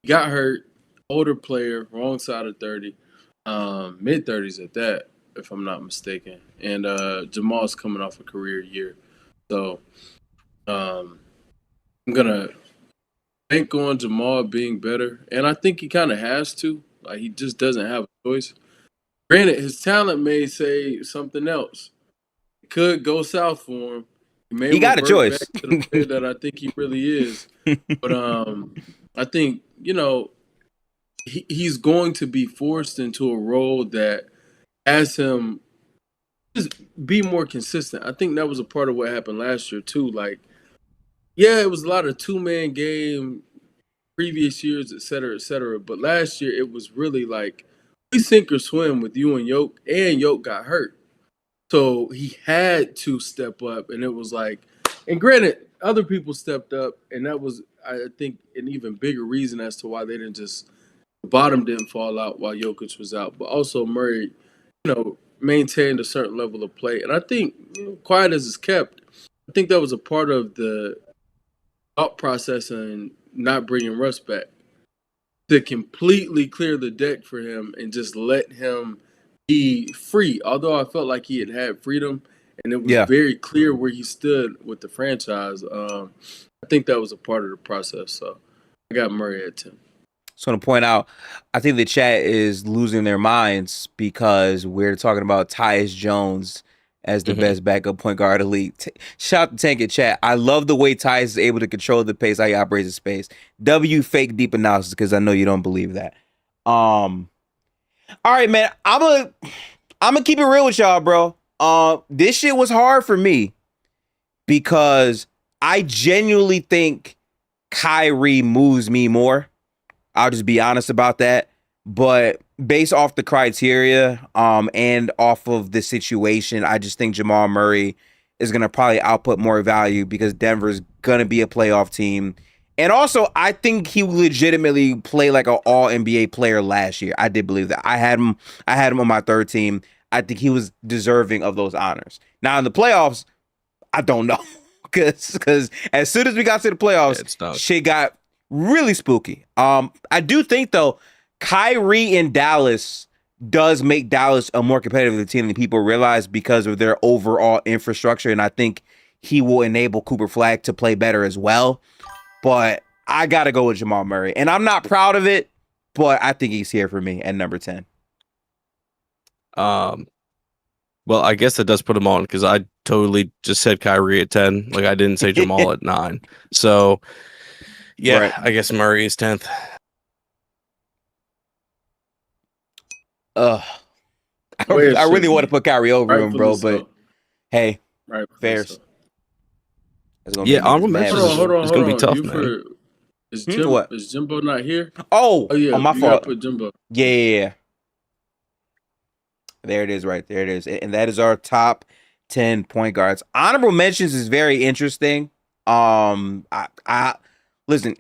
He got hurt, older player, wrong side of 30, mid-30s at that, if I'm not mistaken. And Jamal's coming off a career year, so I'm gonna bank on Jamal being better, and I think he kind of has to. Like he just doesn't have a choice. Granted, his talent may say something else. It could go south for him. He got a choice. Back to the player that I think he really is. But I think he's going to be forced into a role that has him just be more consistent. I think that was a part of what happened last year too. Like, yeah, it was a lot of two-man game, previous years, et cetera, et cetera. But last year it was really like we sink or swim with you and Yoke got hurt. So he had to step up, and it was like, and granted, other people stepped up, and that was, I think, an even bigger reason as to why they didn't just, the bottom didn't fall out while Jokic was out. But also Murray, maintained a certain level of play. And I think, quiet as it's kept, I think that was a part of the thought process and not bringing Russ back to completely clear the deck for him and just let him be free. Although I felt like he had freedom and it was very clear where he stood with the franchise. I think that was a part of the process. So I got Murray at 10. Just want to point out, I think the chat is losing their minds because we're talking about Tyus Jones as the best backup point guard of the league. Shout out to Tank in chat. I love the way Tyus is able to control the pace, how he operates the space. W fake deep analysis because I know you don't believe that. All right, man. I'm gonna keep it real with y'all, bro. This shit was hard for me because I genuinely think Kyrie moves me more. I'll just be honest about that. But based off the criteria, and off of the situation, I just think Jamal Murray is gonna probably output more value because Denver's gonna be a playoff team. And also, I think he legitimately played like an all NBA player last year. I did believe that. I had him on my third team. I think he was deserving of those honors. Now in the playoffs, I don't know. Because as soon as we got to the playoffs, shit got really spooky. I do think though, Kyrie in Dallas does make Dallas a more competitive team than people realize because of their overall infrastructure, and I think he will enable Cooper Flag to play better as well. But I gotta go with Jamal Murray, and I'm not proud of it, but I think he's here for me at number 10. Well, I guess that does put him on because I totally just said Kyrie at 10. Like I didn't say Jamal at 9. So yeah, right. I guess Murray is 10th. I really want to put Kyrie over him, bro, but hey, fair. Yeah, honorable mentions. Hold on. It's gonna be tough, man. Is Jimbo not here? Oh yeah, my fault. Put Jimbo. Yeah. There it is, right there. It is, and that is our top 10 point guards. Honorable mentions is very interesting. I listen.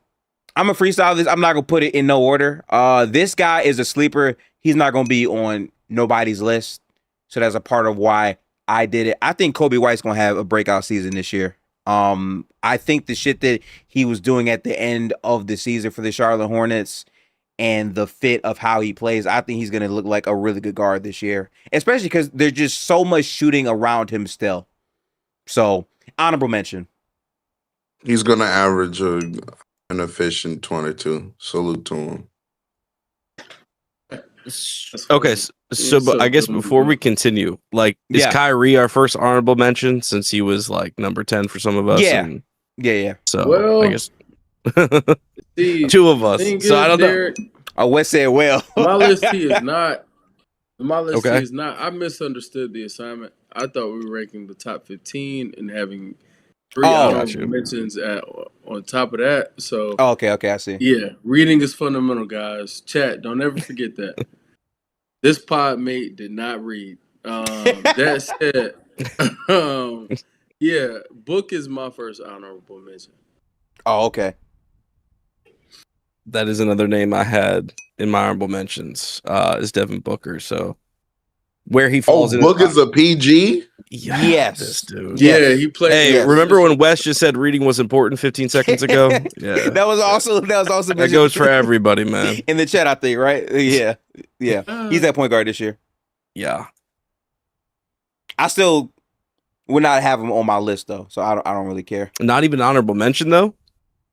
I'm a freestyle this. I'm not gonna put it in no order. This guy is a sleeper. He's not gonna be on nobody's list, so that's a part of why I did it. I think Kobe White's gonna have a breakout season this year. I think the shit that he was doing at the end of the season for the Charlotte Hornets and the fit of how he plays, I think he's going to look like a really good guard this year, especially because there's just so much shooting around him still. So, honorable mention. He's going to average an efficient 22. Salute to him. Okay, so I guess before we continue, like, is Kyrie our first honorable mention since he was like number 10 for some of us? Yeah. So I guess two of us. So I don't know. I would say my list he is not. My list he is not. I misunderstood the assignment. I thought we were ranking the top 15 and having 3 honorable mentions on top of that. So okay, I see. Yeah, reading is fundamental, guys. Chat, don't ever forget that. This pod mate did not read. That said, yeah, Book is my first honorable mention. Oh, okay. That is another name I had in my honorable mentions. Is Devin Booker. So where he falls in. Book is a PG? Yes. This dude. Yeah, he played. Hey, remember when Wes just said reading was important 15 seconds ago? Yeah. That was also that goes for everybody, man. In the chat, I think, right? Yeah. He's that point guard this year. Yeah. I still would not have him on my list though, so I don't really care. Not even honorable mention though?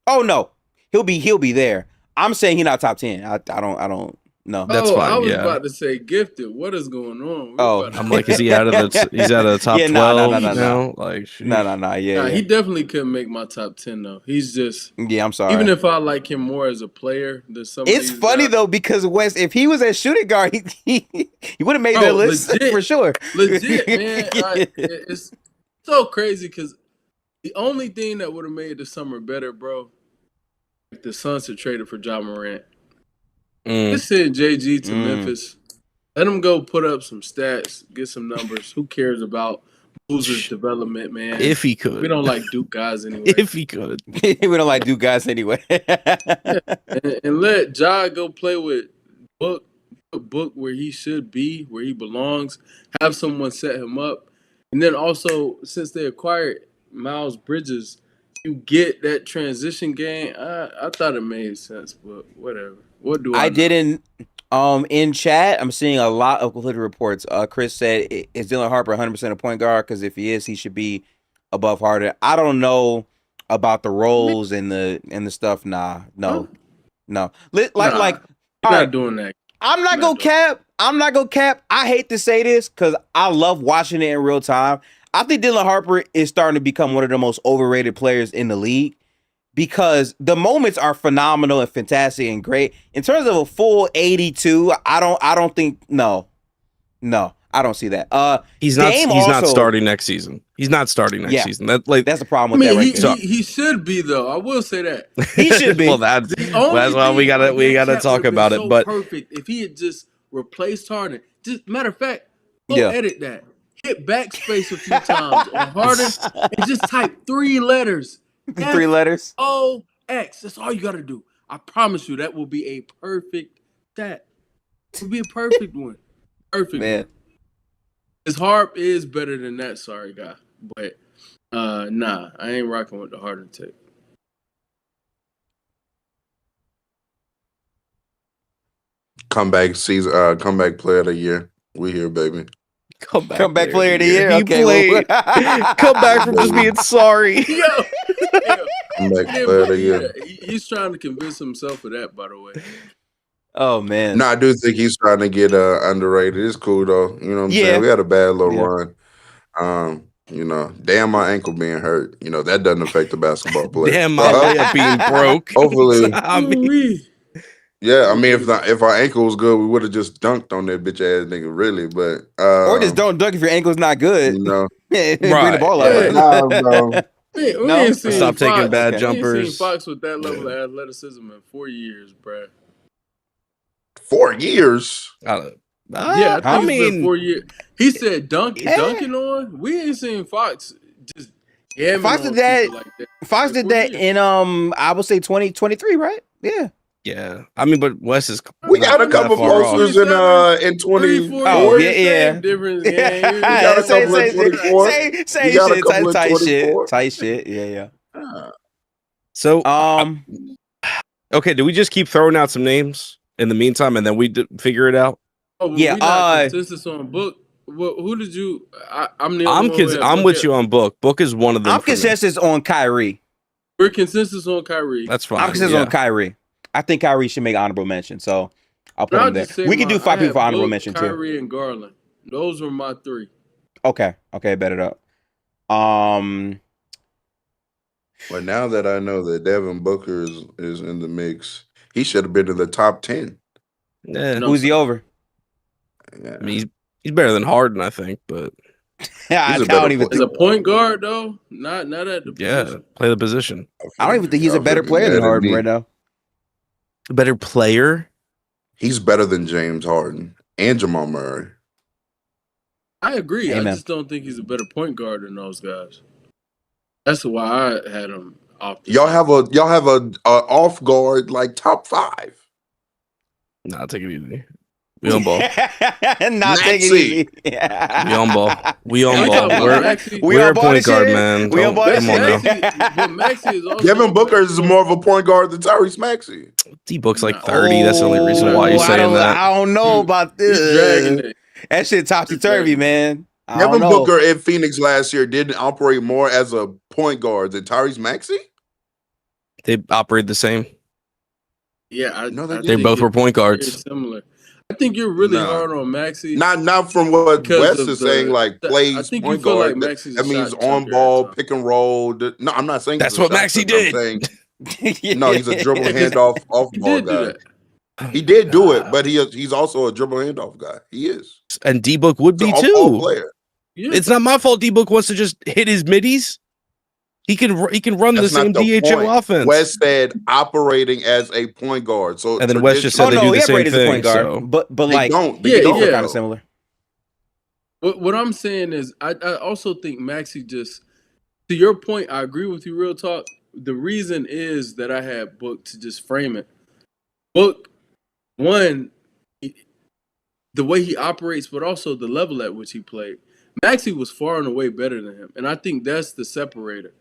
Oh no. He'll be there. I'm saying he's not top 10. I don't know. That's fine. I was about to say gifted. What is going on? I'm like, is he out of the top 12 now? Like, no. Yeah. He definitely couldn't make my top 10 though. He's just I'm sorry. Even if I like him more as a player than some. It's funny though because Wes, if he was at shooting guard, he would have made that list for sure. Legit, man. It's so crazy because the only thing that would have made the summer better, bro, if the Suns had traded for Ja Morant. Let's send JG to Memphis. Let him go put up some stats, get some numbers. Who cares about Boozer's development, man? If he could. We don't like Duke guys anyway. If he could. We don't like Duke guys anyway. and let Ja go play with Book where he should be, where he belongs. Have someone set him up. And then also, since they acquired Miles Bridges, you get that transition game. I thought it made sense, but whatever. What do I know? Didn't. In chat, I'm seeing a lot of conflicting reports. Chris said, "Is Dylan Harper 100% a point guard? Because if he is, he should be above Harden." I don't know about the roles and the stuff. Nah, no. No. Nah, Like, you're all not right. doing that. I'm not gonna cap. I hate to say this because I love watching it in real time. I think Dylan Harper is starting to become one of the most overrated players in the league because the moments are phenomenal and fantastic and great. In terms of a full 82, I don't think I don't see that. He's not. Dame He's not also- starting next season. He's not starting next Yeah. season. That's the problem I with mean, that right there. he should be though. I will say that. He should be. Well, that's The only why we thing gotta on that chat talk would've been about so it. But perfect if he had just replaced Harden. Just matter of fact, go Yeah. edit that. Hit backspace a few times on Harden and just type 3 letters. 3 letters. FOX. That's all you gotta do. I promise you that will be a perfect stat. It will be a perfect one. Perfect Man. one. His harp is better than that, sorry guy. But nah, I ain't rocking with the Harden take. Comeback season, comeback player of the year. We here, baby. Comeback player of the year. He Okay, played. well- Come back from just being sorry. Yo, Comeback yeah, player of the but year. he's trying to convince himself of that, by the way. Oh man. No, I do think he's trying to get underrated. It's cool though. You know what I'm Yeah. saying? We had a bad little Yeah. run. Damn my ankle being hurt. That doesn't affect the basketball player. Damn, my layup being broke. Hopefully. I mean, Ooh-wee. Yeah, I mean, if our ankle was good, we would have just dunked on that bitch ass nigga, really. But Or just don't dunk if your ankle's not good. you know, Bring the Right. ball Yeah. up. nah, bro. We No? ain't seen Stop taking Fox. bad We ain't jumpers. seen Fox with that level of athleticism in 4 years, bruh. 4 years. Yeah, I I think it's been mean, 4 years. He said dunking Yeah. on. We ain't seen Fox just jamming Fox on did that- people like that. Fox in did 4 that years. in I would say 2023, right? Yeah. yeah. I mean, but Wes is. We not got a that couple far off. posters in 3-4 Oh, 24. yeah, yeah. Same difference, gang. We got a couple in 24. Say We got a shit, couple in tight 24. shit. Tight shit. Yeah, So, yeah. okay, do we just keep throwing out some names in the meantime, and then we figure it out? Oh, well, Yeah, we not consensus on book. Who did you? I'm the I'm only one who had I'm Book with at- you on Book. Book is one of them. I'm for me. consensus on Kyrie. We're consensus on Kyrie. That's fine. I'm consensus yeah. on Kyrie. I think Kyrie should make honorable mention, so I'll put But I'll him there. just say We can do 5 I people had for honorable Book, mention too. Kyrie and Garland. Those were my 3. Okay, bet it up. But now that I know that Devin Booker is in the mix, he should have been in the top 10. Yeah. No. Who's he over? Yeah. I mean, he's better than Harden, I think, but I He's a don't better even As think. a point guard, though, not at the yeah, position. play the position. I don't even think he's a better player than Harden right now. A better player. He's better than James Harden and Jamal Murray. I agree. Amen. I just don't think he's a better point guard than those guys. That's why I had him off. Y'all have a off guard like top 5. Nah, take it easy. We on ball. Not taking it easy. We on ball. We on You ball. talking about We're, Maxey? We we're on a ball point this guard, year? man. We on ball Come this on year? now. But Maxey is also Devin Booker is more of a point guard than Tyrese Maxey. D-Book's like Nah. 30. That's the only reason why you're Oh, saying that. I don't know about He's dragging this. it. That shit topsy turvy, man. I don't Devin know. Booker in Phoenix last year didn't operate more as a point guard than Tyrese Maxey. They operate the same. Yeah, No, they I didn't. They think both were it's point very guards. similar. I think you're really Nah. hard on Maxey. Not from what Because Wes of is the- saying, like I plays think you point feel like guard. Maxey's That a means shot on chucker ball, at times. pick and roll. No, I'm not saying That's he's a what shot Maxey chucker. I'm did. saying no, he's a dribble handoff off He ball did do guy. that. He did do it, but he's also a dribble handoff guy. He is. And D-Book would He's be an off-ball too. player. Yeah. It's not my fault D-Book wants to just hit his middies. He can run That's the same not the DHO point. offense. Wes said operating as a point guard. So And then Wes just Oh said they no, do he the same operated as a thing. point guard, So. but they like don't. Yeah, They don't. yeah. kind of similar. What I'm saying is, I also think Maxey just, to your point, I agree with you, real talk. The reason is that I had Book to just frame it. Book, one, the way he operates, but also the level at which he played. Maxey was far and away better than him, and I think that's the separator.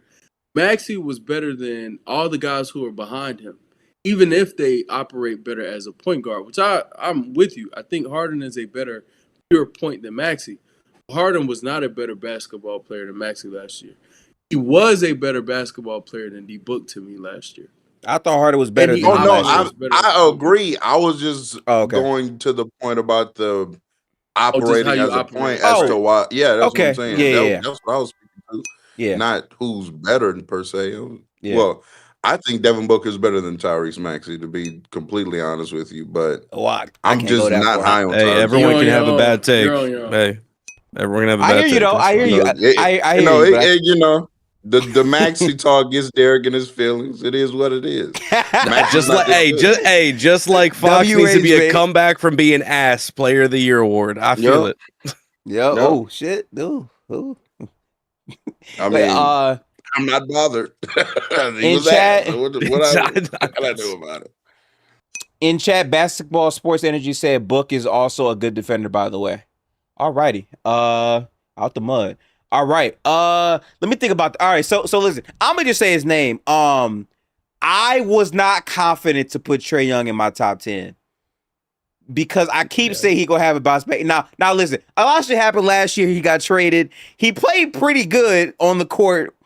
Maxey was better than all the guys who are behind him, even if they operate better as a point guard, which I'm with you. I think Harden is a better pure point than Maxey. Harden was not a better basketball player than Maxey last year. He was a better basketball player than D Book to me last year. I thought Harden was better he- than Oh him I no, last thought he year. was better than I Kobe. agree. I was just Oh, okay. going to the point about the just operating how you as a operate. point as to Oh, why. Yeah, that's what I'm okay. saying. Yeah. That's what I was speaking to. Yeah. Not who's better per se. Yeah. Well, I think Devin Booker is better than Tyrese Maxey, to be completely honest with you. But Oh, I I'm can't go just that not far. high on Hey, Tyrese. everyone You're can on have a your bad own. take. You're on your own. Hey, everyone can have a I bad hear you take. though. That's I hear fine. you. I hear you. But The Maxey talk gets Derek in his feelings. It is what it is. Maxey's Just not like that good. just like Fox W needs to be Rage, a mate. comeback from being ass player of the year award. I feel Yep. it. Yeah. Yep. Oh shit. Ooh. I Wait, mean, I'm not bothered. He in was ass. chat, So what It's I not- do about it? in chat, basketball sports energy said Book is also a good defender, by the way. Alrighty. Out the mud. All right. Let me think about. All right. So listen. I'm gonna just say his name. I was not confident to put Trae Young in my top 10 because I keep saying he gonna have a bounce back. Now listen. A lot of shit happened last year. He got traded. He played pretty good on the court,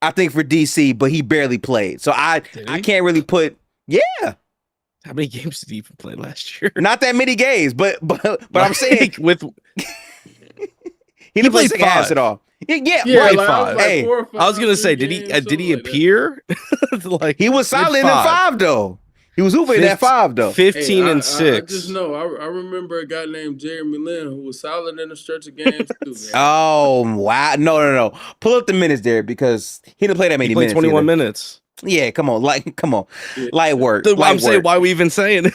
I think, for DC, but he barely played. So I can't really put. Yeah. How many games did he even play last year? Not that many games, but I'm saying with he didn't play played second half five. at all. Yeah, Yeah, right. like, I was like Hey, 4 or 5. I was gonna say, 3 did games, he something like that. appear? Like he was he had solid in 5 though. He was hooping in that 5 though. 15 Hey, and I 6. just know. I remember a guy named Jeremy Lin who was solid in a stretch of games too. Man. Oh wow! No. Pull up the minutes there because he didn't play that many He played minutes. 21 either. minutes. Yeah, come on, Yeah. light work. I'm saying, why are we even saying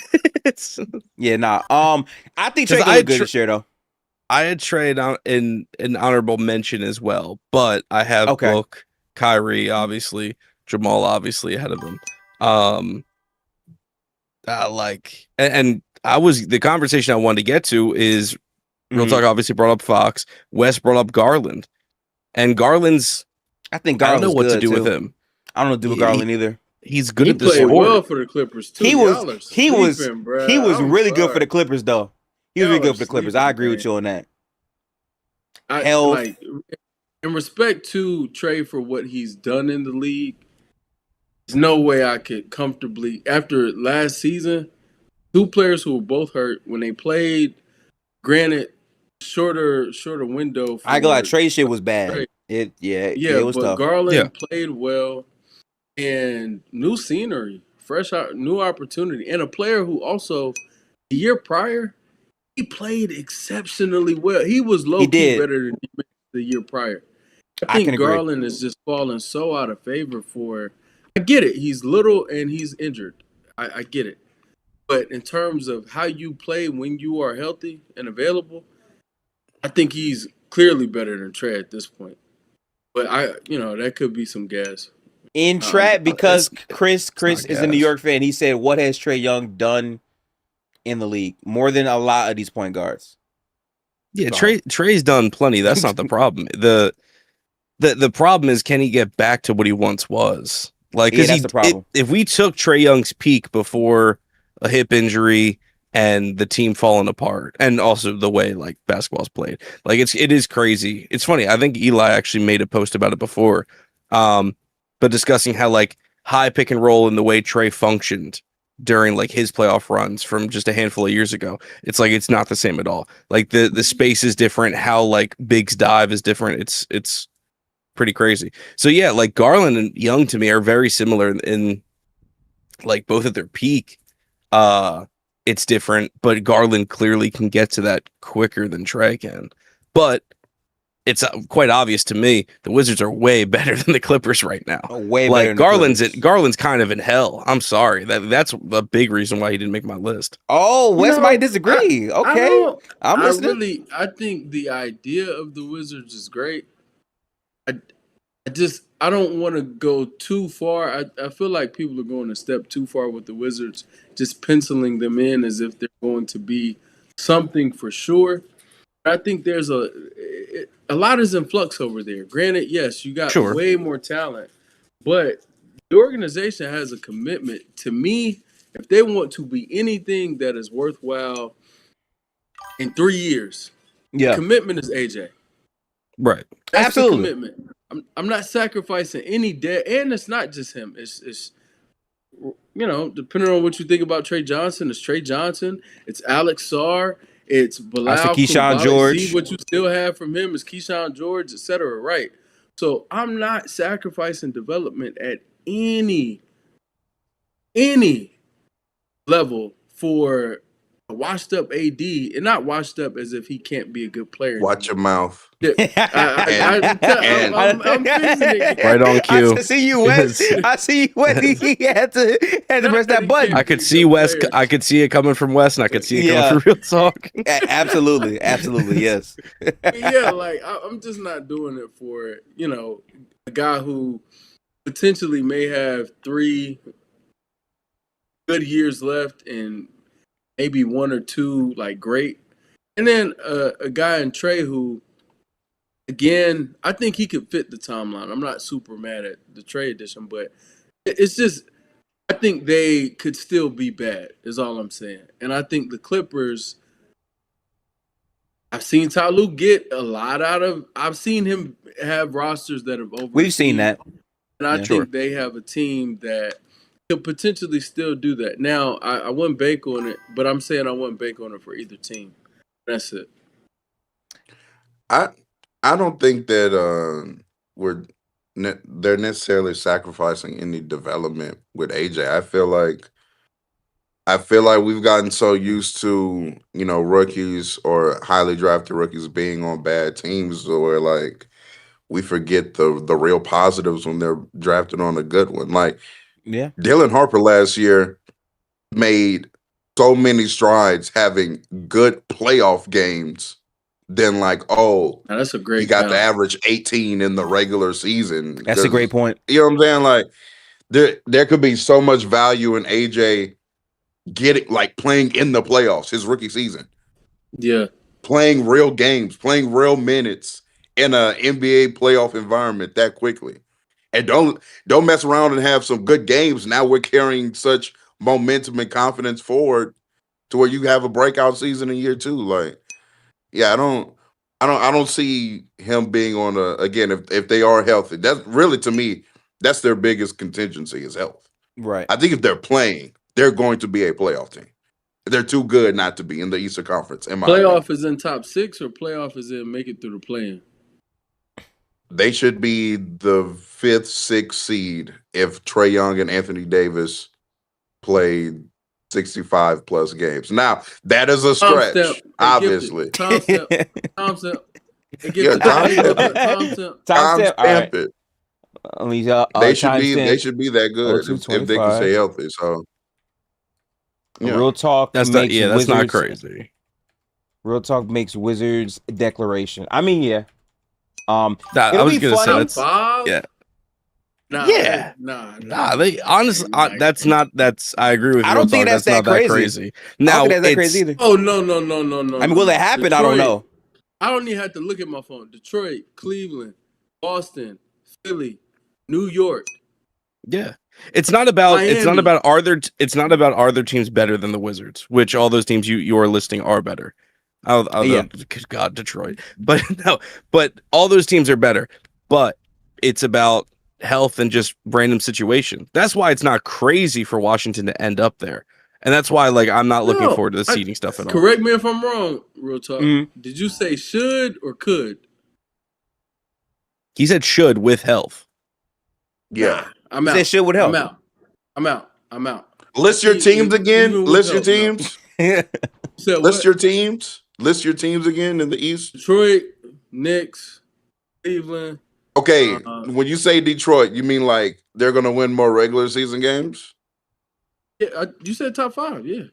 it? Yeah, nah. I think 'Cause Trae I look good this year though. I had Trey in an honorable mention as well, but I have Okay. Book, Kyrie, obviously, Jamal, obviously ahead of him. And I was the conversation I wanted to get to is Real Talk obviously brought up Fox, West brought up Garland, and Garland's. I think I don't Garland's know what to good, do too. with him. I don't know what to do with Garland either. He's good He at the played sport. well for the Clippers too. He Y'all was are sleeping, bruh. he was I'm really good for sorry. the Clippers though. He was Y'all really good are for the Clippers. sleeping, I agree man. with you on that. I Health. like in respect to Trey for what he's done in the league. There's no way I could comfortably after last season. 2 players who were both hurt when they played. Granted, shorter window. For I ain't gonna lie, Trey shit was bad. Trey. It Yeah, was but tough. Garland played well, and new scenery, new opportunity, and a player who also the year prior he played exceptionally well. He was low key better than the year prior. I think can agree. Garland is just falling so out of favor for. I get it. He's little and he's injured. I get it. But in terms of how you play when you are healthy and available, I think he's clearly better than Trey at this point. But that could be some gas. In trap, because Chris is a New York fan. He said, "What has Trae Young done in the league more than a lot of these point guards?" Yeah, Trey's done plenty. That's not the problem. The problem is, can he get back to what he once was? Like, because that's the problem. If we took Trae Young's peak before a hip injury and the team falling apart, and also the way like basketball's played, like it is crazy. It's funny. I think Eli actually made a post about it before, but discussing how like high pick and roll and the way Trae functioned during like his playoff runs from just a handful of years ago. It's like it's not the same at all. Like the space is different. How like Biggs dive is different. It's pretty crazy. So yeah, like Garland and Young to me are very similar in like both at their peak. It's different, but Garland clearly can get to that quicker than Trae can. But it's quite obvious to me the Wizards are way better than the Clippers right now. Way like better. Garland's kind of in hell. I'm sorry. That's a big reason why he didn't make my list. Oh, Wes might disagree. Okay, I'm listening. I think the idea of the Wizards is great. I don't want to go too far. I feel like people are going a step too far with the Wizards, just penciling them in as if they're going to be something for sure. I think there's a lot is in flux over there. Granted, yes, you got way more talent, but the organization has a commitment. To me, if they want to be anything that is worthwhile in 3 years, the commitment is AJ. Right. That's absolutely the commitment. I'm not sacrificing any debt, and it's not just him. It's depending on what you think about Trey Johnson, it's Trey Johnson, it's Alex Sarr, it's I said Bilal Keyshawn Coulibaly. George. See what you still have from him is Keyshawn George, etc. Right. So I'm not sacrificing development at any level for a washed up AD, and not washed up as if he can't be a good player. Watch your mouth. I'm fixing it. Right on cue. I see you, Wes. I see you, Wes. He had to press that button. I could see Wes. I could see it coming from Wes, and I could see it coming from Real Talk. Absolutely, yes. Yeah, like I'm just not doing it for a guy who potentially may have 3 good years left and maybe 1 or 2 like great, and then a guy in Trey who, again, I think he could fit the timeline. I'm not super mad at the Trey edition, but it's just I think they could still be bad. Is all I'm saying, and I think the Clippers. I've seen Ty Lue get a lot out of. I've seen him have rosters that have over. We've seen that, and I think they have a team that could potentially still do that. Now, I wouldn't bank on it, but I'm saying I wouldn't bank on it for either team. That's it. I don't think that they're necessarily sacrificing any development with AJ. I feel like we've gotten so used to rookies or highly drafted rookies being on bad teams where like we forget the real positives when they're drafted on a good one. Like Dylan Harper last year made so many strides having good playoff games. Then like, now that's a great. He got the average 18 in the regular season. That's a great point. You know what I'm saying? Like there could be so much value in AJ playing in the playoffs his rookie season. Yeah. Playing real games, playing real minutes in a NBA playoff environment that quickly. And don't mess around and have some good games. Now we're carrying such momentum and confidence forward to where you have a breakout season in year 2. Like, yeah, I don't see him being on again, if they are healthy. That's really, to me, that's their biggest contingency is health. Right. I think if they're playing, they're going to be a playoff team. They're too good not to be in the Eastern Conference. Playoff is in top 6 or playoff is in make it through the play-in? They should be the 5th, 6th seed if Trae Young and Anthony Davis played 65 plus games. Now, that is a stretch, obviously. Time step. Time stamp it. They should be that good if they can stay healthy. So, Real Talk. That's not crazy. Real Talk makes Wizards declaration. I mean, yeah. I was gonna say that's They honestly, I agree with you. I don't think that's not that crazy. Now, I don't think that's that crazy either. Oh no! I mean, will it happen? Detroit, I don't know. I don't even have to look at my phone. Detroit, Cleveland, Boston, Philly, New York. Yeah. It's not about Miami. It's not about are their teams better than the Wizards, which all those teams you are listing are better. God, Detroit. But no, but all those teams are better. But it's about health and just random situation. That's why it's not crazy for Washington to end up there. And that's why I'm not looking forward to the seeding stuff at all. Correct me if I'm wrong, Real Talk. Mm-hmm. Did you say should or could? He said should with health. Yeah. I'm out. He said should with health. I'm out. List your teams again. List your teams. List your teams. List your teams again in the East. Detroit, Knicks, Cleveland. Okay, when you say Detroit, you mean like they're going to win more regular season games? Yeah, you said top 5, yeah.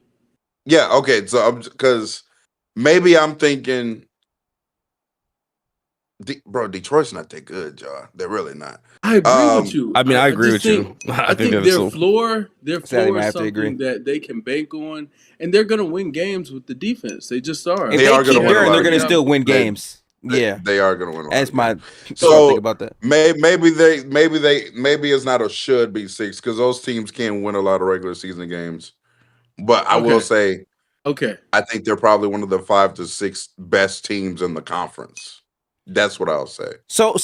Yeah, okay, so because maybe I'm thinking, Detroit's not that good, y'all. They're really not. I agree with you. I mean, I agree with you. I think their floor is something that they can bank on, and they're going to win games with the defense. They just are. If they are going to win, they're going to still win games. They are going to win. That's my think about that. Maybe it's not a should be 6 because those teams can win a lot of regular season games. But I will say, I think they're probably one of the 5 to 6 best teams in the conference. That's what I'll say. So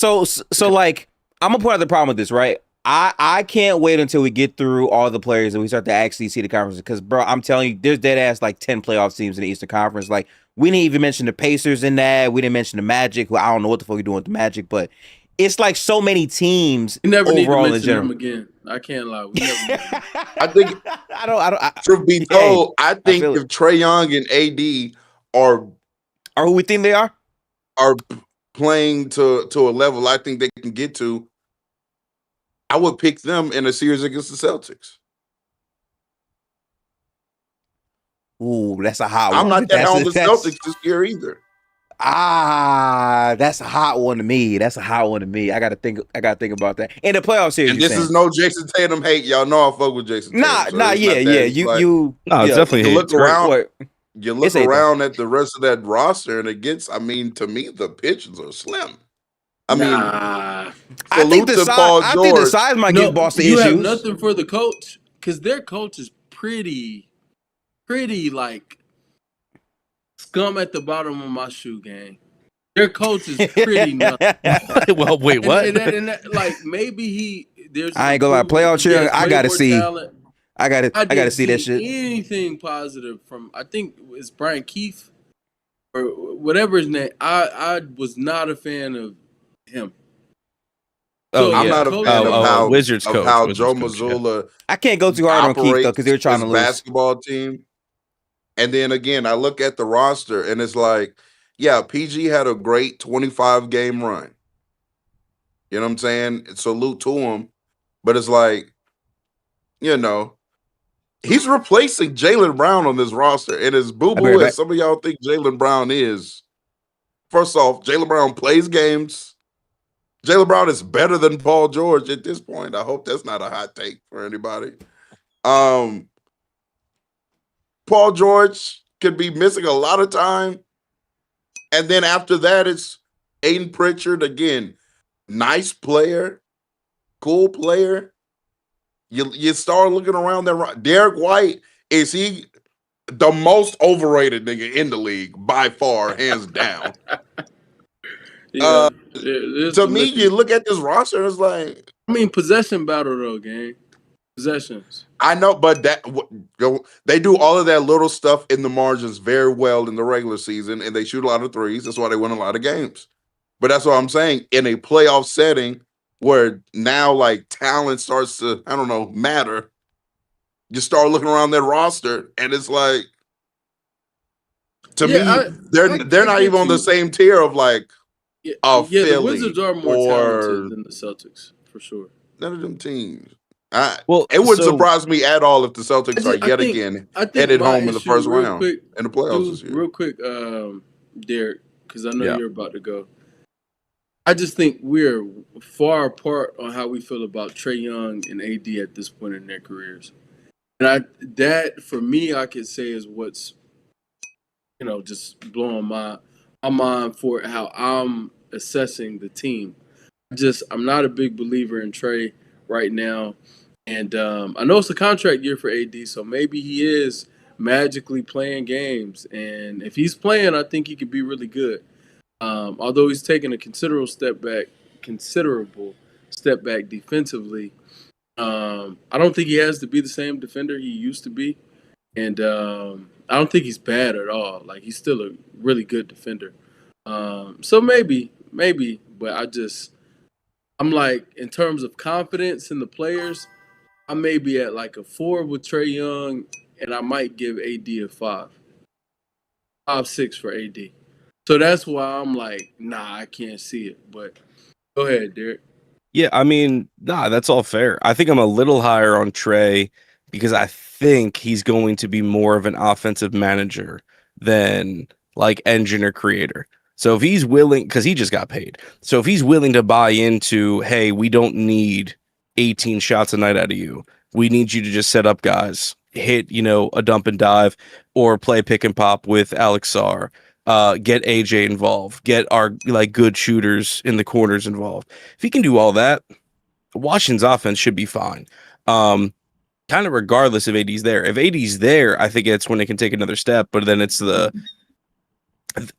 like, I'm gonna point out the problem with this, right? I can't wait until we get through all the players and we start to actually see the conference. Because, bro, I'm telling you, there's dead ass like 10 playoff teams in the Eastern Conference. Like, we didn't even mention the Pacers in that. We didn't mention the Magic, who I don't know what the fuck you're doing with the Magic, but it's like so many teams We never need to overall in mention general. them again. I can't lie. We never need to. I think, truth be told, I think feel if Trae Young and AD are who we think they are, playing to a level I think they can get to, I would pick them in a series against the Celtics. ooh, that's a hot one. I'm not that on the Celtics this year either. That's a hot one to me. That's a hot one to me. I gotta think about that. In the playoff series, And this is no Jason Tatum hate. Y'all know I fuck with Jason Tatum. Yeah. it's definitely you look around. You look It's hate, around at the rest of that roster, and it gets. I mean, to me, the pitches are slim. I mean, Nah. I think the size might give Boston you issues. have nothing for the coach because their coach is pretty like scum at the bottom of my shoe gang. Their coach is pretty nothing. Well, wait, what? And like maybe there's. I ain't gonna lie, playoff cheer. I gotta see. Talent. I gotta see that shit. Anything positive from I think it's Brian Keefe or whatever his name. I was not a fan of him. Oh, I'm not a fan of how Wizards coach, how Wizards Joe coach, Mazzulla. I can't go too hard on Keith though because they're trying to lose. Basketball team. And then again, I look at the roster and it's like, yeah, PG had a great 25 game run. You know what I'm saying? Salute to him. But it's like, you know, he's replacing Jaylen Brown on this roster. And as boo-boo as some of y'all think Jaylen Brown is, first off, Jaylen Brown plays games. Jaylen Brown is better than Paul George at this point. I hope that's not a hot take for anybody. Paul George could be missing a lot of time. And then after that, it's Aiden Pritchard. Again, nice player, cool player. You start looking around there. Derek White, is he the most overrated nigga in the league by far, hands down? To me, you look at this roster, it's like, I mean, possession battle though, gang. Possessions. I know, but they do all of that little stuff in the margins very well in the regular season, and they shoot a lot of threes. That's why they win a lot of games. But that's what I'm saying. In a playoff setting where now like talent starts to, I don't know, matter, you start looking around their roster, and it's like, to me, they're not even on the same tier of like Philly, the Wizards are more talented than the Celtics for sure. None of them teams. It wouldn't surprise me at all if the Celtics are yet again headed home in the first round in the playoffs this year. Real quick, Derek, because I know you're about to go. I just think we're far apart on how we feel about Trae Young and AD at this point in their careers. And that for me, I could say is what's, just blowing my mind for how I'm assessing the team. I'm not a big believer in Trae right now. And I know it's a contract year for AD, so maybe he is magically playing games. And if he's playing, I think he could be really good. Although he's taken a considerable step back defensively, I don't think he has to be the same defender he used to be. And I don't think he's bad at all. Like, he's still a really good defender. So maybe, but I'm like, in terms of confidence in the players, I may be at like a 4 with Trae Young, and I might give AD a 5. 5-6 for AD. So that's why I'm like, nah, I can't see it. But go ahead, Derek. Yeah, I mean, that's all fair. I think I'm a little higher on Trae because I think he's going to be more of an offensive manager than like engine or creator. So if he's willing, because he just got paid. So if he's willing to buy into, hey, we don't need 18 shots a night out of you. We need you to just set up guys, hit, a dump and dive, or play pick and pop with Alex Sarr. Get AJ involved, get our like good shooters in the corners involved. If he can do all that, Washington's offense should be fine. Kind of regardless if AD's there. If AD's there, I think it's when it can take another step. But then it's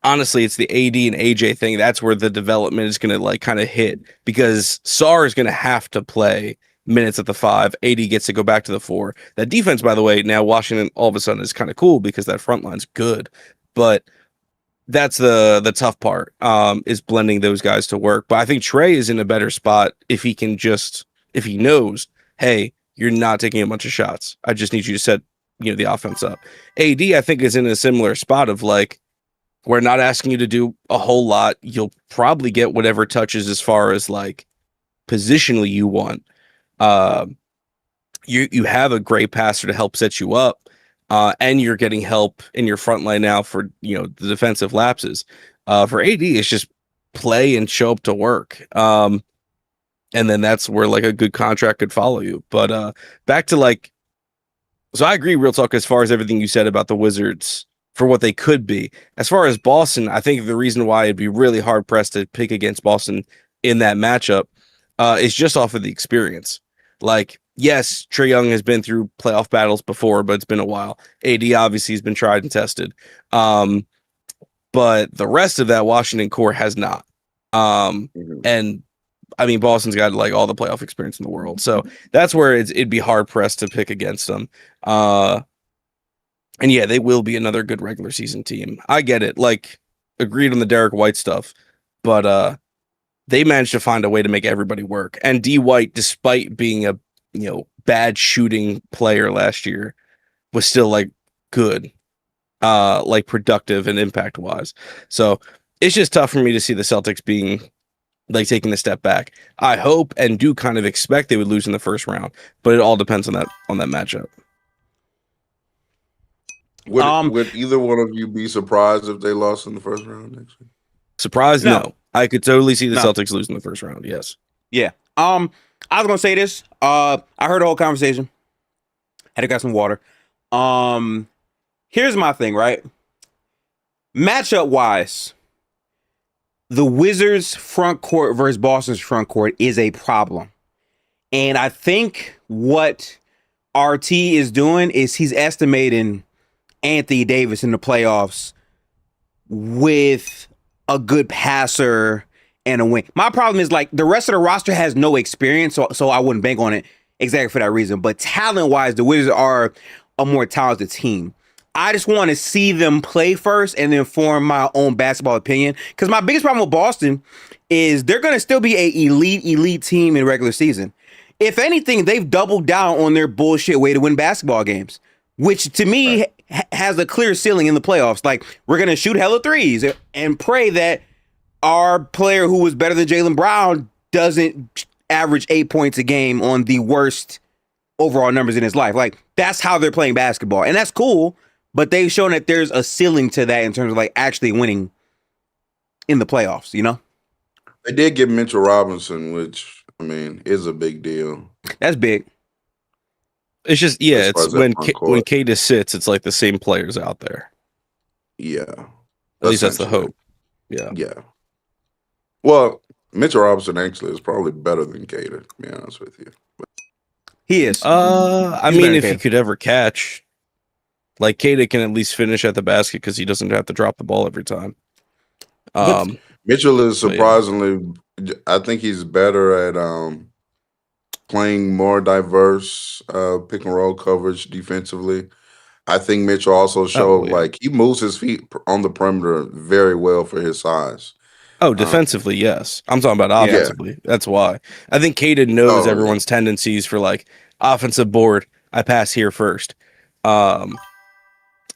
honestly, it's the AD and AJ thing. That's where the development is going to like kind of hit because Sarr is going to have to play minutes at the 5. AD gets to go back to the 4. That defense, by the way, now Washington all of a sudden is kind of cool because that front line's good. But that's the tough part, is blending those guys to work. But I think Trey is in a better spot if he knows, hey, you're not taking a bunch of shots. I just need you to set, the offense up. AD, I think, is in a similar spot of like, we're not asking you to do a whole lot. You'll probably get whatever touches as far as like positionally you want. You have a great passer to help set you up, and you're getting help in your front line now for the defensive lapses. For AD, it's just play and show up to work. And then that's where like a good contract could follow you. But back to like, so I agree, real talk, as far as everything you said about the Wizards for what they could be. As far as Boston, I think the reason why it'd be really hard pressed to pick against Boston in that matchup is just off of the experience. Like, yes, Trae Young has been through playoff battles before, but it's been a while. AD obviously has been tried and tested. But the rest of that Washington core has not. And I mean, Boston's got like all the playoff experience in the world. So that's where it'd be hard pressed to pick against them. And yeah, they will be another good regular season team. I get it. Like, agreed on the Derek White stuff, but they managed to find a way to make everybody work. And D White, despite being a bad shooting player last year, was still like good, like productive and impact wise. So it's just tough for me to see the Celtics being like taking a step back. I hope and do kind of expect they would lose in the first round, but it all depends on that matchup. Would either one of you be surprised if they lost in the first round next week? Surprised? No. I could totally see the Celtics lose in the first round. Yes. Yeah. I was gonna say this. I heard the whole conversation. Had to grab some water. Here's my thing, right? Matchup wise, the Wizards front court versus Boston's front court is a problem. And I think what RT is doing is he's estimating Anthony Davis in the playoffs with a good passer and a wing. My problem is like the rest of the roster has no experience, so I wouldn't bank on it exactly for that reason. But talent-wise, the Wizards are a more talented team. I just want to see them play first and then form my own basketball opinion. Because my biggest problem with Boston is they're going to still be an elite team in regular season. If anything, they've doubled down on their bullshit way to win basketball games, which to me has a clear ceiling in the playoffs. Like, we're going to shoot hella threes and pray that our player who was better than Jaylen Brown doesn't average 8 points a game on the worst overall numbers in his life. Like, that's how they're playing basketball. And that's cool, but they've shown that there's a ceiling to that in terms of, like, actually winning in the playoffs, They did get Mitchell Robinson, which, I mean, is a big deal. That's big. It's just, it's when Kata sits, it's like the same players out there. Yeah. At least that's the hope. Yeah. Yeah. Well, Mitchell Robinson actually is probably better than Kata, to be honest with you. But he is. I mean, if he could ever catch, like, Kata can at least finish at the basket because he doesn't have to drop the ball every time. Mitchell is surprisingly, I think he's better at playing more diverse pick and roll coverage defensively. I think Mitchell also showed like he moves his feet on the perimeter very well for his size. Oh, defensively, yes. I'm talking about offensively. Yeah. That's why. I think Kata knows everyone's tendencies for like offensive board. I pass here first. And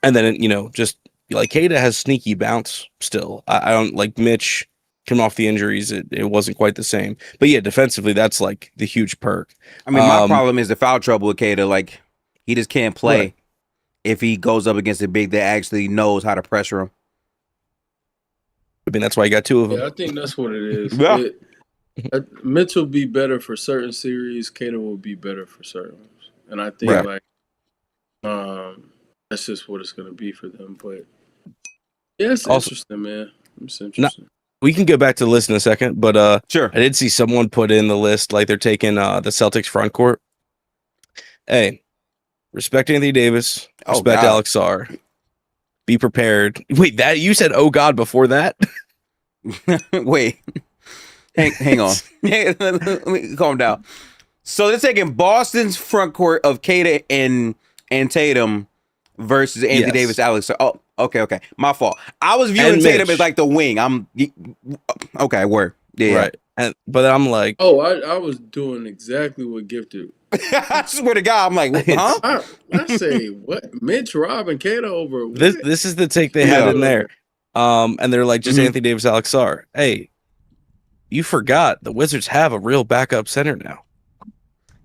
then, just like Kata has sneaky bounce still. I don't like Mitch came off the injuries. It wasn't quite the same. But yeah, defensively, that's like the huge perk. I mean, my problem is the foul trouble with Kata. Like, he just can't play if he goes up against a big that actually knows how to pressure him. I mean, that's why you got two of them. Yeah, I think that's what it is. Mitchell be better for certain series. Kata will be better for certain ones. And I think that's just what it's going to be for them. But yeah, it's interesting, man. It's interesting. We can go back to the list in a second, but sure. I did see someone put in the list like they're taking the Celtics front court. Hey, respect Anthony Davis. Respect Alex Sarr. Be prepared. Wait, that you said "oh God" before that? Wait, hang on. Let me calm down. So they're taking Boston's front court of Kata and Tatum versus Anthony Yes. Davis, Alex. Oh, okay. My fault. I was viewing And Tatum Mitch. as like the wing. Okay. Word. Yeah. Right. But I'm like, Oh, I was doing exactly what Gifted. I swear to God, I'm like, huh? I say what? Mitch, Rob, and Kato over what? this is the take they had in there. And they're like, just Anthony Davis, Alex Sarr. Hey, you forgot the Wizards have a real backup center now.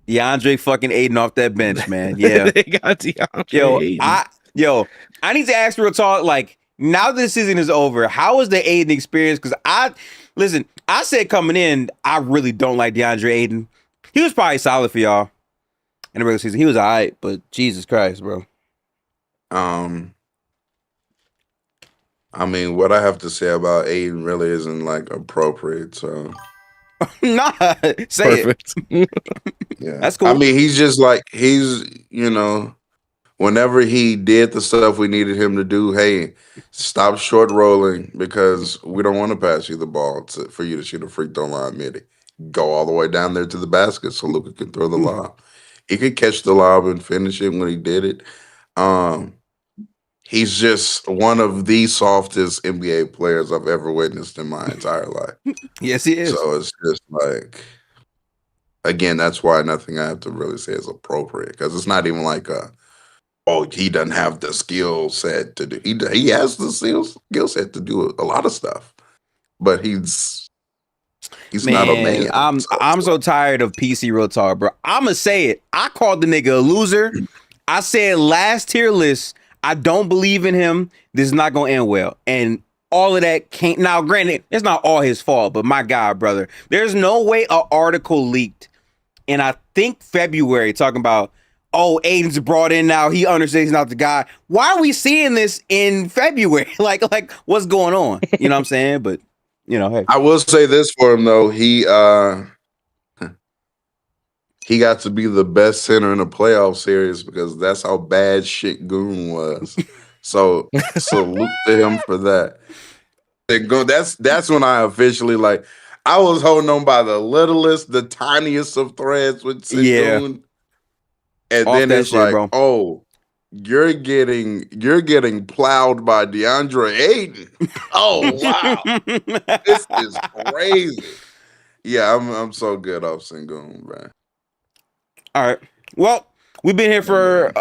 DeAndre fucking Aiden off that bench, man. Yeah. They got DeAndre Aiden. I need to ask real talk. Like, now that the season is over, how was the Aiden experience? Because I said coming in, I really don't like DeAndre Aiden. He was probably solid for y'all in the regular season. He was all right, but Jesus Christ, bro. I mean, what I have to say about Aiden really isn't like appropriate. So Nah, say Perfect. yeah, That's cool. I mean, he's just like whenever he did the stuff we needed him to do, hey, stop short rolling because we don't want to pass you the ball for you to shoot a free throw line midi. Go all the way down there to the basket so Luka can throw the lob. He could catch the lob and finish it when he did it. He's just one of the softest NBA players I've ever witnessed in my entire life. Yes, he is. So it's just like, again, that's why nothing I have to really say is appropriate because it's not even like he doesn't have the skill set to do. He has the skill set to do a lot of stuff, but he's not a man. I'm so tired of PC real talk, bro. I'ma say it. I called the nigga a loser. I said last tier list. I don't believe in him. This is not gonna end well, and all of that can't. Now, granted, it's not all his fault, but my God, brother, there's no way an article leaked, and I think February talking about, oh, Aiden's brought in now. He understands he's not the guy. Why are we seeing this in February? like what's going on? You know what I'm saying? But hey, I will say this for him though. He got to be the best center in a playoff series because that's how bad shit Goon was. So salute to him for that. That's when I officially I was holding on by the littlest, the tiniest of threads with Sengun. And off then it's shit, like, bro. oh, you're getting plowed by DeAndre Aiden. Oh wow. This is crazy. Yeah, I'm so good off Sengun, man. All right. Well, we've been here for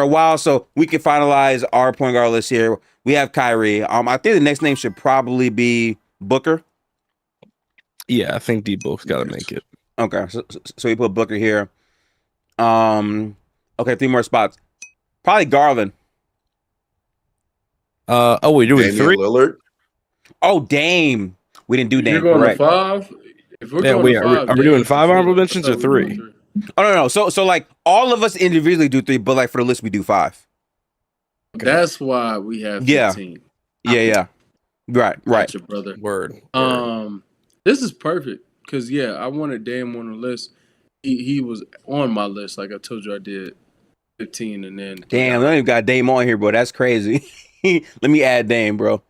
a while, so we can finalize our point guard list here. We have Kyrie. I think the next name should probably be Booker. Yeah, I think D Book's got to make it. Okay, so we put Booker here. Okay, 3 more spots. Probably Garland. We're doing Damian 3. Lillard. Oh, Dame. We didn't do Dame. You're going Correct. to 5. If we're Yeah, going we to are. 5, Are we doing 5 honorable mentions or 3? Oh no. So like all of us individually do 3, but like for the list we do 5. That's why we have 15. Yeah. Right. Gotcha, brother. Word. This is perfect because I wanted Dame on the list. He was on my list, like I told you I did 15, and then Damn, I don't even got Dame on here, bro. That's crazy. Let me add Dame, bro.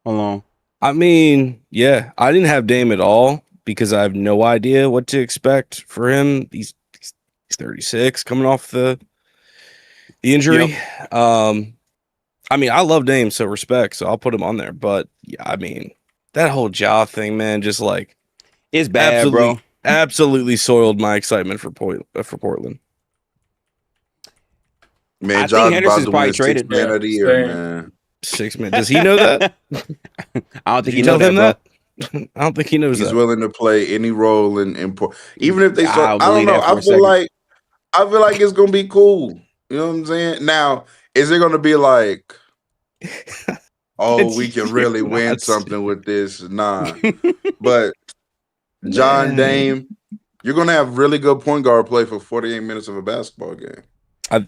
Hold on. I mean, yeah, I didn't have Dame at all because I have no idea what to expect for him. He's 36, coming off the injury. Yep. I mean, I love Dame, so respect. So I'll put him on there. But yeah, I mean, that whole Ja thing, man, just like it's bad, bro. Absolutely soiled my excitement for Portland. Man, I think John's Henderson's about to probably win traded. 6 man of the year, man. 6 man. Does he know that? I don't think you he tell knows him that. that. I don't think he knows He's that. willing to play any role in even if they start. I'll I don't believe know. that for I a feel like it's gonna be cool. You know what I'm saying? Now, is it gonna be like, oh, we can really win something with this? Nah. But John Dame, you're gonna have really good point guard play for 48 minutes of a basketball game.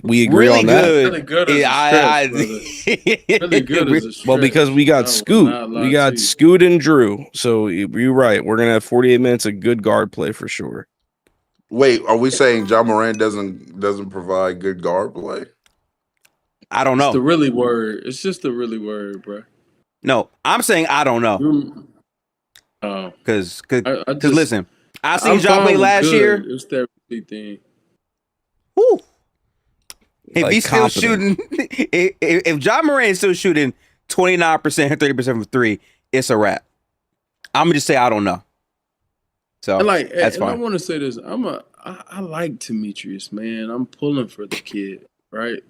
We agree really on that. Really good as a stretch, brother. Really good as a stretch. Well, because we got Scoot. We got Scoot and Drew. So you're right. We're going to have 48 minutes of good guard play for sure. Wait, are we saying John Moran doesn't provide good guard play? I don't know. It's the really word. It's just the really word, bro. No, I'm saying I don't know. Oh, Because listen, I seen John play last year. big thing. Whew. If Like, he's still confident. shooting, if John Moran is still shooting 29% or 30% from three, it's a wrap. I'm gonna just say I don't know. So And that's and I fine. want to say this. I like Demetrius, man. I'm pulling for the kid, right?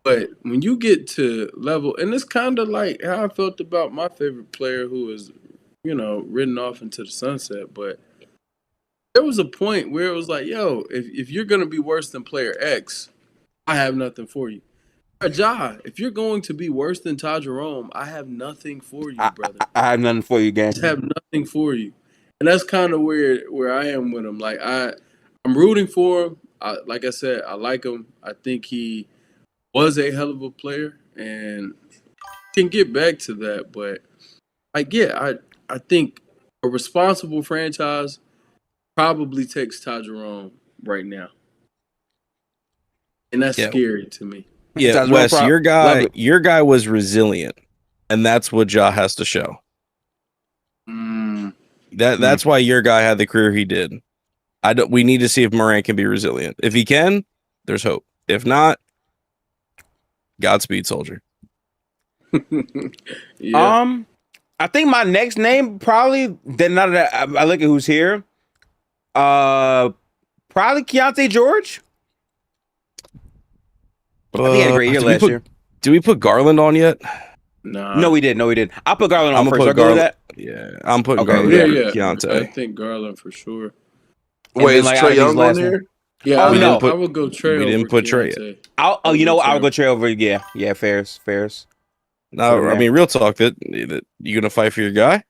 But when you get to level, and it's kind of like how I felt about my favorite player who was, ridden off into the sunset. But there was a point where it was like, yo, if you're going to be worse than player X, I have nothing for you. Ja, if you're going to be worse than Ty Jerome, I have nothing for you, brother. I have nothing for you, gang. I have nothing for you. And that's kind of where I am with him. Like, I'm rooting for him. Like I said, I like him. I think he was a hell of a player and can get back to that. But I think a responsible franchise probably takes Ty Jerome right now. And that's scary to me. Yeah, Sounds Wes, real Love it. your guy was resilient, and that's what Ja has to show. That's why your guy had the career he did. We need to see if Morant can be resilient. If he can, there's hope. If not, Godspeed, soldier. Yeah. I think my next name probably. Then now that I look at who's here, probably Keontae George. I think he had a great year last year. Did we put Garland on yet? Nah. No, we did. I'll put Garland on I'm first. gonna I'll put go with Garland. that. Yeah, I'm putting Okay, Garland. Yeah. Keontae. I think Garland for sure. And Wait, then, is like, Trae out of these Young on last there? Yeah, Oh, no. I would go Trae. We didn't over put Trae Keontae. I'll I go would Trae over. Yeah, fairs. No, I mean, real talk. That you gonna fight for your guy?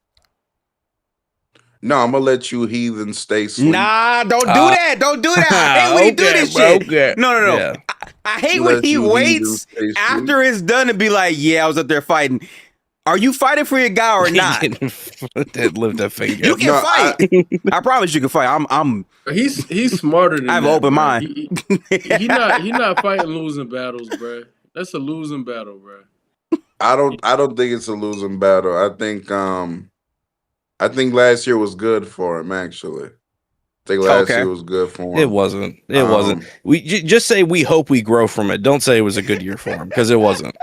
No, I'm gonna let you heathens stay sleep. Nah, don't do that. Don't do that. I hate when he do this shit. Okay. No. Yeah. I hate when Let he you waits heathens stay asleep. after it's done and be like, "Yeah, I was up there fighting." Are you fighting for your guy or not? Didn't lift that finger. You can No, fight. I promise you can fight. I'm. He's smarter than I have that, an open bro. mind. He not fighting losing battles, bro. That's a losing battle, bro. I don't think it's a losing battle. I think last year was good for him, actually. I think last Okay. year was good for him. It wasn't. It wasn't. We just say we hope we grow from it. Don't say it was a good year for him because it wasn't.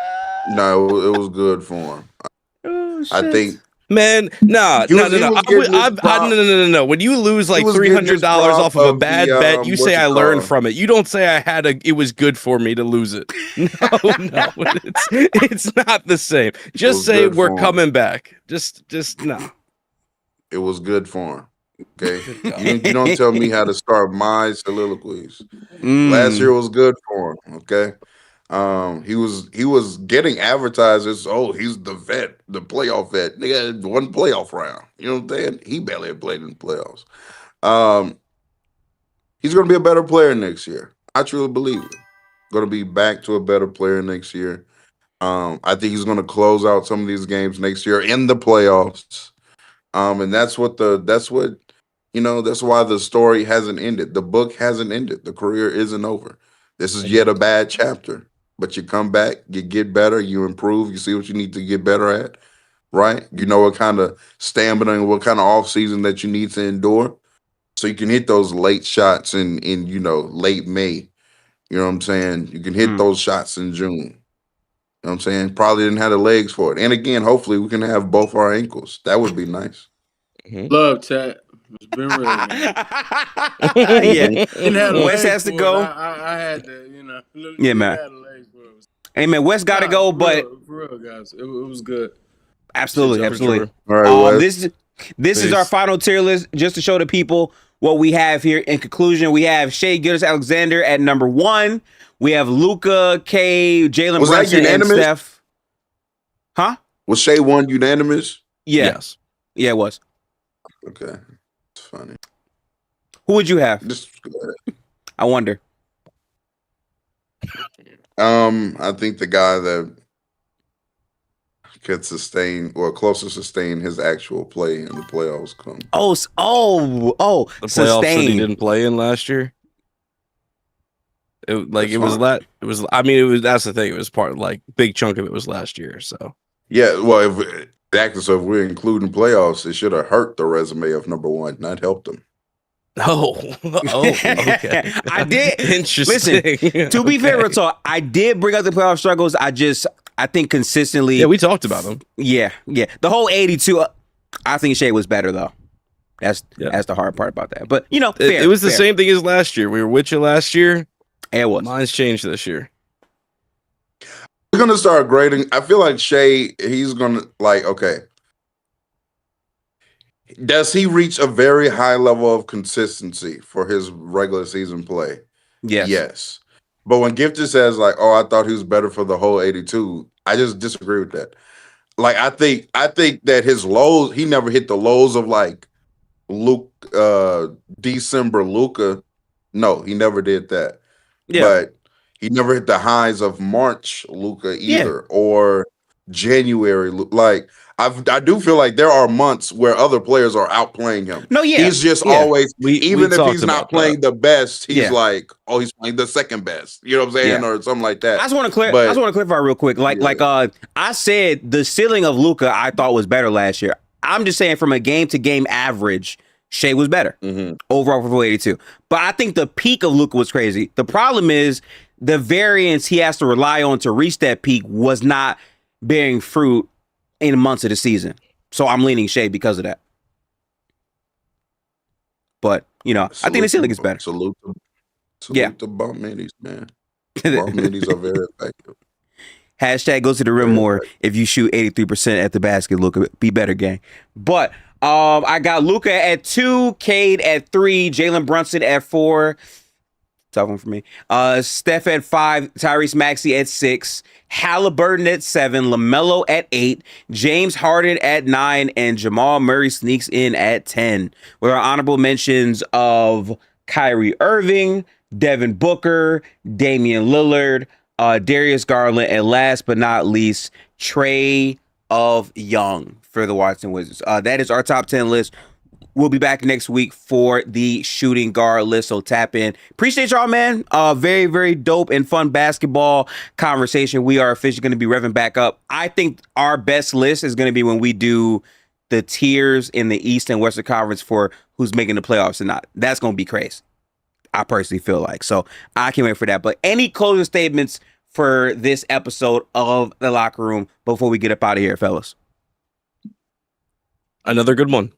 No, it was good for him. Oh, shit. I think Man, no. He was getting his prop. No. When you lose like was getting $300 his prop off of a of bad the, bet, you say I what's it learned called? from it. You don't say it was good for me to lose it. No, it's not the same. Just was say good we're for him. coming back. Just no. it was good for him. Okay, you don't tell me how to start my soliloquies. Last year was good for him. Okay, he was getting advertised as, oh, he's the vet, the playoff vet. Nigga had one playoff round. You know what I'm saying? He barely had played in the playoffs. He's going to be a better player next year. I truly believe it. Going to be back to a better player next year. I think he's going to close out some of these games next year in the playoffs. And that's why the story hasn't ended. The book hasn't ended. The career isn't over. This is yet a bad chapter. But you come back, you get better, you improve, you see what you need to get better at, right? You know what kind of stamina and what kind of off season that you need to endure. So you can hit those late shots in late May. You know what I'm saying? You can hit those shots in June. You know what I'm saying? Probably didn't have the legs for it. And again, hopefully we can have both our ankles. That would be nice. Love, chat. It's been real, man. Yeah. Didn't have the Wes legs has to for go. it. I had to, Yeah, man. Had the legs for it. Hey, man, Wes got to go, but for real, guys, it was good. absolutely. Sure. All right, Wes. This is our final tier list, just to show the people what we have here. In conclusion, we have Shea Gilgeous-Alexander at number 1. We have Luka, K, Jalen Was that Brunson, and unanimous? Steph. Huh? Was Shea one unanimous? Yeah. Yes. Yeah, it was. Okay. It's funny. Who would you have? Just go ahead. I wonder. I think the guy that could close to sustain his actual play in the playoffs come. Oh, The playoffs that he sustained. didn't play in last year. That's the thing. It was part of big chunk of it was last year. So Yeah, well, if we're including playoffs, it should have hurt the resume of number 1, not helped him. Oh, okay. I did. Interesting. Listen, to be fair, real talk, I did bring up the playoff struggles. I think consistently. Yeah, we talked about them. Yeah. The whole 82. I think Shea was better though. That's the hard part about that. But fair, it was the same thing as last year. We were with you last year. It was. Mine's changed this year. We're gonna start grading. I feel like Shea, he's gonna okay. Does he reach a very high level of consistency for his regular season play? Yes. But when Gifted says I thought he was better for the whole 82, I just disagree with that. I think that his lows, he never hit the lows of December Luka. No, he never did that. Yeah. But he never hit the highs of March Luka either, or January. I do feel like there are months where other players are outplaying him. No, yeah. He's just always, even if he's not playing the best, he's he's playing the second best. You know what I'm saying? Or something like that. I just want to clarify real quick. I said the ceiling of Luka I thought was better last year. I'm just saying from a game to game average, Shea was better overall for 82. But I think the peak of Luka was crazy. The problem is the variance he has to rely on to reach that peak was not bearing fruit in months of the season. So I'm leaning Shea because of that. But, I think the ceiling is better. Salute the bump minis, man. Bump minis are very effective. Hashtag goes to the rim more if you shoot 83% at the basket. Luka, be better, gang. But I got Luka at 2, Cade at 3, Jalen Brunson at 4. Tough one for me. Steph at 5, Tyrese Maxey at 6, Halliburton at 7, LaMelo at 8, James Harden at 9, and Jamal Murray sneaks in at 10. With our honorable mentions of Kyrie Irving, Devin Booker, Damian Lillard, Darius Garland, and last but not least, Trae of Young for the Washington Wizards. That is our top 10 list. We'll be back next week for the shooting guard list, so tap in. Appreciate y'all, man. Very, very dope and fun basketball conversation. We are officially going to be revving back up. I think our best list is going to be when we do the tiers in the East and Western Conference for who's making the playoffs and not. That's going to be crazy. I personally feel like. So I can't wait for that. But any closing statements for this episode of The Locker Room before we get up out of here, fellas? Another good one.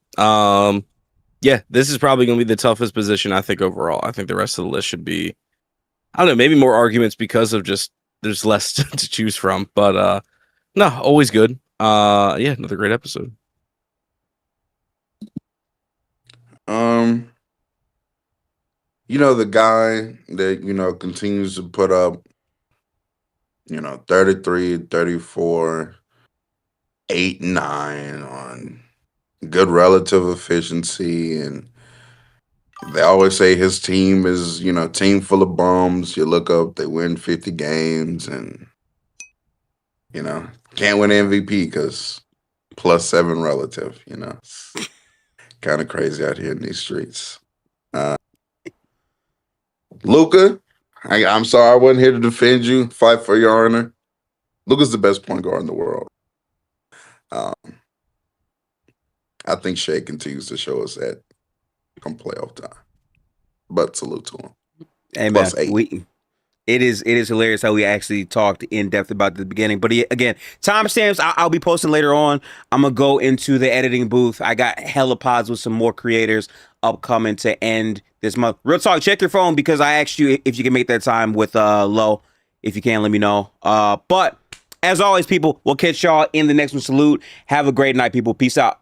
This is probably going to be the toughest position, I think, overall. I think the rest of the list should be, I don't know, maybe more arguments because of just there's less to choose from. But no, always good. Another great episode. The guy that, continues to put up, 33, 34, 8, 9 on good relative efficiency. And they always say his team is, team full of bums. You look up, they win 50 games and, can't win MVP because +7 relative, It's kind of crazy out here in these streets. Luka, I'm sorry I wasn't here to defend you, fight for your honor. Luka's the best point guard in the world. I think Shea continues to show us that come playoff time. But salute to him. Hey, man, it is hilarious how we actually talked in depth about the beginning. But again, timestamps I'll be posting later on. I'm going to go into the editing booth. I got hella pods with some more creators upcoming to end this month. Real talk, check your phone because I asked you if you can make that time with Lo. If you can, let me know. But as always, people, we'll catch y'all in the next one. Salute. Have a great night, people. Peace out.